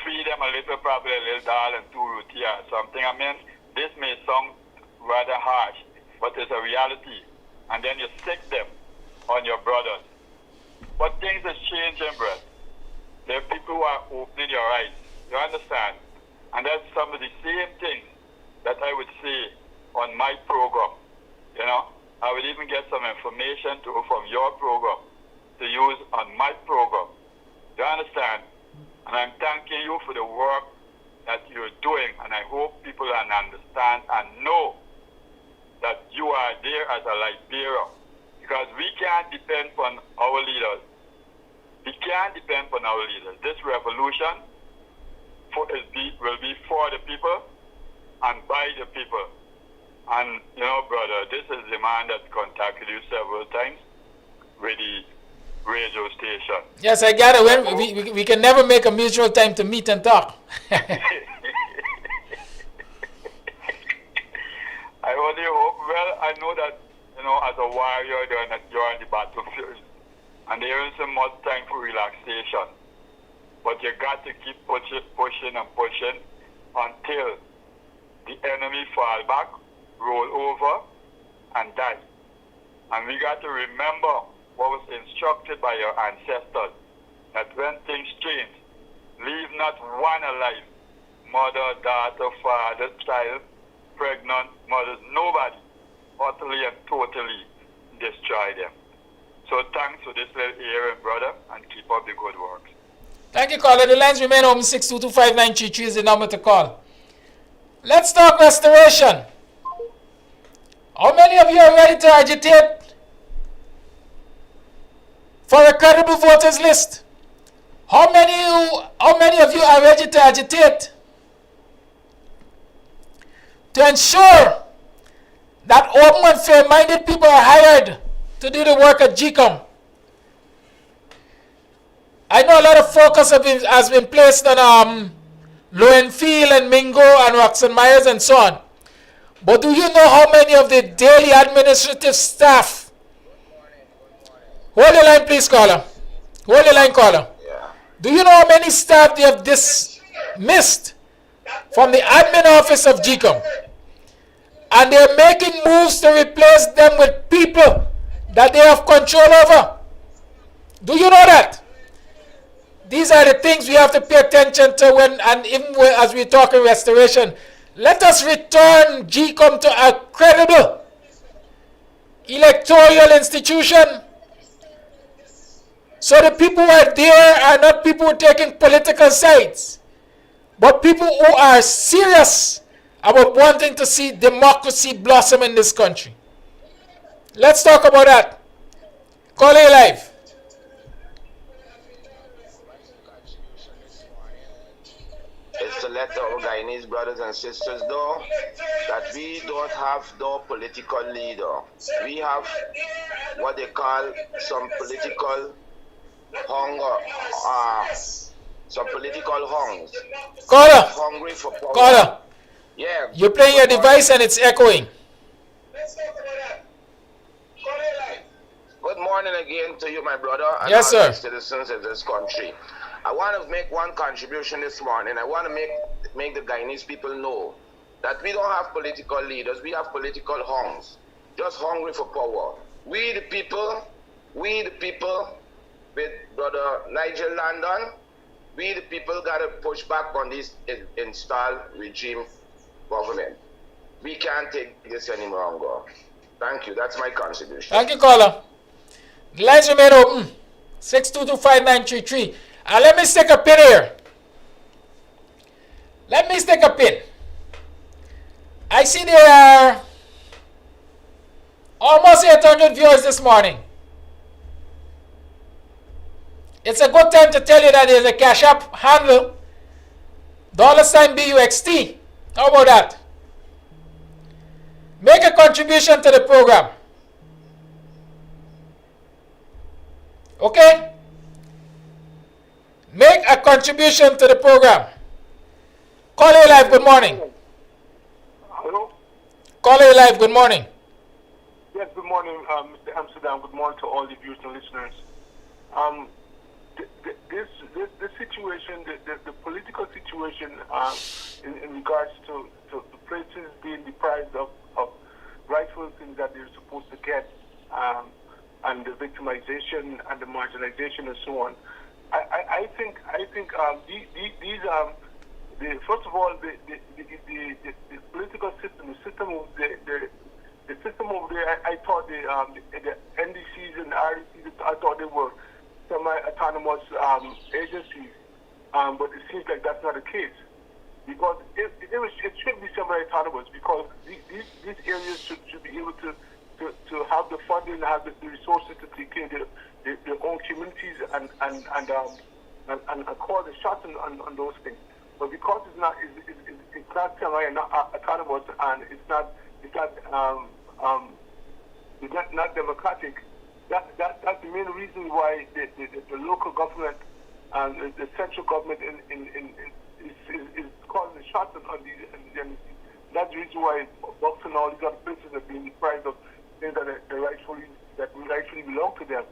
Feed them a little, probably a little dal and 2 roti or something. I mean, this may sound rather harsh, but it's a reality. And then you sick them on your brothers. But things are changing, brother. There are people who are opening your eyes. You understand? And that's some of the same things that I would say on my program. I would even get some information from your program to use on my program. You understand? And I'm thanking you for the work that you're doing. And I hope people can understand and know that you are there as a light bearer. Because we can't depend on our leaders. We can't depend on our leaders. This revolution will be for the people and by the people. And, brother, this is the man that contacted you several times with the radio station. Yes, I got it. We can never make a mutual time to meet and talk. I only hope, I know that, as a warrior, you're on the battlefield. And there isn't much time for relaxation. But you got to keep pushing and pushing until the enemy fall back, roll over, and die. And we got to remember what was instructed by your ancestors, that when things change, leave not one alive, mother, daughter, father, child, pregnant, mothers, nobody, utterly and totally destroy them. So thanks for this little hearing, brother, and keep up the good work. Thank you, caller. The lines remain open. 6225933 is the number to call. Let's talk restoration. How many of you are ready to agitate for a credible voters list? How many of you are ready to agitate to ensure that open and fair-minded people are hired to do the work at GCOM? I know a lot of focus has been placed on Lowenfield and Mingo and Roxanne Myers and so on. But do you know how many of the daily administrative staff? Hold your line, please, caller. Hold your line, caller. Yeah. Do you know how many staff they have dismissed from the admin office of GCOM? And they're making moves to replace them with people that they have control over. Do you know that? These are the things we have to pay attention to even as we talk in restoration. Let us return GCOM to a credible electoral institution So the people who are there are not people who are taking political sides, but people who are serious about wanting to see democracy blossom in this country. Let's talk about that. Call it live. Is to let our Guyanese brothers and sisters know that we don't have no political leader. We have what they call some political hunger, some political hungs. Caller. Hungry for power. Caller. Yeah. You're playing your device and it's echoing. Good morning again to you, my brother, and yes, all sir. the citizens of this country. I want to make one contribution this morning. I want to make the Guyanese people know that we don't have political leaders. We have political hungs, just hungry for power. We the people, with Brother Nigel London, we the people got to push back on this installed regime government. We can't take this any longer. Thank you. That's my contribution. Thank you, caller. The lines remain open. 6225933. Let me stick a pin here. Let me stick a pin. I see there are almost 800 viewers this morning. It's a good time to tell you that there's a Cash App handle, $BUXT. How about that? Make a contribution to the program. Okay? Make a contribution to the program. Call A Live, good morning. Hello? Call A Live, good morning. Yes, good morning, Mr. Amsterdam. Good morning to all the viewers and listeners. This situation, the political situation in regards to the places being deprived of rightful things that they're supposed to get, and the victimization and the marginalization and so on. I think these first of all the political system, the system over there. I thought the NDCs and the RDCs, I thought they were semi-autonomous agencies, but it seems like that's not the case. Because it should be semi-autonomous, because these areas should be able to have the funding, have the resources to take care of their own communities and call the shots on those things. But because it's not semi-autonomous and it's not democratic, that's the main reason why the local government and the central government is calling the shots on these. And that's the reason why Bucks and all these other places are being deprived of things that rightfully belong to them.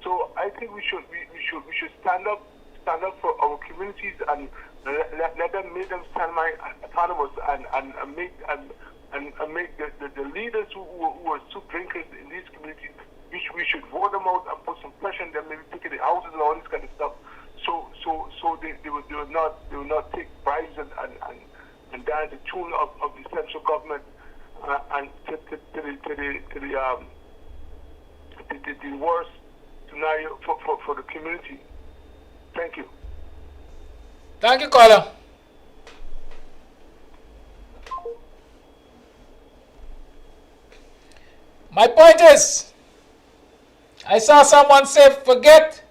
So I think we should stand up for our communities and let them make them semi-autonomous and make the leaders who are soup drinkers in these communities. We should vote them out and put some pressure on them, maybe take the houses and all this kind of stuff. So they will not take bribes and dance the tune of the central government and to the worst scenario for the community. Thank you. Thank you, caller. My point is, I saw someone say, forget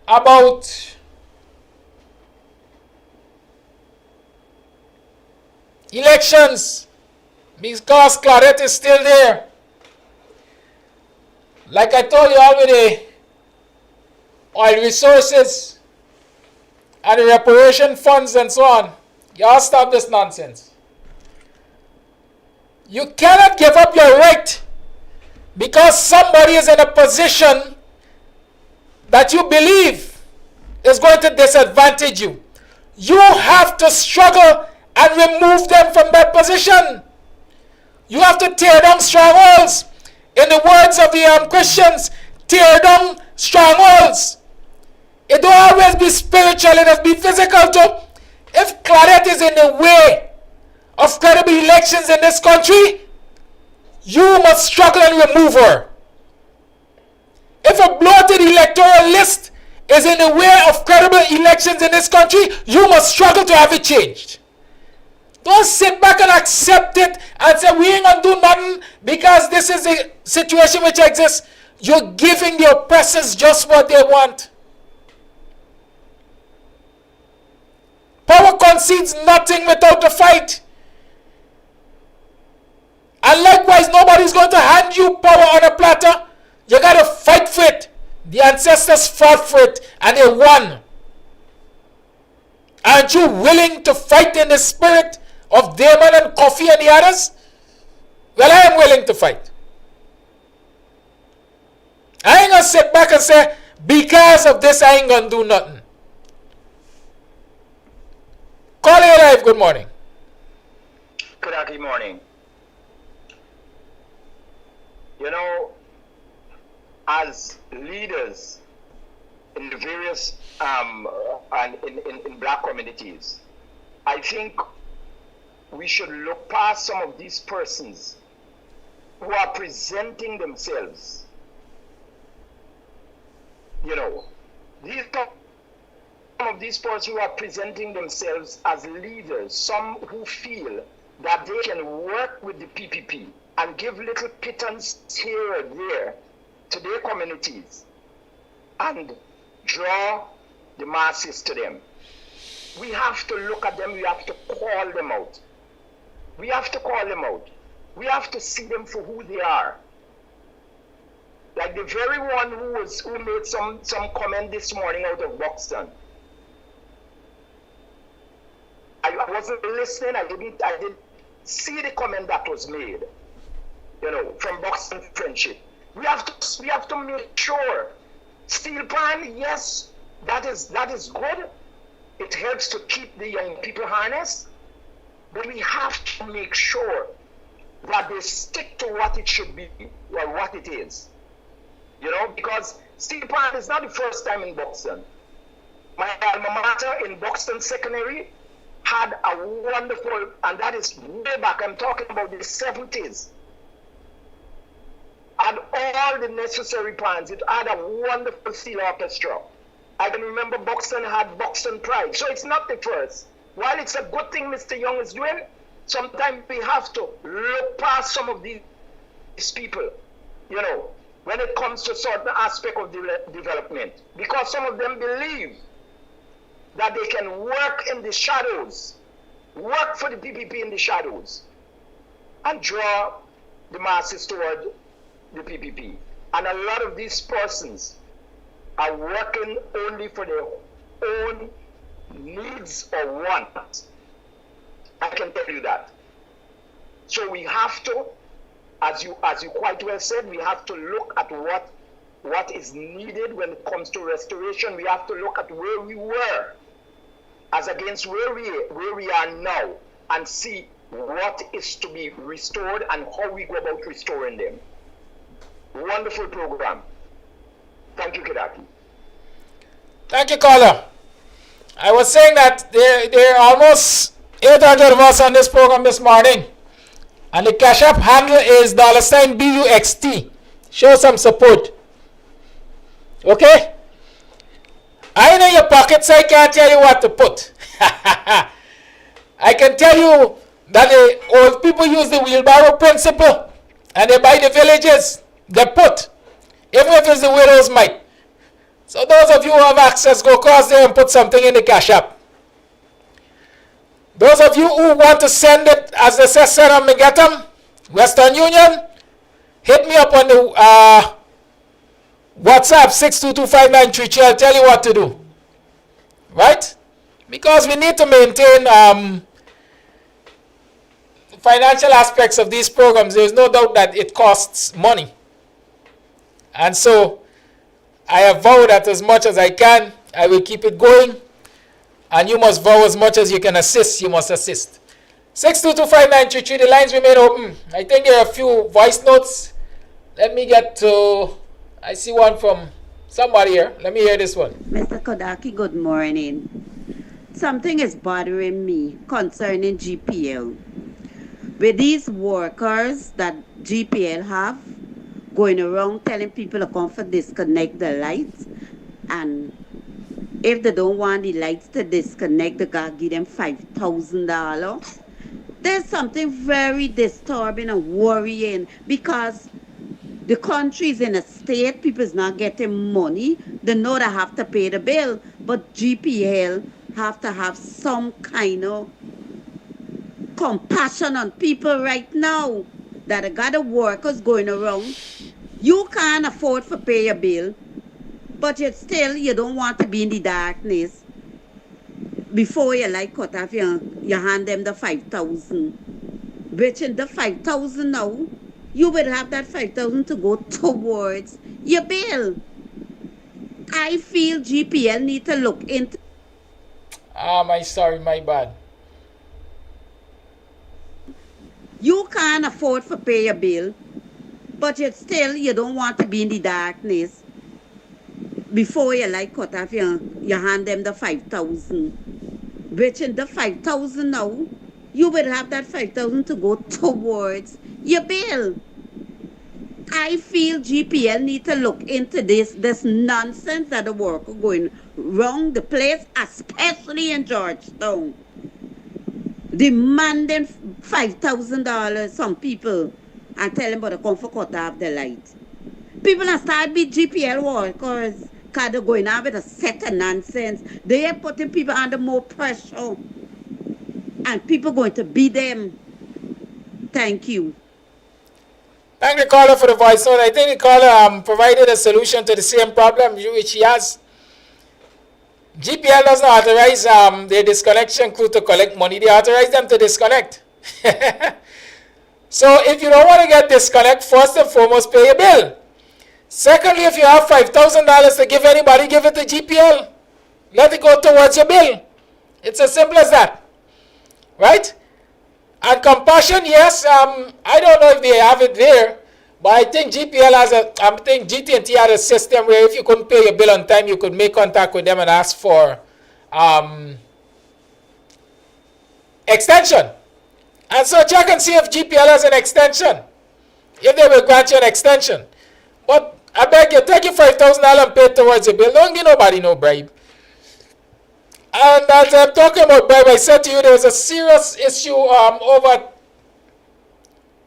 about elections because Claudette is still there. Like I told you already, oil resources and the reparation funds and so on. Y'all stop this nonsense. You cannot give up your right because somebody is in a position that you believe is going to disadvantage you. You have to struggle and remove them from that position. You have to tear down strongholds. In the words of the Christians, tear down strongholds. It don't always be spiritual, it has to be physical too. If Claudette is in the way of credible elections in this country, you must struggle and remove her. If a bloated electoral list is in the way of credible elections in this country, you must struggle to have it changed. Don't sit back and accept it and say we ain't gonna do nothing because this is the situation which exists. You're giving the oppressors just what they want. Power concedes nothing without a fight. And likewise, nobody's going to hand you power on a platter. You gotta fight for it. The ancestors fought for it and they won. Aren't you willing to fight in the spirit of Damon and Kofi and the others? Well, I am willing to fight. I ain't gonna sit back and say, because of this, I ain't gonna do nothing. Call it live, good morning. Good morning. You know, as leaders in the various and in black communities, I think we should look past some of these persons who are presenting themselves. You know, some of these persons who are presenting themselves as leaders, some who feel that they can work with the PPP and give little pittance here and there to their communities and draw the masses to them. We have to look at them, we have to call them out. We have to call them out. We have to see them for who they are. Like the very one who made some comment this morning out of Buxton. I wasn't listening, I didn't see the comment that was made, you know, from Buxton Friendship. We have to make sure. Steel pan, yes, that is good. It helps to keep the young people harnessed, but we have to make sure that they stick to what it should be or what it is. You know, because steel pan is not the first time in Buxton. My alma mater in Buxton Secondary had a wonderful, and that is way back, I'm talking about the 70s. Had all the necessary plans. It had a wonderful steel orchestra. I can remember Buxton had Buxton Pride. So it's not the first. While it's a good thing Mr. Young is doing, sometimes we have to look past some of these people, you know, when it comes to certain aspect of development. Because some of them believe that they can work in the shadows, work for the PPP in the shadows, and draw the masses toward the PPP. And a lot of these persons are working only for their own needs or wants. I can tell you that. So we have to, as you quite well said, we have to look at what is needed when it comes to restoration. We have to look at where we were as against where we are now and see what is to be restored and how we go about restoring them. Wonderful program. Thank you, Kedaki. Thank you, caller. I was saying that there are almost 800 of us on this program this morning. And the Cash App handle is $BUXT. Show some support. Okay? I know your pocket, so I can't tell you what to put. I can tell you that the old people use the wheelbarrow principle and they buy the villages. They put, even if it's the widow's mite. So those of you who have access, go across there and put something in the Cash App. Those of you who want to send it, as they say, send them, get them, Western Union, hit me up on the WhatsApp 6225933. I'll tell you what to do. Right? Because we need to maintain financial aspects of these programs. There's no doubt that it costs money. And so I have vowed that as much as I can, I will keep it going. And you must vow as much as you can assist, you must assist. 6225933, the lines remain open. I think there are a few voice notes. Let me get to, I see one from somebody here. Let me hear this one. Mr. Kodaki, good morning. Something is bothering me concerning GPL. With these workers that GPL have, going around telling people to come for disconnect the lights, and if they don't want the lights to disconnect, they gotta give them $5,000. There's something very disturbing and worrying because the country's in a state, people's not getting money. They know they have to pay the bill, but GPL have to have some kind of compassion on people right now that they got the workers going around. You can't afford to pay your bill, but yet still you don't want to be in the darkness. Before you like cut off, you hand them the 5,000. Which in the 5,000 now, you will have that 5,000 to go towards your bill. I feel GPL need to look into. My bad. You can't afford to pay your bill, but yet still you don't want to be in the darkness. Before you like cut off, you hand them the 5,000. Which in the 5,000 now, you will have that 5,000 to go towards your bill. I feel GPL need to look into this nonsense that the worker going wrong the place, especially in Georgetown. Demanding $5,000 some people and tell them about the comfort cut off the light. People are starting with GPL workers because they're going out with a set of nonsense. They are putting people under more pressure. And people going to beat them. Thank you. Thank the caller for the voice note. I think the caller provided a solution to the same problem which he has. GPL does not authorize their disconnection crew to collect money. They authorize them to disconnect. So if you don't want to get disconnect, first and foremost, pay your bill. Secondly, if you have $5,000 to give anybody, give it to GPL. Let it go towards your bill. It's as simple as that. Right? And compassion, yes, I don't know if they have it there, but I think GPL has I think GT&T had a system where if you couldn't pay your bill on time, you could make contact with them and ask for extension. And so check and see if GPL has an extension, if they will grant you an extension. But I beg you, take your $5,000 and pay it towards your bill. Don't give nobody no bribe. And as I'm talking about bribe, I said to you there was a serious issue over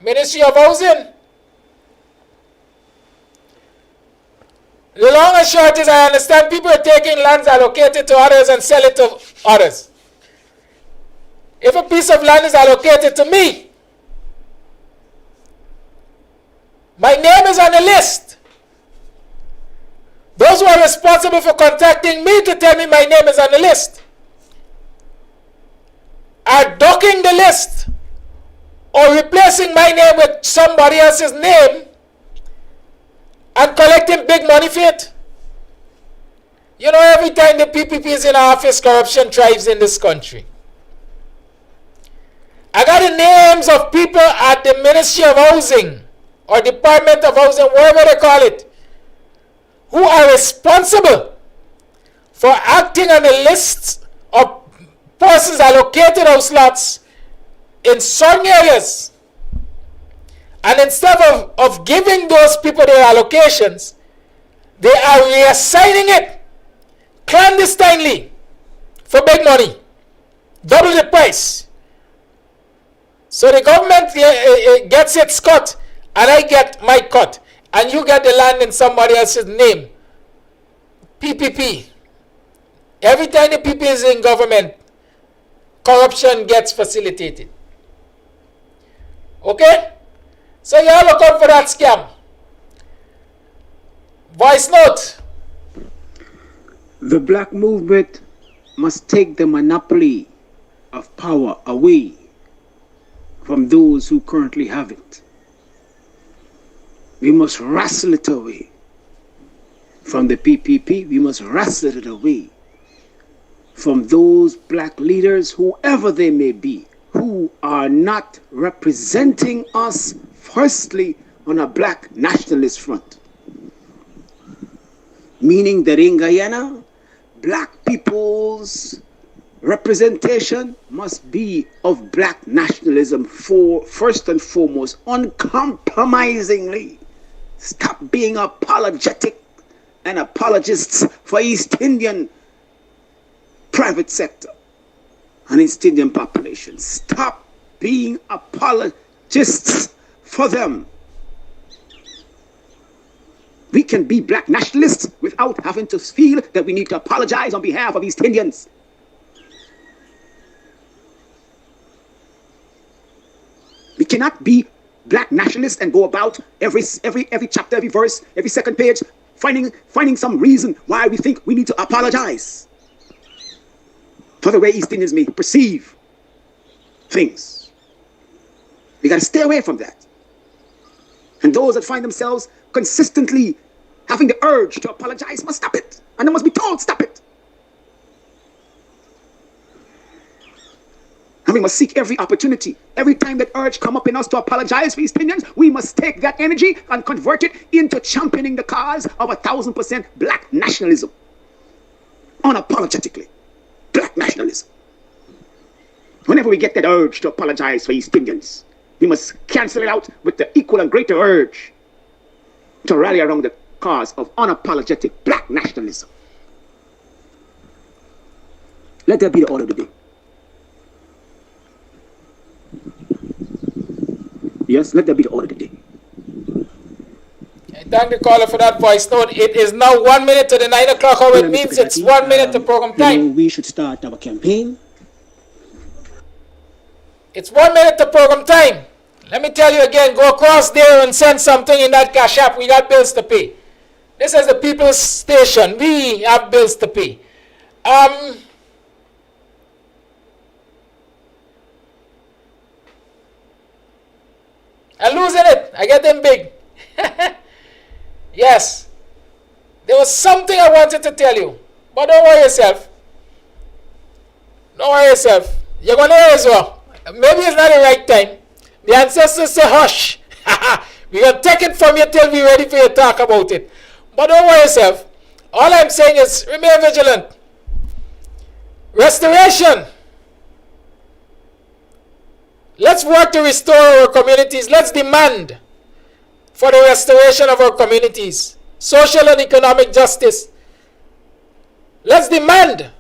Ministry of Housing. The long and short is I understand people are taking lands allocated to others and sell it to others. If a piece of land is allocated to me, my name is on the list. Those who are responsible for contacting me to tell me my name is on the list are docking the list or replacing my name with somebody else's name and collecting big money for it. You know, every time the PPP is in office, corruption thrives in this country. I got the names of people at the Ministry of Housing or Department of Housing, whatever they call it, who are responsible for acting on the list of persons allocated house lots in certain areas. And instead of giving those people their allocations, they are reassigning it clandestinely for big money, double the price. So the government gets its cut, and I get my cut, and you get the land in somebody else's name. PPP. Every time the PP is in government, corruption gets facilitated. Okay? So you all look out for that scam. Voice note. The black movement must take the monopoly of power away from those who currently have it. We must wrestle it away from the PPP. We must wrestle it away from those black leaders, whoever they may be, who are not representing us firstly on a black nationalist front. Meaning that in Guyana, black people's representation must be of black nationalism, for first and foremost, uncompromisingly. Stop being apologetic and apologists for East Indian private sector and East Indian population. Stop being apologists for them. We can be black nationalists without having to feel that we need to apologize on behalf of East Indians. We cannot be black nationalists and go about every chapter, every verse, every second page, finding some reason why we think we need to apologize for the way East Indians may perceive things. We got to stay away from that. And those that find themselves consistently having the urge to apologize must stop it. And they must be told, stop it. And we must seek every opportunity. Every time that urge come up in us to apologize for East Indians, we must take that energy and convert it into championing the cause of 1,000% black nationalism. Unapologetically. Black nationalism. Whenever we get that urge to apologize for East Indians, we must cancel it out with the equal and greater urge to rally around the cause of unapologetic black nationalism. Let that be the order of the day. Yes, let that be the order of the day. I thank the caller for that voice note. It is now 1 minute to the 9 o'clock hour. It means it's 1 minute to program time. We should start our campaign. It's 1 minute to program time. Let me tell you again, go across there and send something in that cash app. We got bills to pay. This is the People's Station. We have bills to pay. I'm losing it. I get them big. Yes. There was something I wanted to tell you. But don't worry yourself. Don't worry yourself. You're going to hear as well. Maybe it's not the right time. The ancestors say hush. We're going to take it from you till we're ready for you to talk about it. But don't worry yourself. All I'm saying is remain vigilant. Restoration. Let's work to restore our communities. Let's demand for the restoration of our communities. Social and economic justice. Let's demand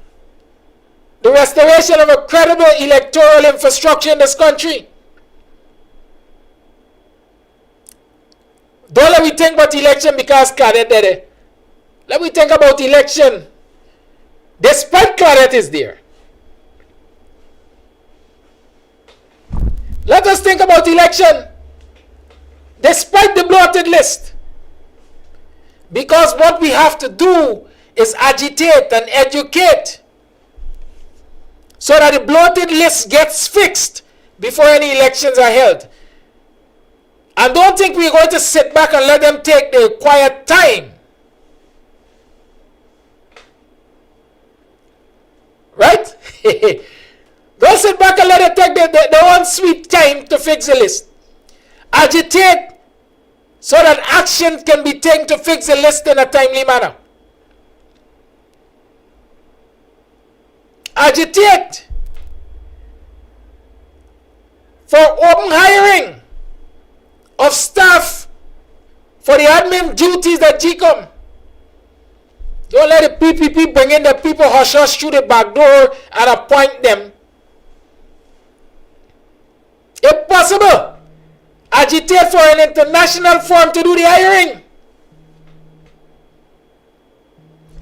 the restoration of a credible electoral infrastructure in this country. Don't let me think about election because Claudette did it. Let me think about election despite Claudette is there. Let us think about election despite the bloated list. Because what we have to do is agitate and educate so that the bloated list gets fixed before any elections are held. And don't think we're going to sit back and let them take their quiet time. Right? Don't sit back and let them take their own sweet time to fix the list. Agitate so that action can be taken to fix the list in a timely manner. Agitate for open hiring of staff for the admin duties that GCOM. Don't let the PPP bring in the people hush through the back door and appoint them. If possible, agitate for an international firm to do the hiring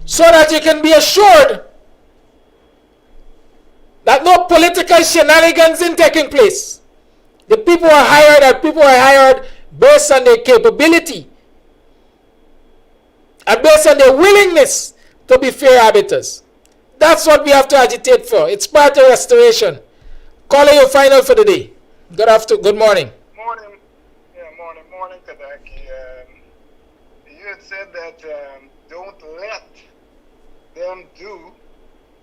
so that you can be assured that no political shenanigans is taking place. The people are hired based on their capability and based on their willingness to be fair arbiters. That's what we have to agitate for. It's part of restoration. Calling your final for the day. Good morning. Morning, Kadaki. You had said that don't let them do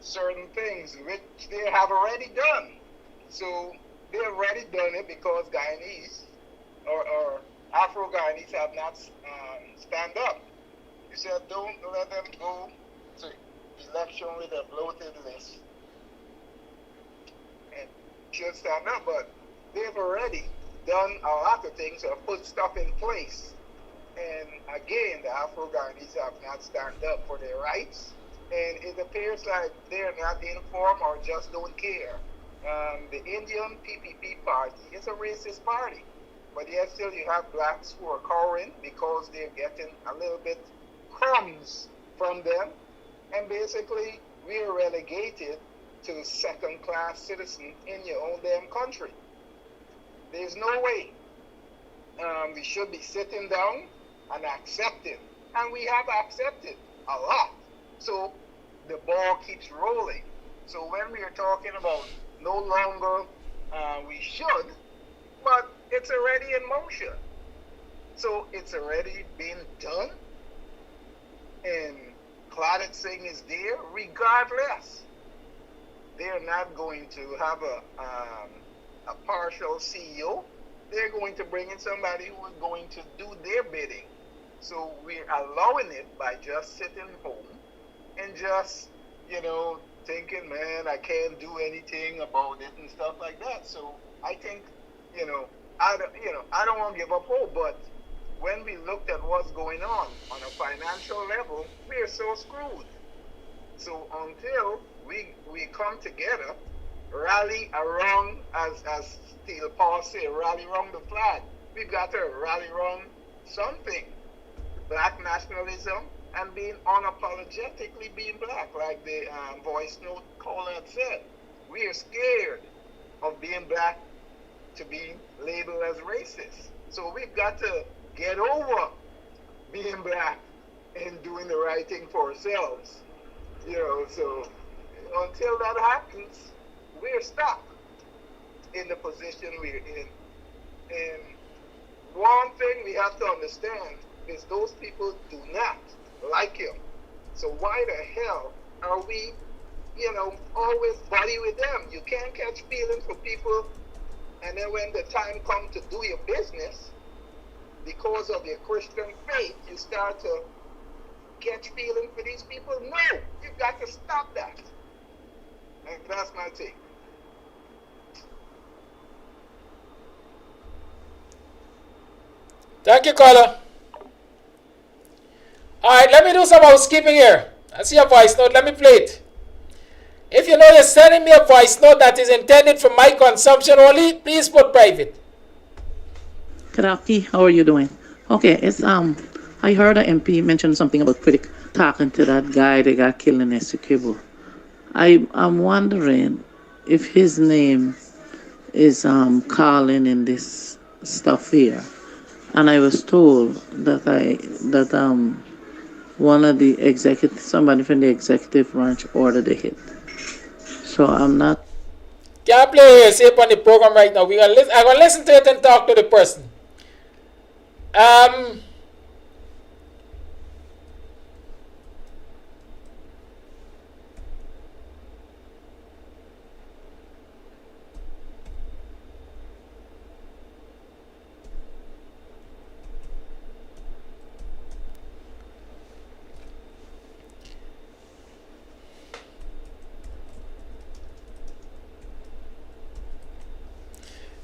certain things which they have already done. So they've already done it because Guyanese or Afro-Guyanese have not stand up. You said don't let them go to election with a bloated list and should stand up, but they've already done a lot of things or put stuff in place. And again, the Afro-Ghanese have not stand up for their rights. And it appears like they're not informed or just don't care. The Indian PPP party is a racist party. But yet still you have blacks who are cowering because they're getting a little bit crumbs from them. And basically, we are relegated to second-class citizens in your own damn country. There's no way. We should be sitting down and accepting. And we have accepted a lot. So the ball keeps rolling. So when we are talking about no longer we should, but it's already in motion. So it's already been done. And Claudette Singh is there regardless. They're not going to have a partial CEO. They're going to bring in somebody who is going to do their bidding. So we're allowing it by just sitting home and just, thinking, man, I can't do anything about it and stuff like that. So I think, I don't want to give up hope, but when we looked at what's going on a financial level, we are so screwed. So until we come together, rally around, as Steel Paul said, rally around the flag. We've got to rally around something. Black nationalism and being unapologetically being black, like the voice note caller had said. We are scared of being black to be labeled as racist. So we've got to get over being black and doing the right thing for ourselves. So until that happens, we're stuck in the position we're in. And one thing we have to understand is those people do not like him. So why the hell are we, always buddy with them? You can't catch feelings for people, and then when the time comes to do your business, because of your Christian faith, you start to catch feelings for these people? No, you've got to stop that. And that's my take. Thank you, caller. All right, let me do some housekeeping here. I see a voice note. Let me play it. If you know you're sending me a voice note that is intended for my consumption only, please put private. Kadaki, how are you doing? Okay, it's I heard an MP mention something about critic talking to that guy that got killed in Essequibo. I'm wondering if his name is calling in this stuff here. And I was told that one of the somebody from the executive branch ordered a hit. So I'm not. Can't play here, say on the program right now. I'm gonna listen to it and talk to the person.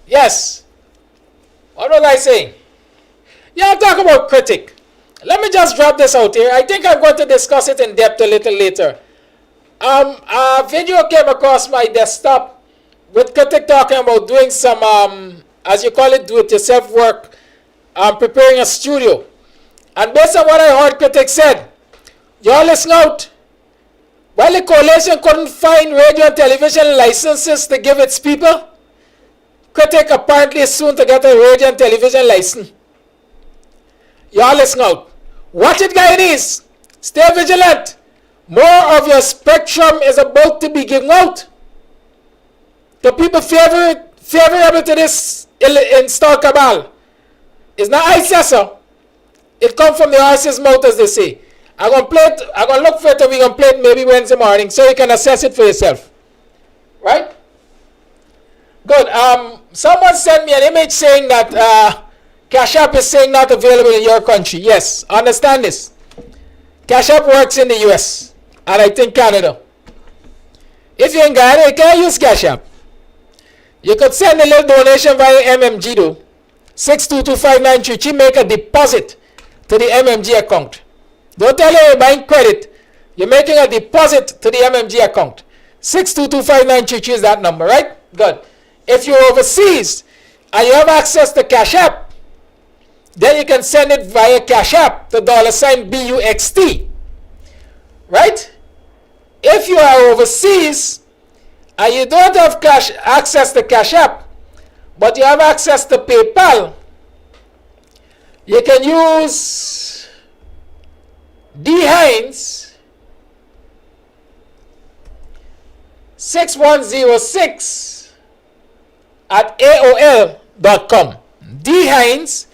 Yes. What was I saying? Yeah, I'll talk about critic. Let me just drop this out here. I think I'm going to discuss it in depth a little later. A video came across my desktop with critic talking about doing some, as you call it, do-it-yourself work, preparing a studio. And based on what I heard critic said, y'all listen out. While the coalition couldn't find radio and television licenses to give its people, critic apparently is soon to get a radio and television license. Y'all listen out. Watch it, Guyanese. Stay vigilant. More of your spectrum is about to be given out. The people favorable to this installed cabal. It's not I say so. It comes from the horse's mouth, as they say. I'm going to play it. I'm going to look for it and we're going to play it maybe Wednesday morning so you can assess it for yourself. Right? Good. Someone sent me an image saying that Cash App is saying not available in your country. Yes, understand this. Cash App works in the US and I think Canada. If you're in Guyana, you can't use Cash App. You could send a little donation via MMG though. 6225933. Make a deposit to the MMG account. Don't tell you you're buying credit. You're making a deposit to the MMG account. 6225933 is that number, right? Good. If you're overseas and you have access to Cash App, then you can send it via Cash App to $BUXT. Right? If you are overseas and you don't have access to Cash App, but you have access to PayPal, you can use D Hines 6106 at AOL.com. D Hines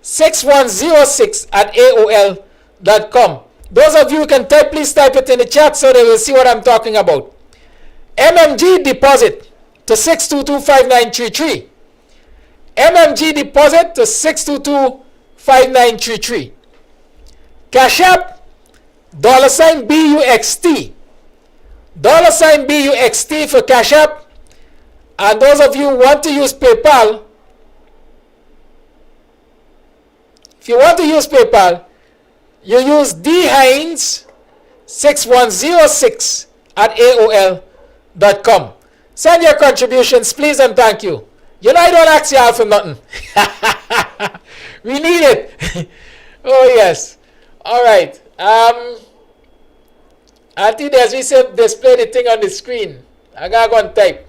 6106 at AOL.com. Those of you who can type, please type it in the chat so they will see what I'm talking about. MMG deposit to 6225933. MMG deposit to 6225933. Cash App $BUXT. $BUXT for Cash App. And those of you who want to use PayPal, if you want to use PayPal, you use D Hines 6106 at AOL.com. Send your contributions, please, and thank you. You know I don't ask y'all for nothing. We need it. Oh yes. All right. Auntie Des, we said display the thing on the screen. I gotta go and type.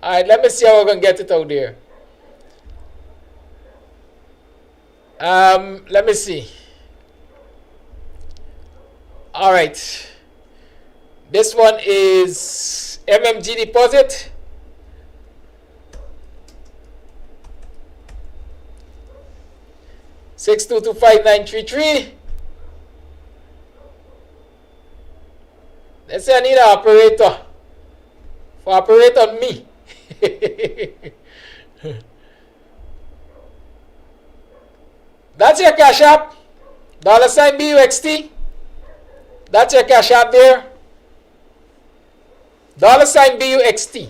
All right. Let me see how we're gonna get it out there. Let me see. All right. This one is MMG deposit. $6225933. Let's say I need an operator. For operate on me. That's your Cash App. $BUXT. That's your Cash App there. $BUXT.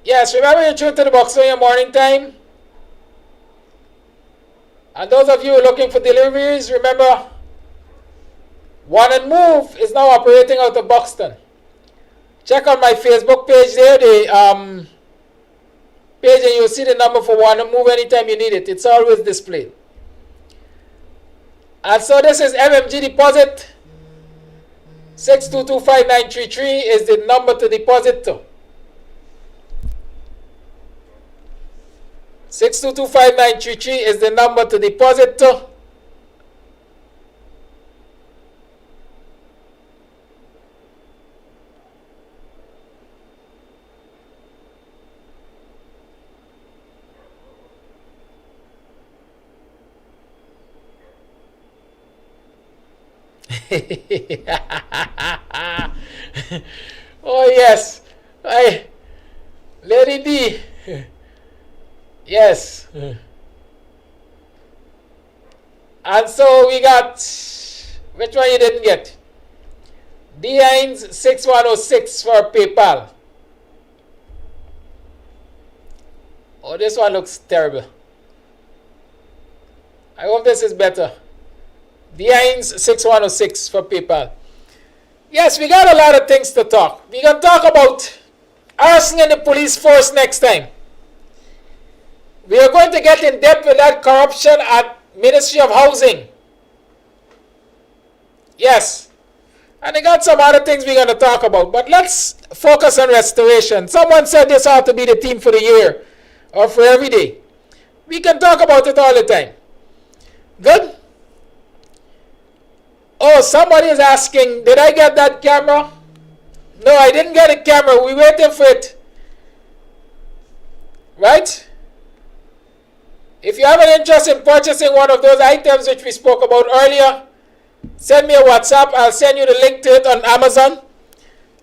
Yes, remember you tune to the box on your morning time. And those of you looking for deliveries, remember, One and Move is now operating out of Buxton. Check out my Facebook page there, the page, and you'll see the number for One and Move anytime you need it. It's always displayed. And so this is MMG deposit. 6225933 is the number to deposit to. 6225933 is the number to deposit to. Oh yes, Lady D. Yes. And so we got, which one you didn't get? D Hines 6106 for PayPal. Oh, this one looks terrible. I hope this is better. D Hines 6106 for PayPal. Yes, we got a lot of things to talk. We're going to talk about arson in the police force next time. We are going to get in depth with that corruption at Ministry of Housing. Yes. And we got some other things we're going to talk about. But let's focus on restoration. Someone said this ought to be the theme for the year or for every day. We can talk about it all the time. Good? Oh, somebody is asking, did I get that camera? No, I didn't get a camera. We're waiting for it. right? If you have an interest in purchasing one of those items which we spoke about earlier, send me a WhatsApp. I'll send you the link to it on Amazon,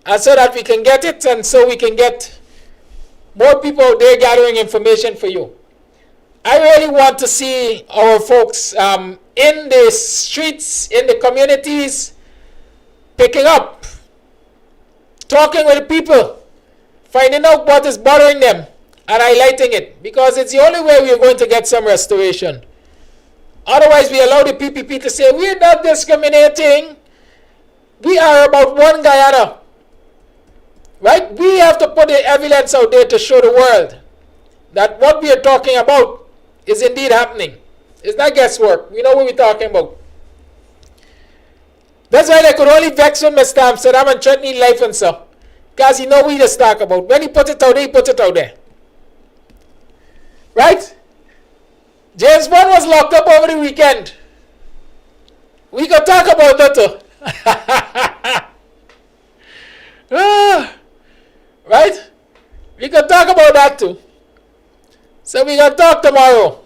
and so that we can get it, and so we can get more people out there gathering information for you. I really want to see our folks in the streets, in the communities, picking up, talking with the people, finding out what is bothering them, and highlighting it, because it's the only way we're going to get some restoration. Otherwise, we allow the PPP to say, we're not discriminating. We are about one Guyana. Right? We have to put the evidence out there to show the world that what we are talking about is indeed happening. It's not guesswork. We know what we're talking about. That's why they could only vex when Mr. Amsterdam and threatening life and so. Because he know what he just talk about. When he put it out there, he put it out there. Right? James Bond was locked up over the weekend. We could talk about that too. Right? We could talk about that too. So we can talk tomorrow.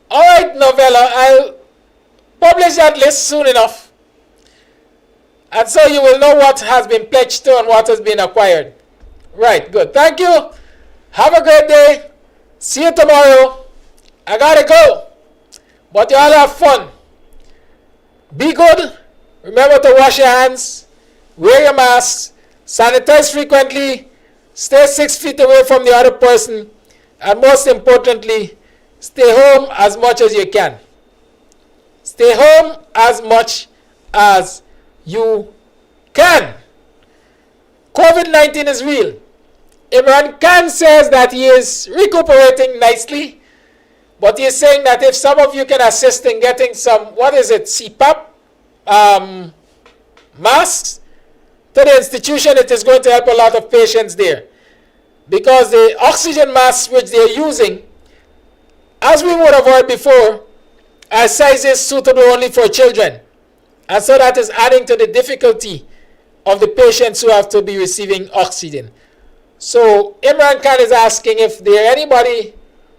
Alright, Novella, I'll publish that list soon enough. And so you will know what has been pledged to and what has been acquired. Right, good. Thank you. Have a great day. See you tomorrow. I gotta go. But you all have fun. Be good. Remember to wash your hands. Wear your mask. Sanitize frequently. Stay 6 feet away from the other person. And most importantly, stay home as much as you can. Stay home as much as you can. COVID-19 is real. Imran Khan says that he is recuperating nicely, but he is saying that if some of you can assist in getting some, CPAP masks to the institution, it is going to help a lot of patients there. Because the oxygen masks which they are using, as we would have heard before, are sizes suitable only for children. And so that is adding to the difficulty of the patients who have to be receiving oxygen. So Imran Khan is asking if there are anybody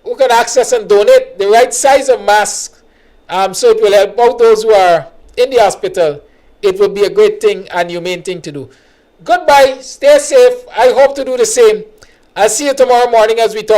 who can access and donate the right size of mask, so it will help out those who are in the hospital. It will be a great thing and humane thing to do. Goodbye. Stay safe. I hope to do the same. I'll see you tomorrow morning as we talk.